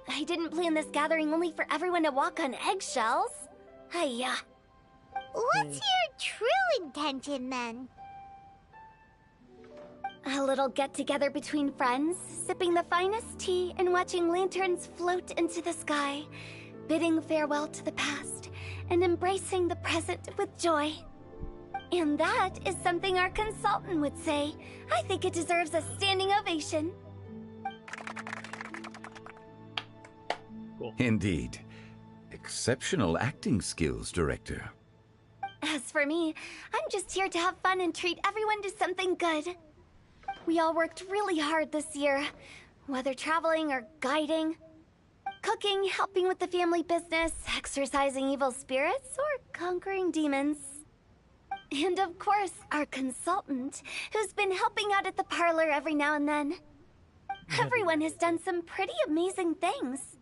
I didn't plan this gathering only for everyone to walk on eggshells. Hiya. What's your true intention, then? A little get-together between friends, sipping the finest tea and watching lanterns float into the sky, bidding farewell to the past, and embracing the present with joy. And that is something our consultant would say. I think it deserves a standing ovation. Cool. Indeed. Exceptional acting skills, Director. As for me, I'm just here to have fun and treat everyone to something good. We all worked really hard this year, whether traveling or guiding, cooking, helping with the family business, exorcising evil spirits, or conquering demons. And of course, our consultant, who's been helping out at the parlor every now and then. Everyone has done some pretty amazing things.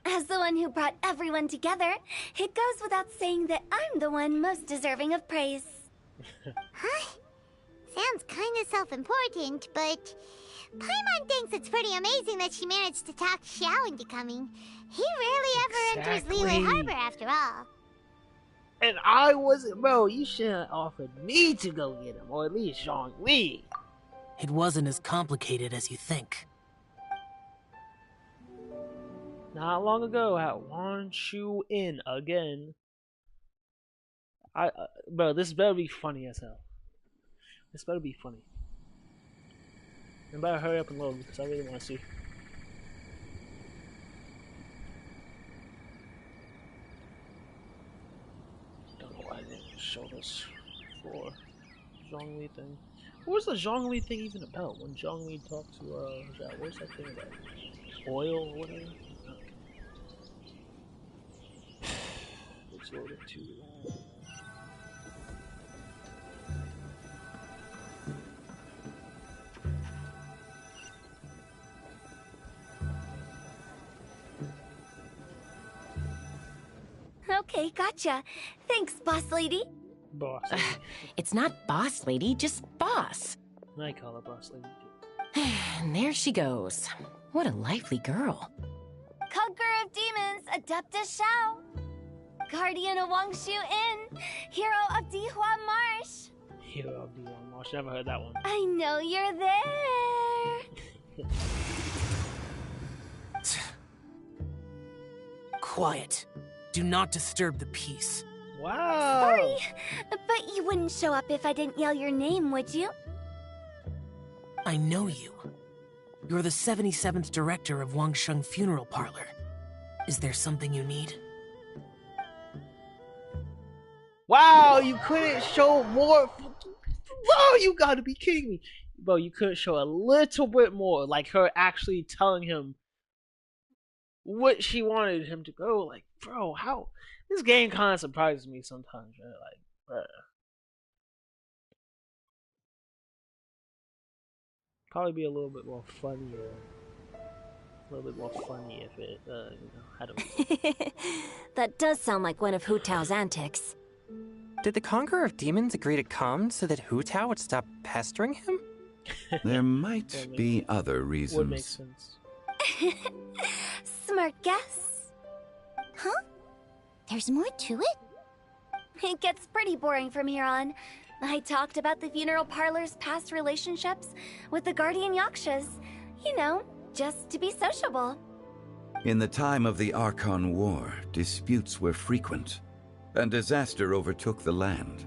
As the one who brought everyone together, it goes without saying that I'm the one most deserving of praise. Huh? Sounds kinda self-important, but Paimon thinks it's pretty amazing that she managed to talk Xiao into coming. He rarely ever enters Liyue Harbor after all. And I wasn't, bro. You should have offered me to go get him, or at least Zhongli. It wasn't as complicated as you think. Not long ago, I had Wanshu in again. Bro, this better be funny as hell. This better be funny. And better hurry up and load because I really want to see. Don't know why I didn't show this for Zhongli thing. What was the Zhongli thing even about? When Zhongli talked to Zhao, what was that thing about? Oil or whatever? It's loaded too long. Okay, gotcha. Thanks, boss lady. Boss lady. It's not boss lady, just boss. I call her boss lady. And there she goes. What a lively girl. Conqueror of demons, Adeptus Xiao. Guardian of Wangshu Inn. Hero of Dihua Marsh. Hero of Dihua Marsh. Never heard that one. I know you're there. Quiet. Do not disturb the peace. Wow. Sorry, but you wouldn't show up if I didn't yell your name, would you? I know you. You're the 77th director of Wangsheng Funeral Parlor. Is there something you need? Wow, you couldn't show more. Bro, you gotta be kidding me. Bro, you couldn't show a little bit more. Like her actually telling him what she wanted him to go. Like, bro, how? This game kind of surprises me sometimes, right? Like, bro. Probably be a little bit more funnier. A little bit more funny if it, I don't know. That does sound like one of Hu Tao's antics. Did the Conqueror of Demons agree to come so that Hu Tao would stop pestering him? There might be other reasons. Would make sense. Smart guess. Huh? There's more to it? It gets pretty boring from here on. I talked about the funeral parlor's past relationships with the Guardian Yakshas. You know, just to be sociable. In the time of the Archon War, disputes were frequent, and disaster overtook the land.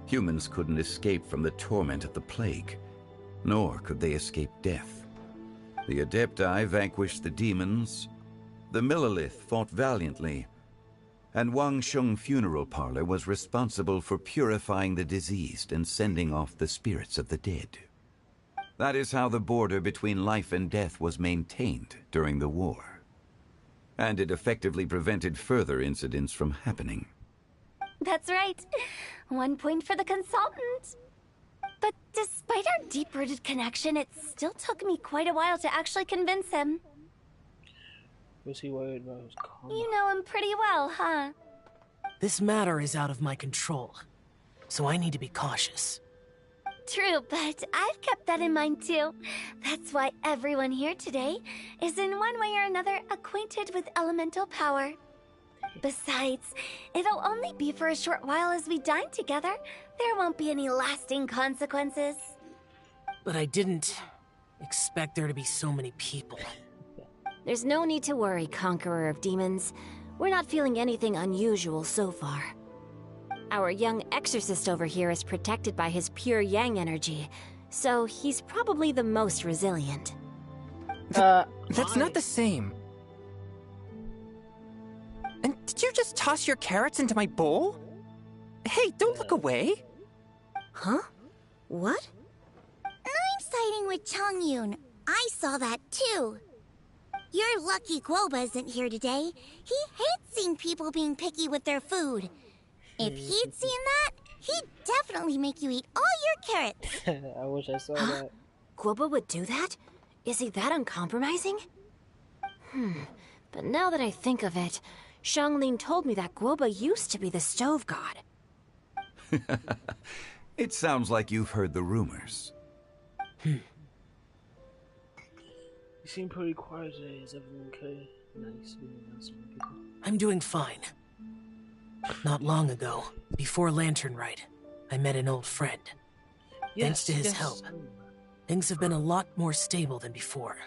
Humans couldn't escape from the torment of the plague, nor could they escape death. The Adepti vanquished the demons, the Millelith fought valiantly, and Wangsheng Funeral Parlor was responsible for purifying the diseased and sending off the spirits of the dead. That is how the border between life and death was maintained during the war. And it effectively prevented further incidents from happening. That's right. 1 point for the consultant. But despite our deep-rooted connection, it still took me quite a while to actually convince him. Was he worried about his karma? You know him pretty well, huh? This matter is out of my control. so I need to be cautious. True, but I've kept that in mind too. That's why everyone here today is in one way or another acquainted with elemental power. Besides, it'll only be for a short while as we dine together. There won't be any lasting consequences. But I didn't expect there to be so many people. There's no need to worry, Conqueror of Demons. We're not feeling anything unusual so far. Our young exorcist over here is protected by his pure yang energy, so he's probably the most resilient. That's not the same. And did you just toss your carrots into my bowl? Hey, don't look away. Huh? What? I'm siding with Chongyun. I saw that too. You're lucky Guoba isn't here today. He hates seeing people being picky with their food. If he'd seen that, he'd definitely make you eat all your carrots. I wish I saw that. Guoba would do that? Is he that uncompromising? But now that I think of it, Xianglin told me that Guoba used to be the stove god. It sounds like you've heard the rumors. You seem pretty quiet today. Is everyone okay? Nice being around so many people. I'm doing fine. Not long ago, before Lantern Rite, I met an old friend. Thanks to his help, things have been a lot more stable than before.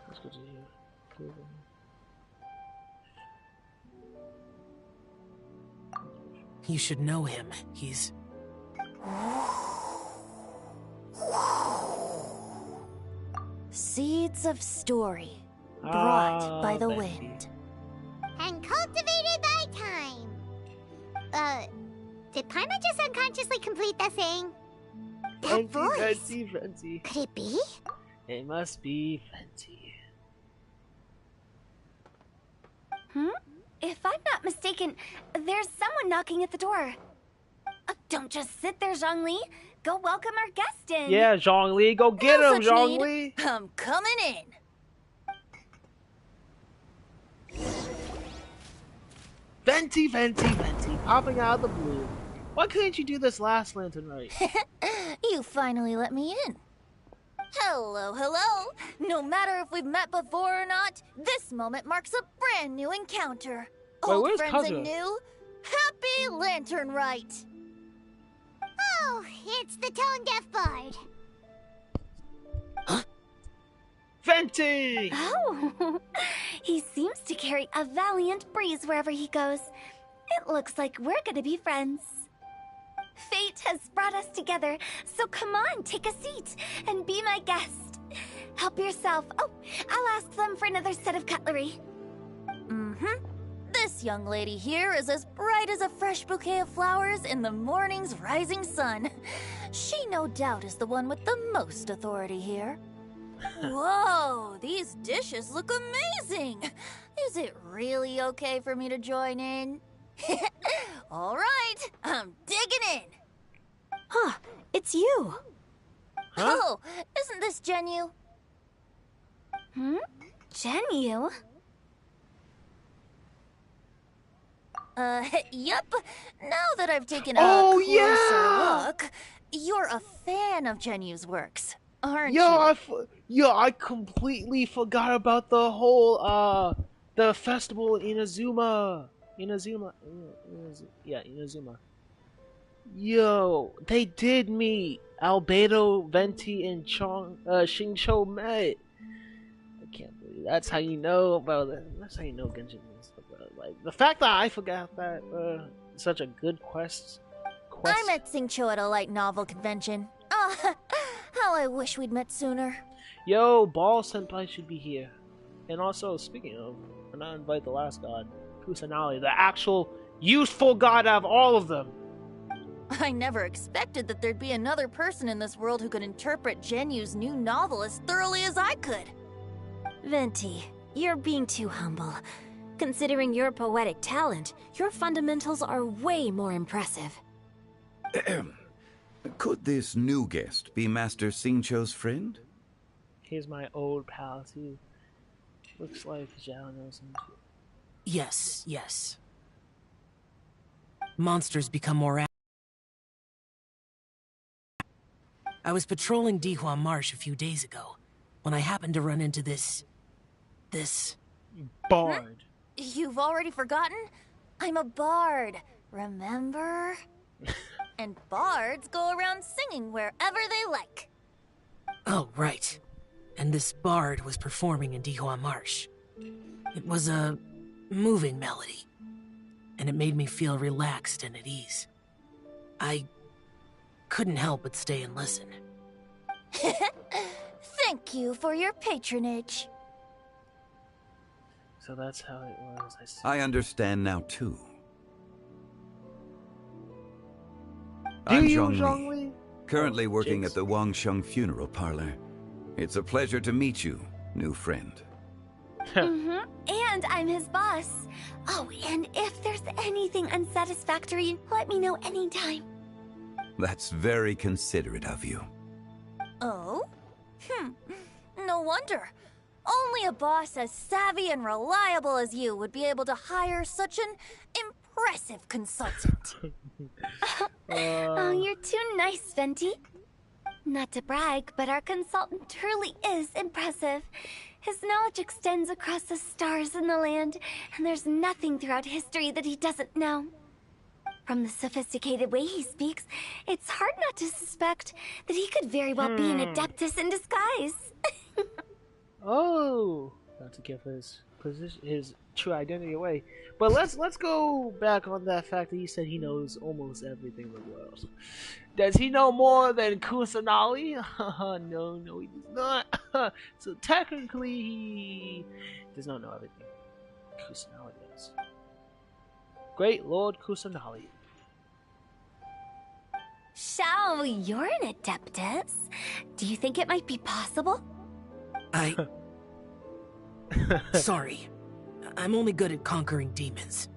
That's good to hear. Cool. You should know him. He's... Seeds of story, brought by the wind. And cultivated by time. Did Paimon just unconsciously complete that saying? That voice. Venti. Could it be? It must be Venti. If I'm not mistaken, there's someone knocking at the door. Don't just sit there, Zhongli. Go welcome our guest in. Yeah, Zhongli, go get him, Zhongli. I'm coming in. Venti, popping out of the blue. Why couldn't you do this last Lantern Rite? You finally let me in. Hello, hello. No matter if we've met before or not, this moment marks a brand new encounter. Wait, Old where's friends Kazuha? and new, happy Lantern Rite. Oh, it's the tone-deaf bard. Venti! Oh, he seems to carry a valiant breeze wherever he goes. It looks like we're gonna be friends. Fate has brought us together, so come on, take a seat and be my guest. Help yourself. Oh, I'll ask them for another set of cutlery. This young lady here is as bright as a fresh bouquet of flowers in the morning's rising sun. She no doubt is the one with the most authority here. Whoa, these dishes look amazing. Is it really okay for me to join in? All right, I'm digging in. Huh, it's you. Huh? Oh, isn't this Genyu? Genyu? Yep. Now that I've taken a closer look, you're a fan of Genyu's works, aren't you? I completely forgot about the whole the festival in Inazuma. Inazuma. Yo, they did meet. Albedo, Venti, and Xingqiu met. I can't believe that's how you know about it. That's how you know Genshin and stuff. Like the fact that I forgot that such a good quest. I met Xingqiu at a light novel convention. How I wish we'd met sooner. Yo, Ball Senpai should be here. And also, speaking of, and I invite the last god, Kusanali, the actual useful god of all of them. I never expected that there'd be another person in this world who could interpret Genyu's new novel as thoroughly as I could. Venti, you're being too humble. Considering your poetic talent, your fundamentals are way more impressive. Could this new guest be Master Xingqiu's friend? Here's my old pal, too. Looks like Zhao knows him, too. Yes. Monsters become more I was patrolling Dihua Marsh a few days ago, when I happened to run into this... bard. You've already forgotten? I'm a bard, remember? And bards go around singing wherever they like. Oh, right. And this bard was performing in Dihua Marsh. It was a moving melody, and it made me feel relaxed and at ease. I couldn't help but stay and listen. Thank you for your patronage. So that's how it was. I understand now, too. I'm Zhong Li, currently working at the Wangsheng Funeral Parlor. It's a pleasure to meet you, new friend. And I'm his boss. Oh, and if there's anything unsatisfactory, let me know anytime. That's very considerate of you. Oh? No wonder. Only a boss as savvy and reliable as you would be able to hire such an impressive consultant. Oh, you're too nice, Venti. Not to brag, but our consultant truly is impressive. His knowledge extends across the stars and the land, and there's nothing throughout history that he doesn't know. From the sophisticated way he speaks, it's hard not to suspect that he could very well be an adeptus in disguise. Oh, not to give his position, his true identity away. But let's go back on that fact that he said he knows almost everything in the world. Does he know more than Kusanali? No, he does not. So technically, he does not know everything. Kusanali does. Great Lord Kusanali. Shao, you're an adeptus. Do you think it might be possible? Sorry. I'm only good at conquering demons.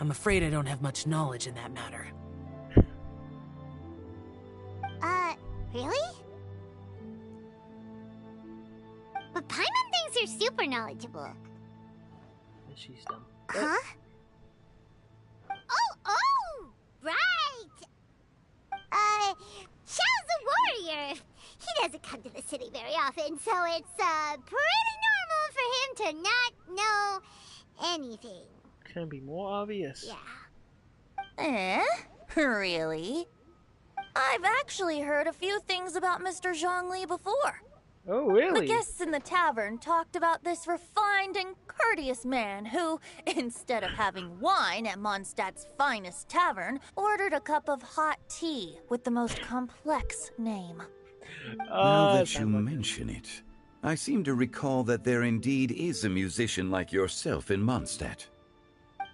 I'm afraid I don't have much knowledge in that matter. Really? But Paimon thinks you're super knowledgeable. She's dumb. Huh? Oh! Right! Shao's a warrior. He doesn't come to the city very often, so it's, pretty normal for him to not know anything. Can be more obvious. Yeah. Really? I've actually heard a few things about Mr. Zhongli before. Oh, really? The guests in the tavern talked about this refined and courteous man who, instead of having wine at Mondstadt's finest tavern, ordered a cup of hot tea with the most complex name. Now that you mention it, I seem to recall that there indeed is a musician like yourself in Mondstadt.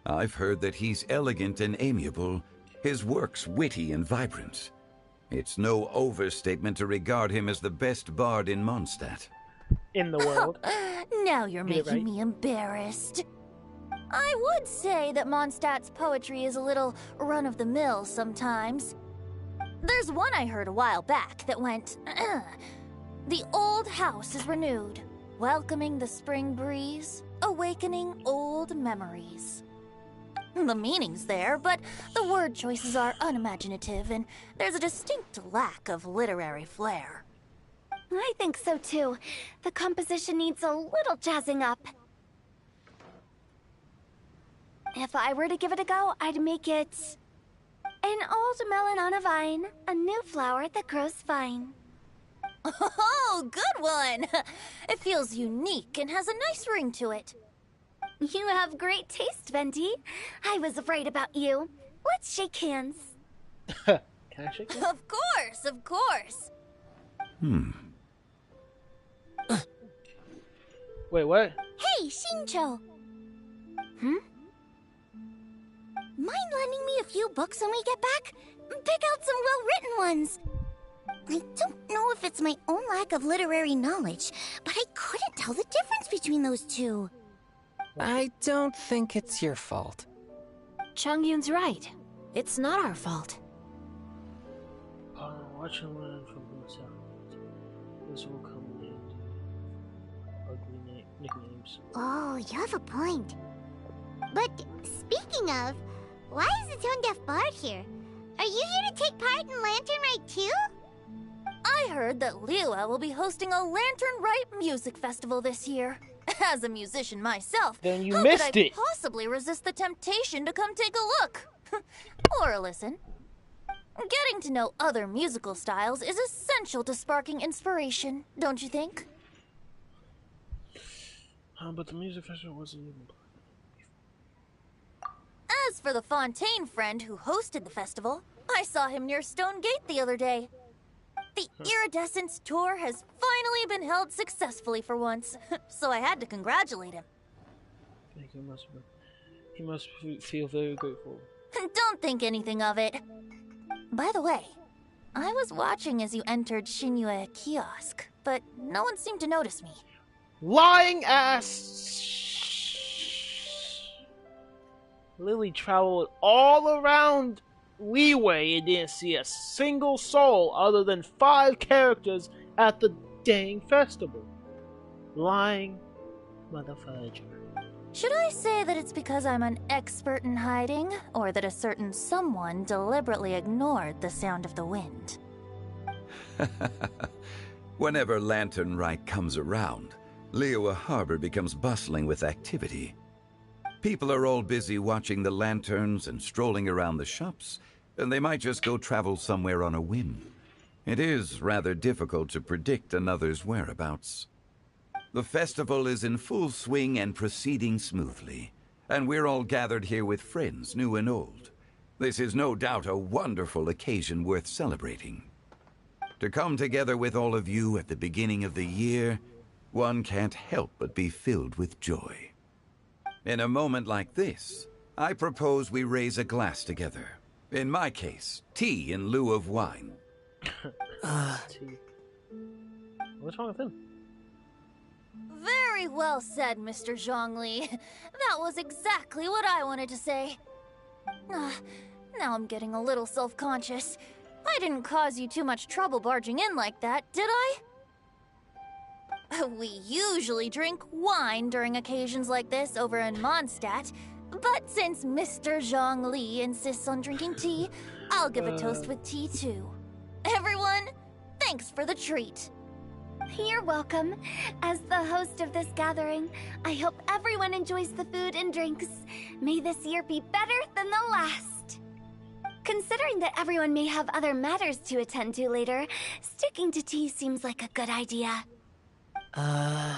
I've heard that he's elegant and amiable, his works witty and vibrant. It's no overstatement to regard him as the best bard in Mondstadt. In the world. Now you're making me embarrassed. I would say that Mondstadt's poetry is a little run-of-the-mill sometimes. There's one I heard a while back that went, The old house is renewed, welcoming the spring breeze, awakening old memories. The meaning's there, but the word choices are unimaginative, and there's a distinct lack of literary flair. I think so too. The composition needs a little jazzing up. If I were to give it a go, I'd make it... An old melon on a vine, a new flower that grows fine. Oh, good one! It feels unique and has a nice ring to it. You have great taste, Venti. I was right about you. Let's shake hands. Can I shake hands? Of course. Wait, what? Hey, Shincho. Mind lending me a few books when we get back? Pick out some well-written ones. I don't know if it's my own lack of literary knowledge, but I couldn't tell the difference between those two. I don't think it's your fault. Chongyun's right. It's not our fault. Watch and learn from himself. This will come in ugly nicknames. Oh, you have a point. But speaking of, why is the Tone Deaf Bard here? Are you here to take part in Lantern Rite too? I heard that Liyue will be hosting a Lantern Rite music festival this year. As a musician myself, then you how missed could I it. possibly resist the temptation to come take a look? Or listen. Getting to know other musical styles is essential to sparking inspiration, don't you think? But the music festival wasn't even... As for the Fontaine friend who hosted the festival, I saw him near Stone Gate the other day. The Iridescence tour has finally been held successfully for once, so I had to congratulate him. He must feel very grateful. Don't think anything of it. By the way, I was watching as you entered Shinyue Kiosk, but no one seemed to notice me. Lying ass! Lily traveled all around Liyue and didn't see a single soul other than 5 characters at the dang festival. Lying motherfucker. Should I say that it's because I'm an expert in hiding, or that a certain someone deliberately ignored the sound of the wind? Whenever Lantern Rite comes around, Liyue Harbor becomes bustling with activity. People are all busy watching the lanterns and strolling around the shops, and they might just go travel somewhere on a whim. It is rather difficult to predict another's whereabouts. The festival is in full swing and proceeding smoothly, and we're all gathered here with friends, new and old. This is no doubt a wonderful occasion worth celebrating. To come together with all of you at the beginning of the year, one can't help but be filled with joy. In a moment like this, I propose we raise a glass together. In my case, tea in lieu of wine. Tea. What's wrong with him? Very well said, Mr. Zhongli. That was exactly what I wanted to say. Now I'm getting a little self-conscious. I didn't cause you too much trouble barging in like that, did I? We usually drink wine during occasions like this over in Mondstadt, but since Mr. Zhongli insists on drinking tea, I'll give a toast with tea too. Everyone, thanks for the treat. You're welcome. As the host of this gathering, I hope everyone enjoys the food and drinks. May this year be better than the last. Considering that everyone may have other matters to attend to later, sticking to tea seems like a good idea. Huh?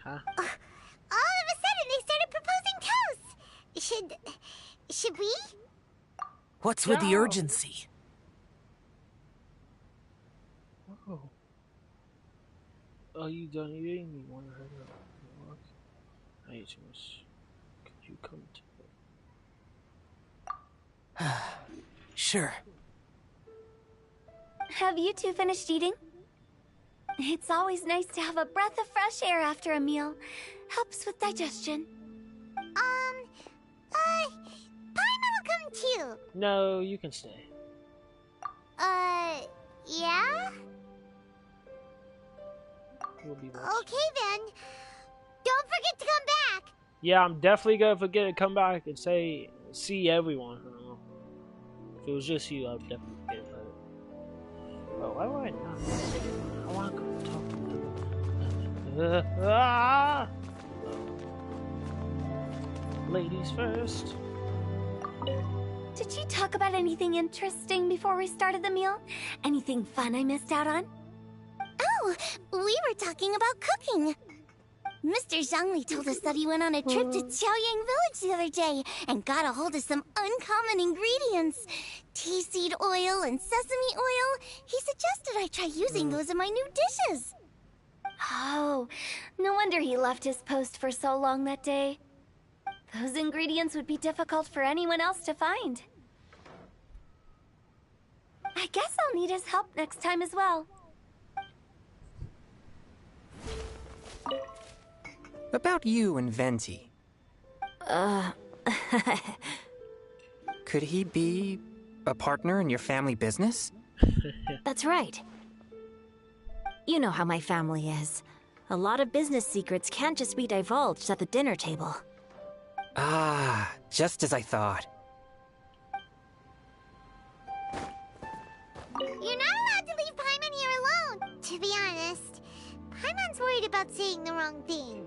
All of a sudden, they started proposing toasts. Should we? What's with the urgency? Oh. Are you done eating? You want to hang out? I ate too much. Could you come to... Sure. Have you two finished eating? It's always nice to have a breath of fresh air after a meal. Helps with digestion. Paimon will come too. No, you can stay. Yeah? We'll be back. Okay then. Don't forget to come back. Yeah, I'm definitely gonna forget to come back and see everyone. If it was just you, I'd definitely forget about it. Oh, why do I not? I want to go talk to them. Ladies first. Did you talk about anything interesting before we started the meal? Anything fun I missed out on? Oh, we were talking about cooking. Mr. Zhongli told us that he went on a trip to Qiaoyang Village the other day and got a hold of some uncommon ingredients. Tea seed oil and sesame oil. He suggested I try using those in my new dishes. Oh, no wonder he left his post for so long that day. Those ingredients would be difficult for anyone else to find. I guess I'll need his help next time as well. About you and Venti. Could he be a partner in your family business? That's right. You know how my family is. A lot of business secrets can't just be divulged at the dinner table. Ah, just as I thought. You're not allowed to leave Paimon Everyone's worried about saying the wrong thing.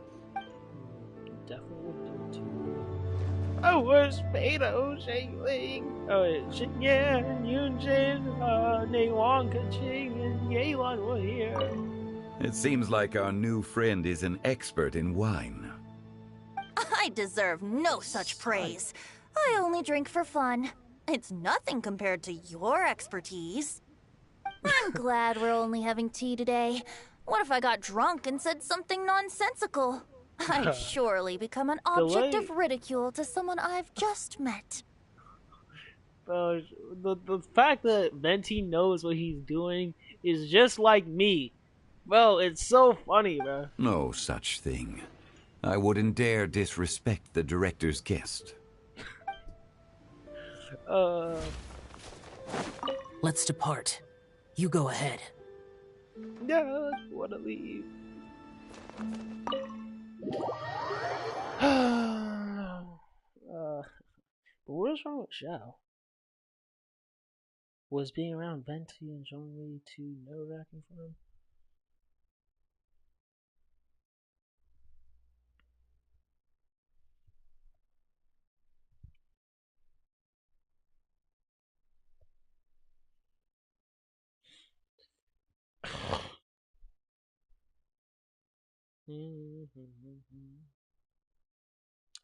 Definitely would do too. Oh, was Beto Shangling? Oh, Xinyan, Yunjin, Ningwang, Kaching, and Yelan were here. It seems like our new friend is an expert in wine. I deserve no such praise. I only drink for fun. It's nothing compared to your expertise. I'm glad we're only having tea today. What if I got drunk and said something nonsensical? I'd surely become an object of ridicule to someone I've just met. The fact that Venti knows what he's doing is just like me. Bro, it's so funny, bro. No such thing. I wouldn't dare disrespect the director's guest. Let's depart. You go ahead. No, I want to leave. But what is wrong with Xiao? Was being around Venti and Zhongli too nerve-wracking for him?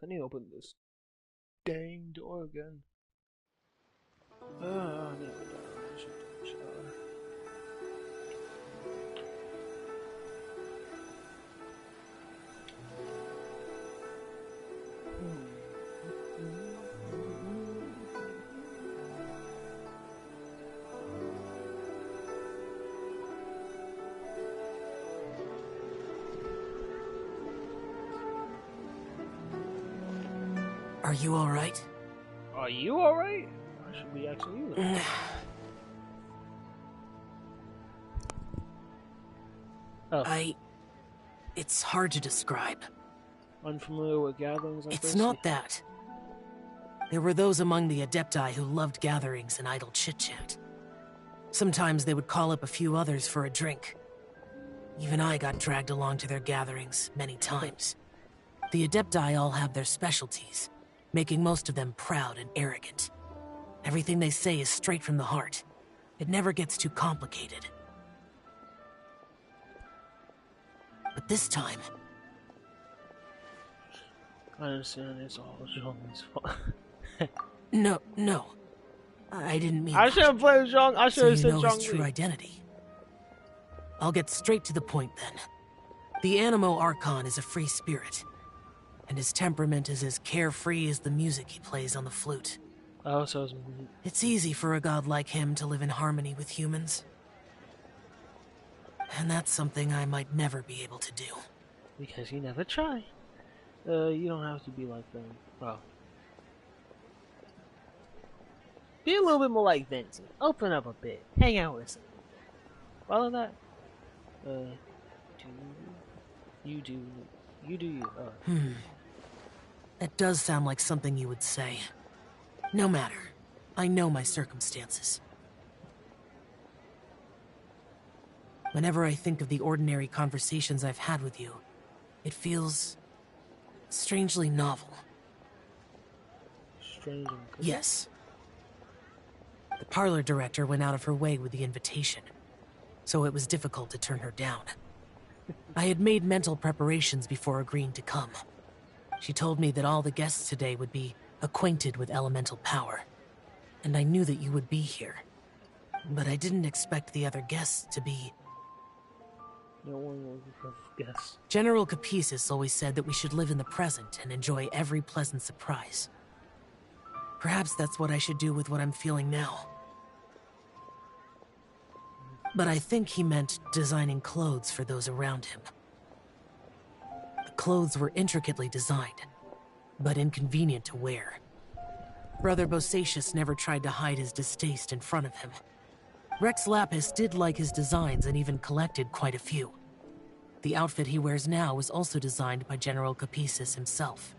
I need to open this dang door again. I need to open the door. I should take a shower. Are you alright? Are you alright? I should be asking you that. It's hard to describe. Unfamiliar with gatherings like this? It's not that. There were those among the Adepti who loved gatherings and idle chit-chat. Sometimes they would call up a few others for a drink. Even I got dragged along to their gatherings many times. The Adepti all have their specialties, making most of them proud and arrogant. Everything they say is straight from the heart. It never gets too complicated. But this time... I understand it's all Zhong's fault. No. I didn't mean I should have played Zhong. I should have said Zhong. Zhong. His true identity. I'll get straight to the point then. The Animo Archon is a free spirit, and his temperament is as carefree as the music he plays on the flute. Oh, so it's easy for a god like him to live in harmony with humans. And that's something I might never be able to do. Because you never try. You don't have to be like them. Well, be a little bit more like Vincent. Open up a bit. Hang out with him. Follow that. You do you. That does sound like something you would say. No matter. I know my circumstances. Whenever I think of the ordinary conversations I've had with you, it feels strangely novel. Strange. Yes. The parlor director went out of her way with the invitation, so it was difficult to turn her down. I had made mental preparations before agreeing to come. She told me that all the guests today would be acquainted with elemental power, and I knew that you would be here. But I didn't expect the other guests to be... No one will guess. General Capisis always said that we should live in the present and enjoy every pleasant surprise. Perhaps that's what I should do with what I'm feeling now. But I think he meant designing clothes for those around him. The clothes were intricately designed, but inconvenient to wear. Brother Bosacius never tried to hide his distaste in front of him. Rex Lapis did like his designs and even collected quite a few. The outfit he wears now was also designed by General Capisis himself.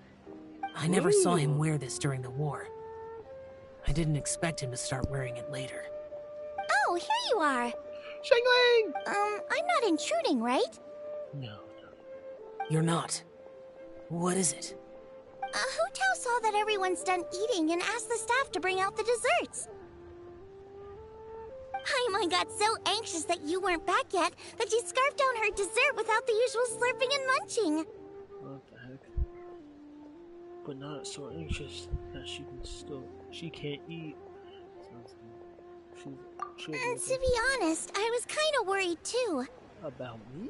I never saw him wear this during the war. I didn't expect him to start wearing it later. Oh, here you are. Shangling! I'm not intruding, right? No. You're not. What is it? Hu Tao saw that everyone's done eating and asked the staff to bring out the desserts. Paimon got so anxious that you weren't back yet that she scarfed down her dessert without the usual slurping and munching. What the heck? But not so anxious that she can't eat. And to be honest, I was kind of worried too. About me?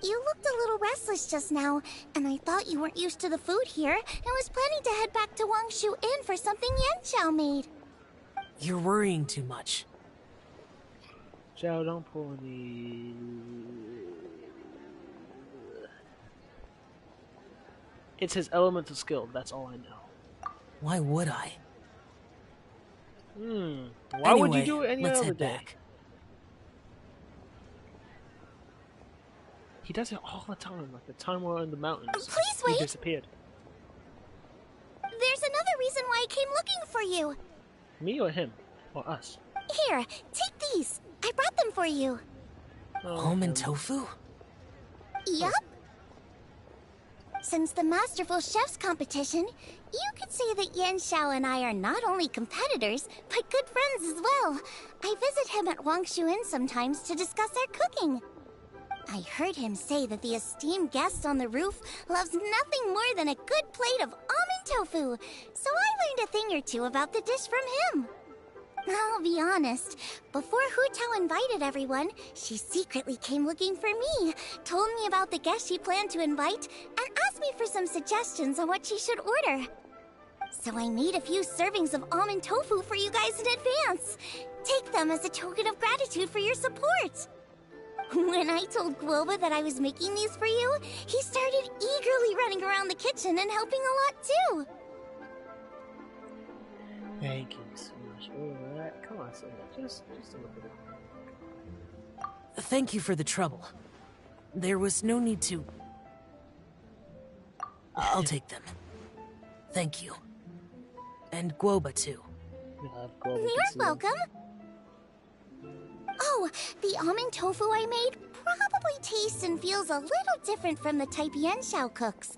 You looked a little restless just now, and I thought you weren't used to the food here and was planning to head back to Wangshu Inn for something Yanxiao made. You're worrying too much. Zhao, don't pull any... It's his elemental skill, that's all I know. Why would I? Why would you do it any let's other head day? back. He does it all the time, like the time we're in the mountains. Please wait! He disappeared. There's another reason why I came looking for you. Me or him? Or us? Here, take these. I brought them for you. Almond tofu? Yup. Since the Masterful Chef's competition, you could say that Yanxiao and I are not only competitors, but good friends as well. I visit him at Wangshu Inn sometimes to discuss our cooking. I heard him say that the esteemed guest on the roof loves nothing more than a good plate of almond tofu, so I learned a thing or two about the dish from him. I'll be honest, before Hu Tao invited everyone, she secretly came looking for me, told me about the guest she planned to invite, and asked me for some suggestions on what she should order. So I made a few servings of almond tofu for you guys in advance. Take them as a token of gratitude for your support. When I told Guoba that I was making these for you, he started eagerly running around the kitchen and helping a lot too. Thank you so much. Alright, come on, Sonia. Just a little bit. Thank you for the trouble. There was no need to... I'll take them. Thank you. And Guoba too. You're welcome. Oh, the almond tofu I made probably tastes and feels a little different from the type Yanxiao cooks.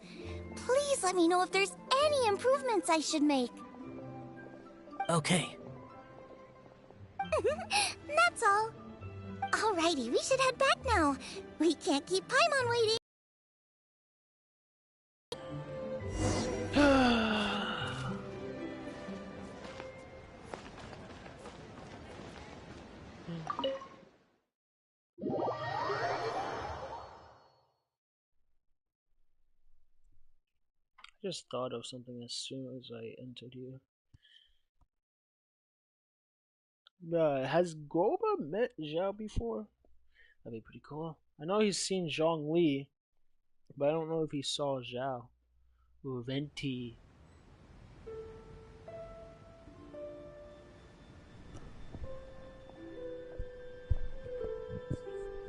Please let me know if there's any improvements I should make. Okay. That's all. Alrighty, we should head back now. We can't keep Paimon waiting. I just thought of something as soon as I entered here. Has Guoba met Zhao before? That'd be pretty cool. I know he's seen Zhongli, but I don't know if he saw Zhao. Ooh, Venti.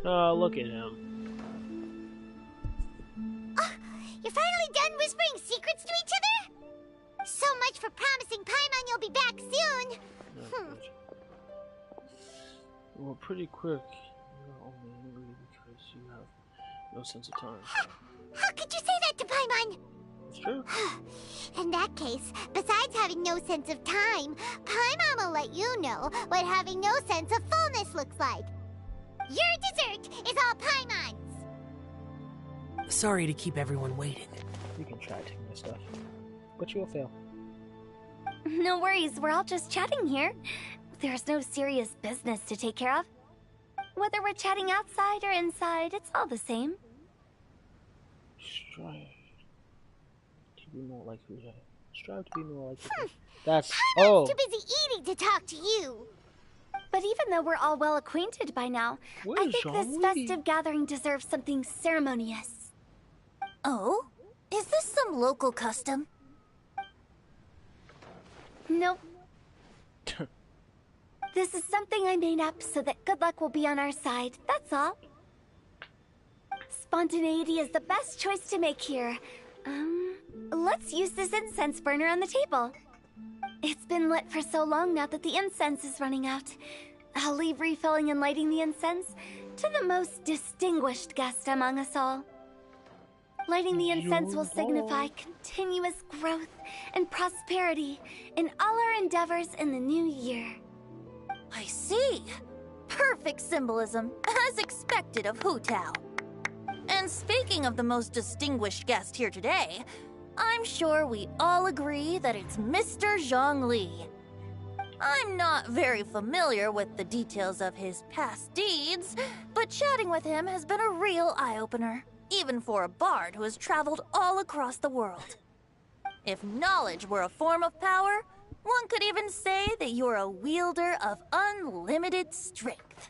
Oh, look at him. You're finally done whispering secrets to each other? So much for promising Paimon you'll be back soon. Well, pretty quick. Only because you have no sense of time. How could you say that to Paimon? It's true. In that case, besides having no sense of time, Paimon will let you know what having no sense of fullness looks like. Your dessert is all Paimon's. Sorry to keep everyone waiting. You can try taking my stuff, but you'll fail. No worries, we're all just chatting here. There's no serious business to take care of. Whether we're chatting outside or inside, it's all the same. Strive to be more like who I. Strive to be more like who. That's Paimon's too busy eating to talk to you. But even though we're all well acquainted by now, I think this festive gathering deserves something ceremonious. Oh? Is this some local custom? Nope. This is something I made up so that good luck will be on our side, that's all. Spontaneity is the best choice to make here. Let's use this incense burner on the table. It's been lit for so long now that the incense is running out. I'll leave refilling and lighting the incense, To the most distinguished guest among us all. Lighting the incense will signify continuous growth and prosperity in all our endeavors in the new year. I see. Perfect symbolism, as expected of Hu Tao. And speaking of the most distinguished guest here today, I'm sure we all agree that it's Mr. Zhongli. I'm not very familiar with the details of his past deeds, but chatting with him has been a real eye-opener, even for a bard who has traveled all across the world. If knowledge were a form of power, one could even say that you're a wielder of unlimited strength.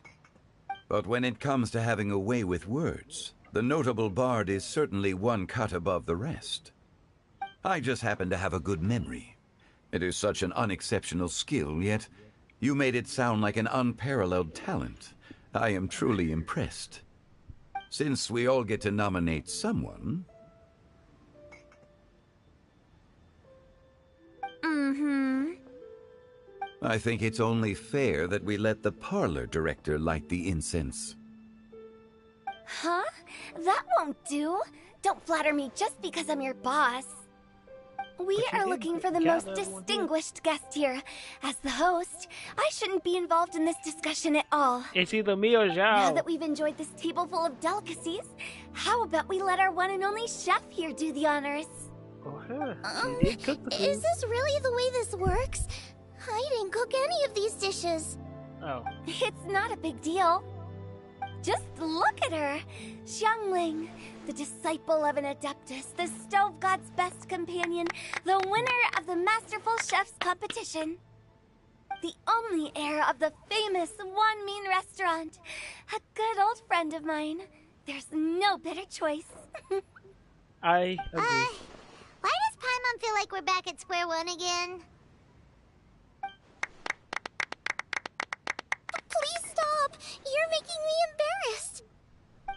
But when it comes to having a way with words, the notable bard is certainly one cut above the rest. I just happen to have a good memory. It is such an unexceptional skill, yet you made it sound like an unparalleled talent. I am truly impressed. Since we all get to nominate someone... I think it's only fair that we let the parlor director light the incense. Huh? That won't do. Don't flatter me just because I'm your boss. We are looking for the most distinguished guest here. As the host, I shouldn't be involved in this discussion at all. It's either me or Zhao. Now that we've enjoyed this table full of delicacies, how about we let our one and only chef here do the honors? Is this really the way this works? I didn't cook any of these dishes. Oh. It's not a big deal. Just look at her. Xiangling, the disciple of an adeptus, the stove god's best companion, the winner of the Masterful Chef's competition. The only heir of the famous One Mean restaurant. A good old friend of mine. There's no better choice. I agree. Why does Paimon feel like we're back at square one again? Please stop! You're making me embarrassed.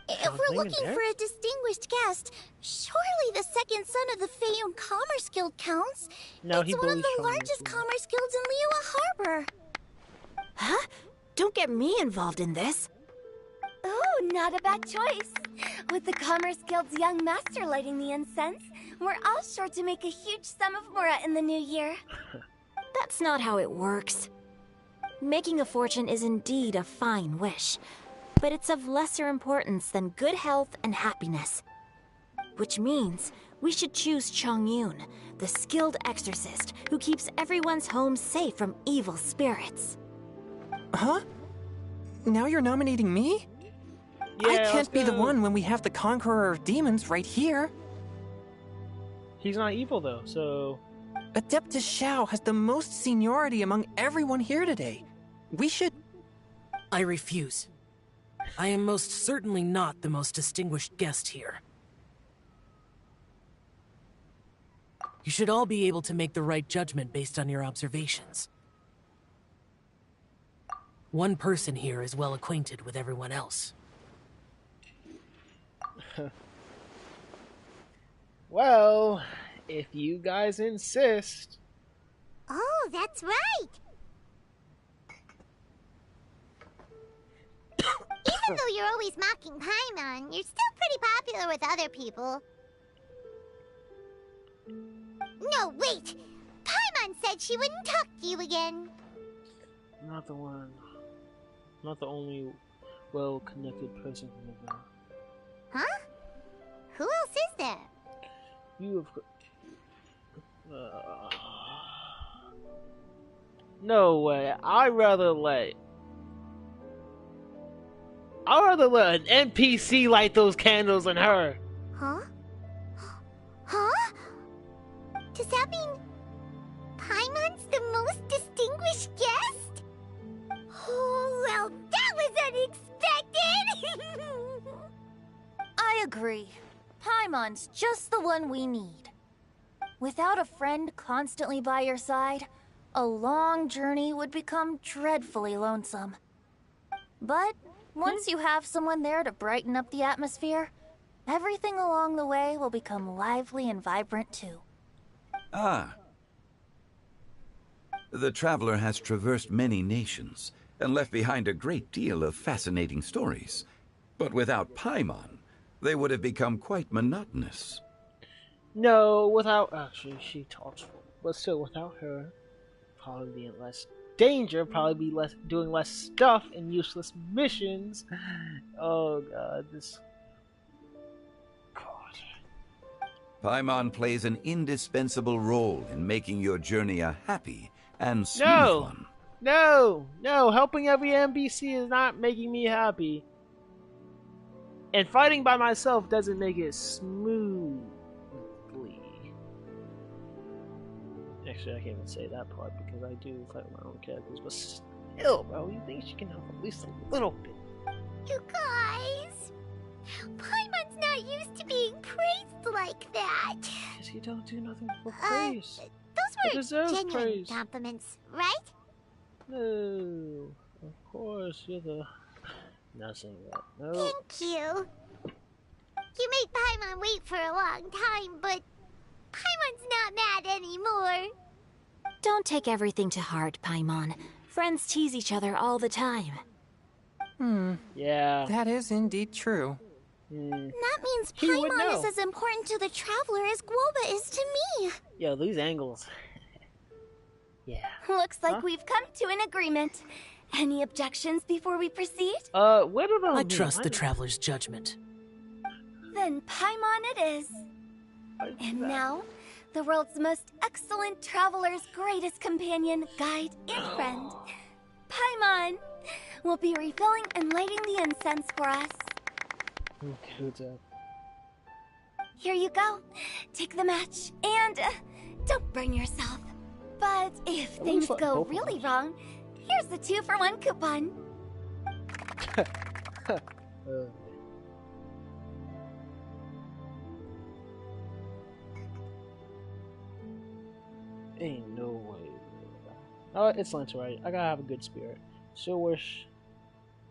If we're looking for a distinguished guest, surely the second son of the Feiyun Commerce Guild counts. It's one of the largest commerce guilds in Liyue Harbor. Huh? Don't get me involved in this. Oh, not a bad choice. With the Commerce Guild's young master lighting the incense, we're all sure to make a huge sum of mora in the new year. That's not how it works. Making a fortune is indeed a fine wish, but it's of lesser importance than good health and happiness. Which means we should choose Chongyun, the skilled exorcist who keeps everyone's home safe from evil spirits. Huh? Now you're nominating me? Yeah, I can't be the one when we have the Conqueror of Demons right here. He's not evil though, so... Adeptus Xiao has the most seniority among everyone here today. We should... I refuse. I am most certainly not the most distinguished guest here. You should all be able to make the right judgment based on your observations. One person here is well acquainted with everyone else. Well, if you guys insist. Oh, that's right. Even though you're always mocking Paimon, you're still pretty popular with other people. No, wait! Paimon said she wouldn't talk to you again. Not the one. Not the only well-connected person in the world. Huh? Who else is there? You have... No way. I'd rather let an NPC light those candles than her. Huh? Huh? Does that mean Paimon's the most distinguished guest? Oh, well, that was unexpected! I agree. Paimon's just the one we need. Without a friend constantly by your side, a long journey would become dreadfully lonesome. But once you have someone there to brighten up the atmosphere, everything along the way will become lively and vibrant too. Ah. The traveler has traversed many nations and left behind a great deal of fascinating stories. But without Paimon, they would have become quite monotonous. No, without... Actually, she talks, but still, without her, probably be in less danger, probably be doing less stuff and useless missions. Oh god, this... God. Paimon plays an indispensable role in making your journey a happy and smooth one. No! Helping every NPC is not making me happy. And fighting by myself doesn't make it smoothly. Actually, I can't even say that part because I do fight with my own characters, but still, bro, you think she can help at least a little bit. You guys! Paimon's not used to being praised like that. Because you don't do nothing for praise. Those were genuine compliments, right? No, of course, you're the... Not saying that. No. Thank you. You made Paimon wait for a long time, but Paimon's not mad anymore. Don't take everything to heart, Paimon. Friends tease each other all the time. Yeah. That is indeed true. That means Paimon is as important to the Traveler as Guoba is to me. Yo, these angles. Yeah. Looks like we've come to an agreement. Any objections before we proceed? What about I trust the Traveler's judgment. Then Paimon it is. And now, the world's most excellent Traveler's greatest companion, guide, and friend, Paimon, will be refilling and lighting the incense for us. Okay, what's up? Here you go. Take the match, and don't burn yourself. But if things go really wrong, here's the 2-for-1 coupon. Ain't no way. Oh, it's Lance, right? I gotta have a good spirit. Still wish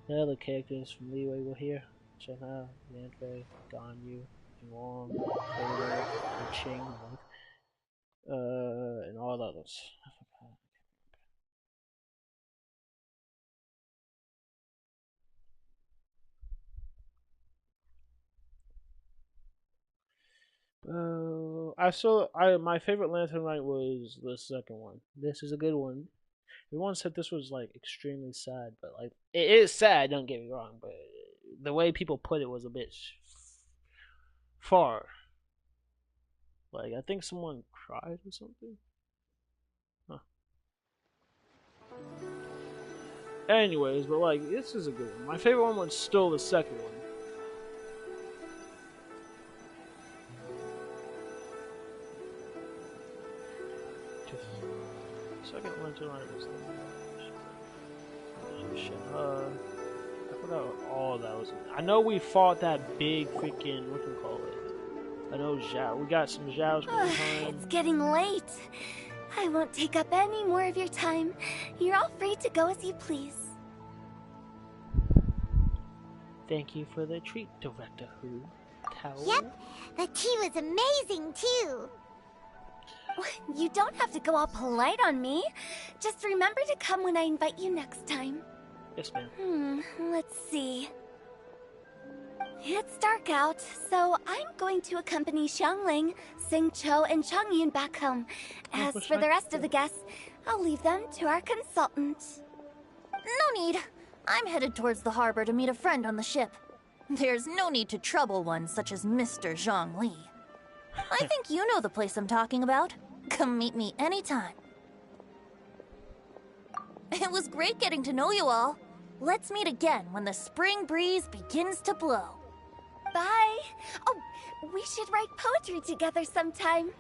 the other characters from Leeway were here. Shenhe, Yanfei, Ganyu, Wong, and Ching, and all the others. My favorite Lantern Rite was the second one. This is a good one. Everyone said this was like extremely sad, but like it is sad. Don't get me wrong, but the way people put it was a bit far. Like I think someone cried or something. Huh. Anyways, but like this is a good one. My favorite one was still the second one. Second Lantern Rite was I forgot what all that was. I know we fought that big freaking what do you call it? I know Zhao. We got some Zhaos one time. It's getting late. I won't take up any more of your time. You're all free to go as you please. Thank you for the treat, Director Who. Yep, the tea was amazing too. You don't have to go all polite on me. Just remember to come when I invite you next time. Yes, ma'am. Let's see. It's dark out, so I'm going to accompany Xiangling, Xingqiu, and Changyun back home. As for the rest of the guests, I'll leave them to our consultant. No need. I'm headed towards the harbor to meet a friend on the ship. There's no need to trouble one such as Mr. Zhongli. I think you know the place I'm talking about. Come meet me anytime. It was great getting to know you all. Let's meet again when the spring breeze begins to blow. Bye. Oh, we should write poetry together sometime.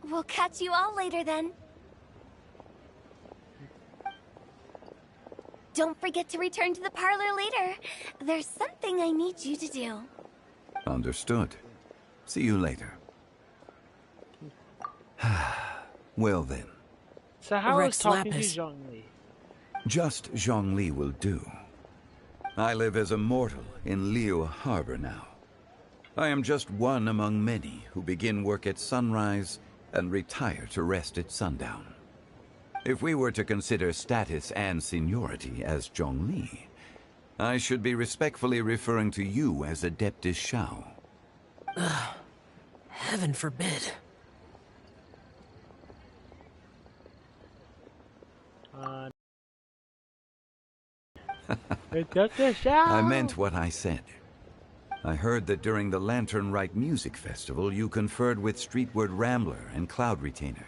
We'll catch you all later then. Don't forget to return to the parlor later. There's something I need you to do. Understood. See you later. Well then. So how is talking to Zhongli? Just Zhongli will do. I live as a mortal in Liu Harbor now. I am just one among many who begin work at sunrise and retire to rest at sundown. If we were to consider status and seniority as Zhongli, I should be respectfully referring to you as Adeptus Shao. Heaven forbid. I meant what I said. I heard that during the Lantern Rite Music Festival, you conferred with Streetward Rambler and Cloud Retainer.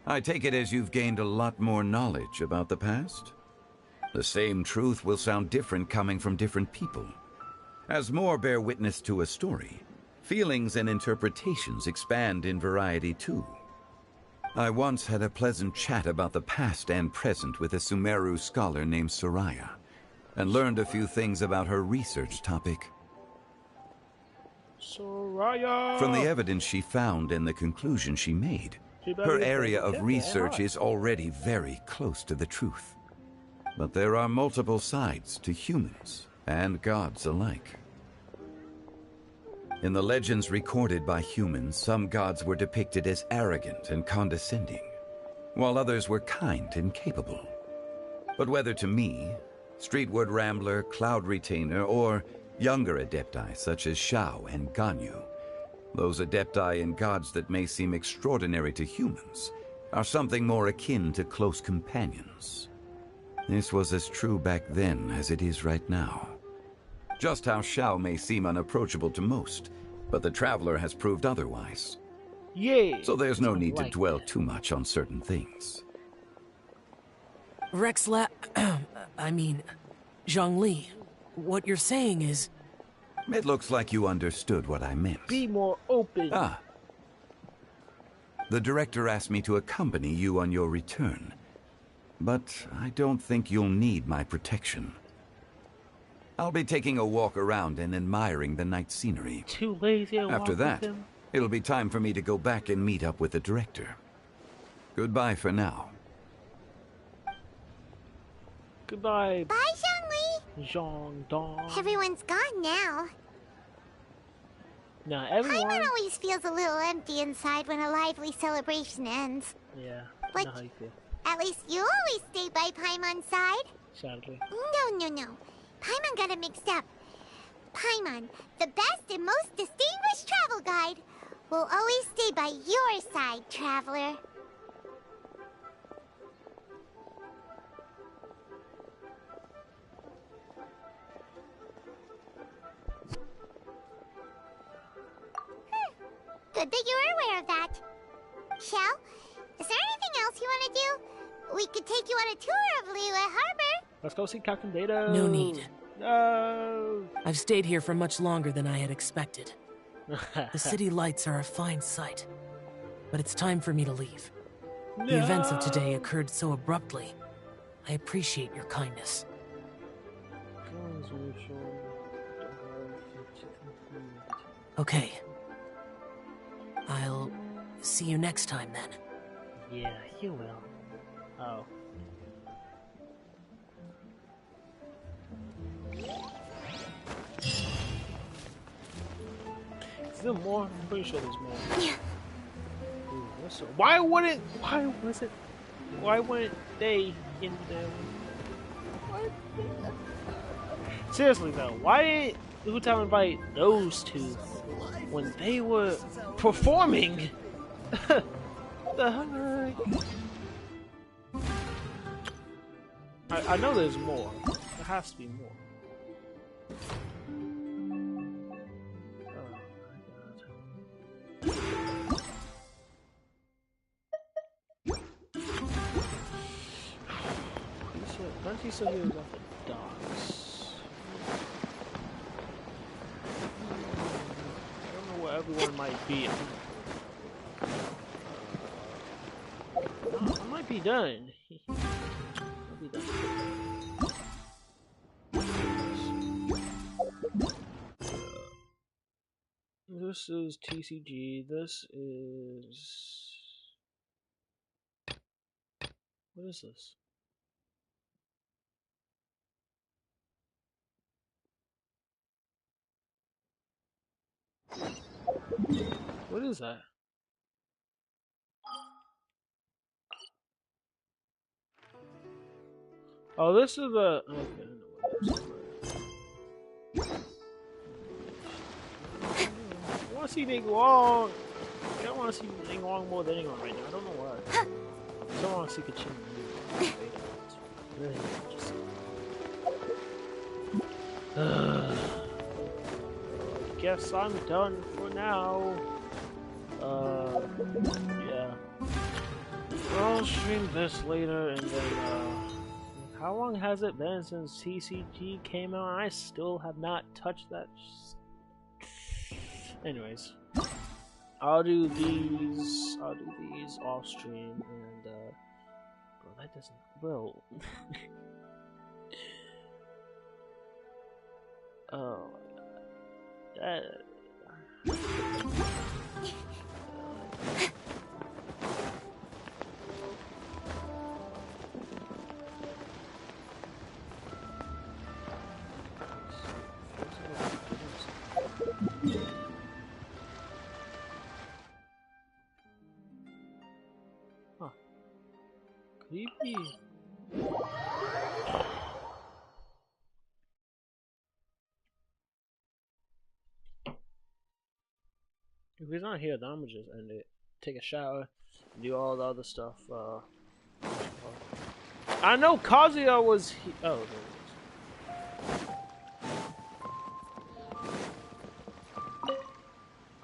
I take it as you've gained a lot more knowledge about the past? The same truth will sound different coming from different people. As more bear witness to a story, feelings and interpretations expand in variety too. I once had a pleasant chat about the past and present with a Sumeru scholar named Soraya, and learned a few things about her research topic. Soraya! From the evidence she found and the conclusion she made, her area of research is already very close to the truth. But there are multiple sides to humans and gods alike. In the legends recorded by humans, some gods were depicted as arrogant and condescending, while others were kind and capable. But whether to me, Streetward Rambler, Cloud Retainer, or younger adepti such as Shao and Ganyu, those adepti and gods that may seem extraordinary to humans are something more akin to close companions. This was as true back then as it is right now. Just how Shao may seem unapproachable to most, but the Traveler has proved otherwise. Yay! So there's no need to dwell too much on certain things. Zhongli, what you're saying is... It looks like you understood what I meant. Be more open. The director asked me to accompany you on your return, but I don't think you'll need my protection. I'll be taking a walk around and admiring the night scenery. Too lazy to After walk that, with him. it'll be time for me to go back and meet up with the director. Goodbye for now. Goodbye. Bye, Zhongli. Zhongdong. Everyone's gone now. Nah, everyone. Paimon always feels a little empty inside when a lively celebration ends. Yeah, But I know how you feel. at least you always stay by Paimon's side. Sadly. No. Paimon got it mixed up. Paimon, the best and most distinguished travel guide, will always stay by your side, traveler. Good that you're aware of that. Shell, is there anything else you want to do? We could take you on a tour of Liyue Harbor. Let's go see Captain Data. No need. No. I've stayed here for much longer than I had expected. The city lights are a fine sight, but it's time for me to leave. The events of today occurred so abruptly. I appreciate your kindness. Okay. I'll see you next time then. Yeah, you will. Oh. Is there more? I'm pretty sure there's more. Yeah. Ooh, why weren't they in them? Seriously though, why didn't Uta invite those two when they were performing? The heck? I know there's more. There has to be more. He said he was off the docks. I don't know where everyone might be. I might be done. I'll be done. This is TCG. This is... What is this? What is that? Oh, this is the. Okay. I want to see Ning Wong. I don't want to see Ning Wong more than anyone right now. I don't know why. I still want to see Kachin. Really, just. I guess I'm done for now. Yeah. I'll stream this later, and then, how long has it been since TCG came out? I still have not touched that. Anyways, I'll do these off stream, and, bro, that doesn't, bro. Oh, that. Huh. Creepy. If he's not here, then I'm gonna just end it. Take a shower, and do all the other stuff. I know Kazuya was. Oh, there it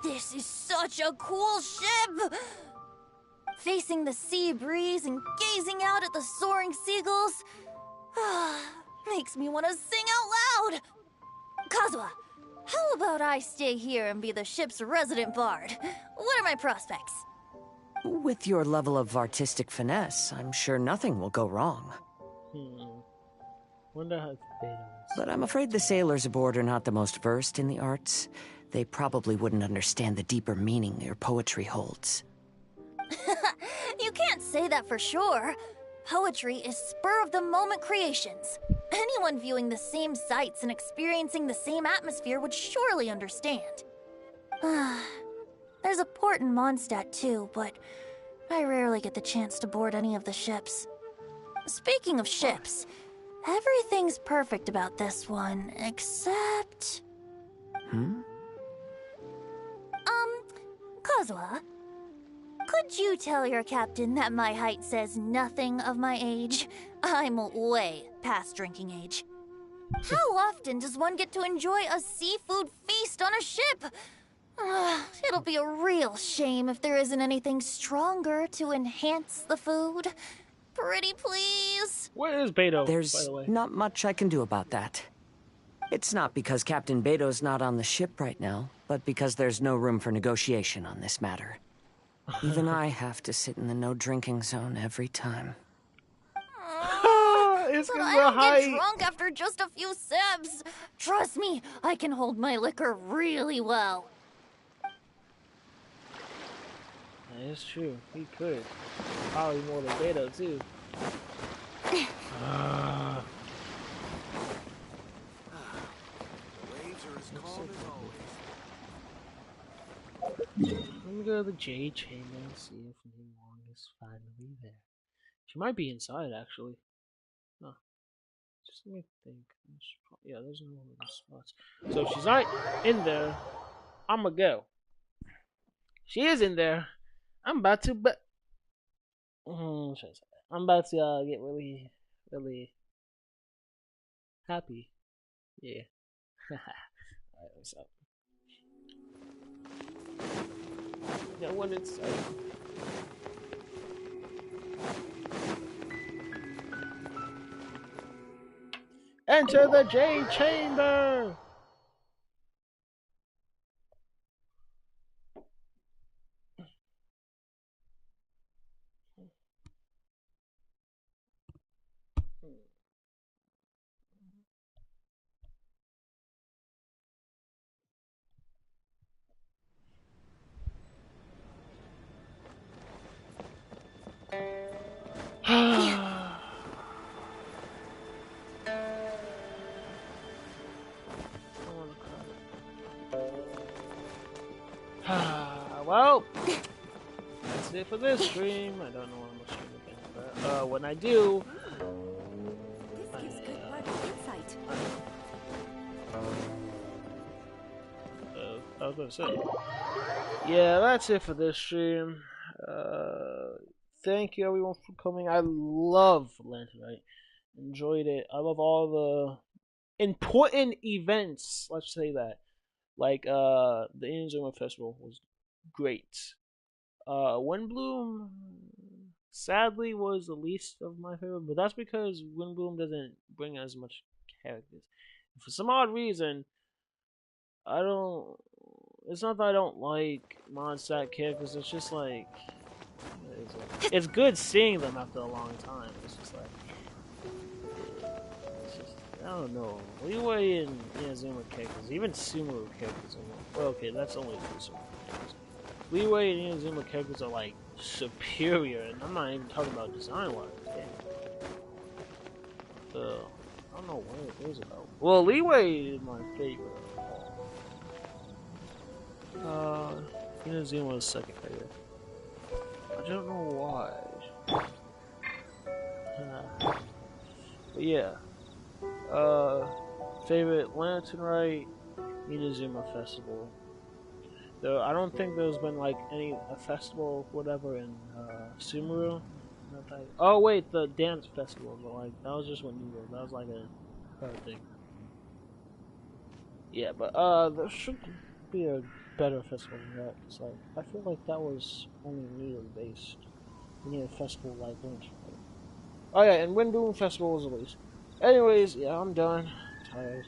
is. This is such a cool ship! Facing the sea breeze and gazing out at the soaring seagulls makes me want to sing out loud! Kazuha, how about I stay here and be the ship's resident bard? What are my prospects? With your level of artistic finesse, I'm sure nothing will go wrong. Wonder how But I'm afraid the sailors aboard are not the most versed in the arts. They probably wouldn't understand the deeper meaning your poetry holds. You can't say that for sure. Poetry is spur-of-the-moment creations. Anyone viewing the same sights and experiencing the same atmosphere would surely understand. There's a port in Mondstadt too, but I rarely get the chance to board any of the ships. Speaking of ships, everything's perfect about this one, except... Kazuha, could you tell your captain that my height says nothing of my age? I'm way past drinking age. How often does one get to enjoy a seafood feast on a ship? It'll be a real shame if there isn't anything stronger to enhance the food. Pretty please. Where is Beto, There's by the way? not much I can do about that. It's not because Captain Beto's not on the ship right now, but because there's no room for negotiation on this matter. Even I have to sit in the no-drinking zone every time. It's but I don't get drunk after just a few sips. Trust me, I can hold my liquor really well. That is true. He could. Probably more than Beto, too. Let me go to the J chamber and see if Ning Wong is finally there. She might be inside, actually. No. Just let me think. Yeah, there's no other spots. So if she's not in there, I'ma go. She is in there. I'm about to I'm about to get really, really happy. Yeah. Alright, what's up? No one inside. Enter the J chamber! Well, that's it for this stream. I don't know when I'm gonna stream again, but when I do, right. I was gonna say. Yeah, that's it for this stream. Thank you everyone for coming. I love Lanternite. Enjoyed it. I love all the important events. Let's say that. Like the Inazuma Festival was great. Windbloom sadly was the least of my favorite, but that's because Windbloom doesn't bring as much characters. For some odd reason, I don't. It's not that I don't like Mondstadt characters. It's just like it's good seeing them after a long time. It's just like I don't know. Leeway and Inazuma characters, even Sumeru characters. Well, okay, that's only for Sumeru characters. Leeway and Inazuma characters are like superior, and I'm not even talking about design-wise. I don't know what it is about. Well, Leeway is my favorite. Inazuma was second favorite. I don't know why. But yeah. Favorite Lanternite, Inazuma Festival. Though I don't think there's been like a festival whatever in Sumeru. Oh wait, the dance festival, but like that was just when you were. That was like a thing. Yeah, but there should be a better festival than that. Cause like I feel like that was only Needle based. We need a festival like Lanternite. Oh yeah, and Windbloom Festival was the least. Anyways, yeah, I'm done. I'm tired.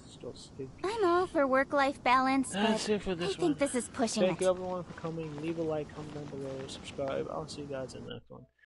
Still sleepy. I'm all for work-life balance, That's but it for this I think this is pushing Thank it. you everyone for coming. Leave a like, comment down below, subscribe. I'll see you guys in the next one.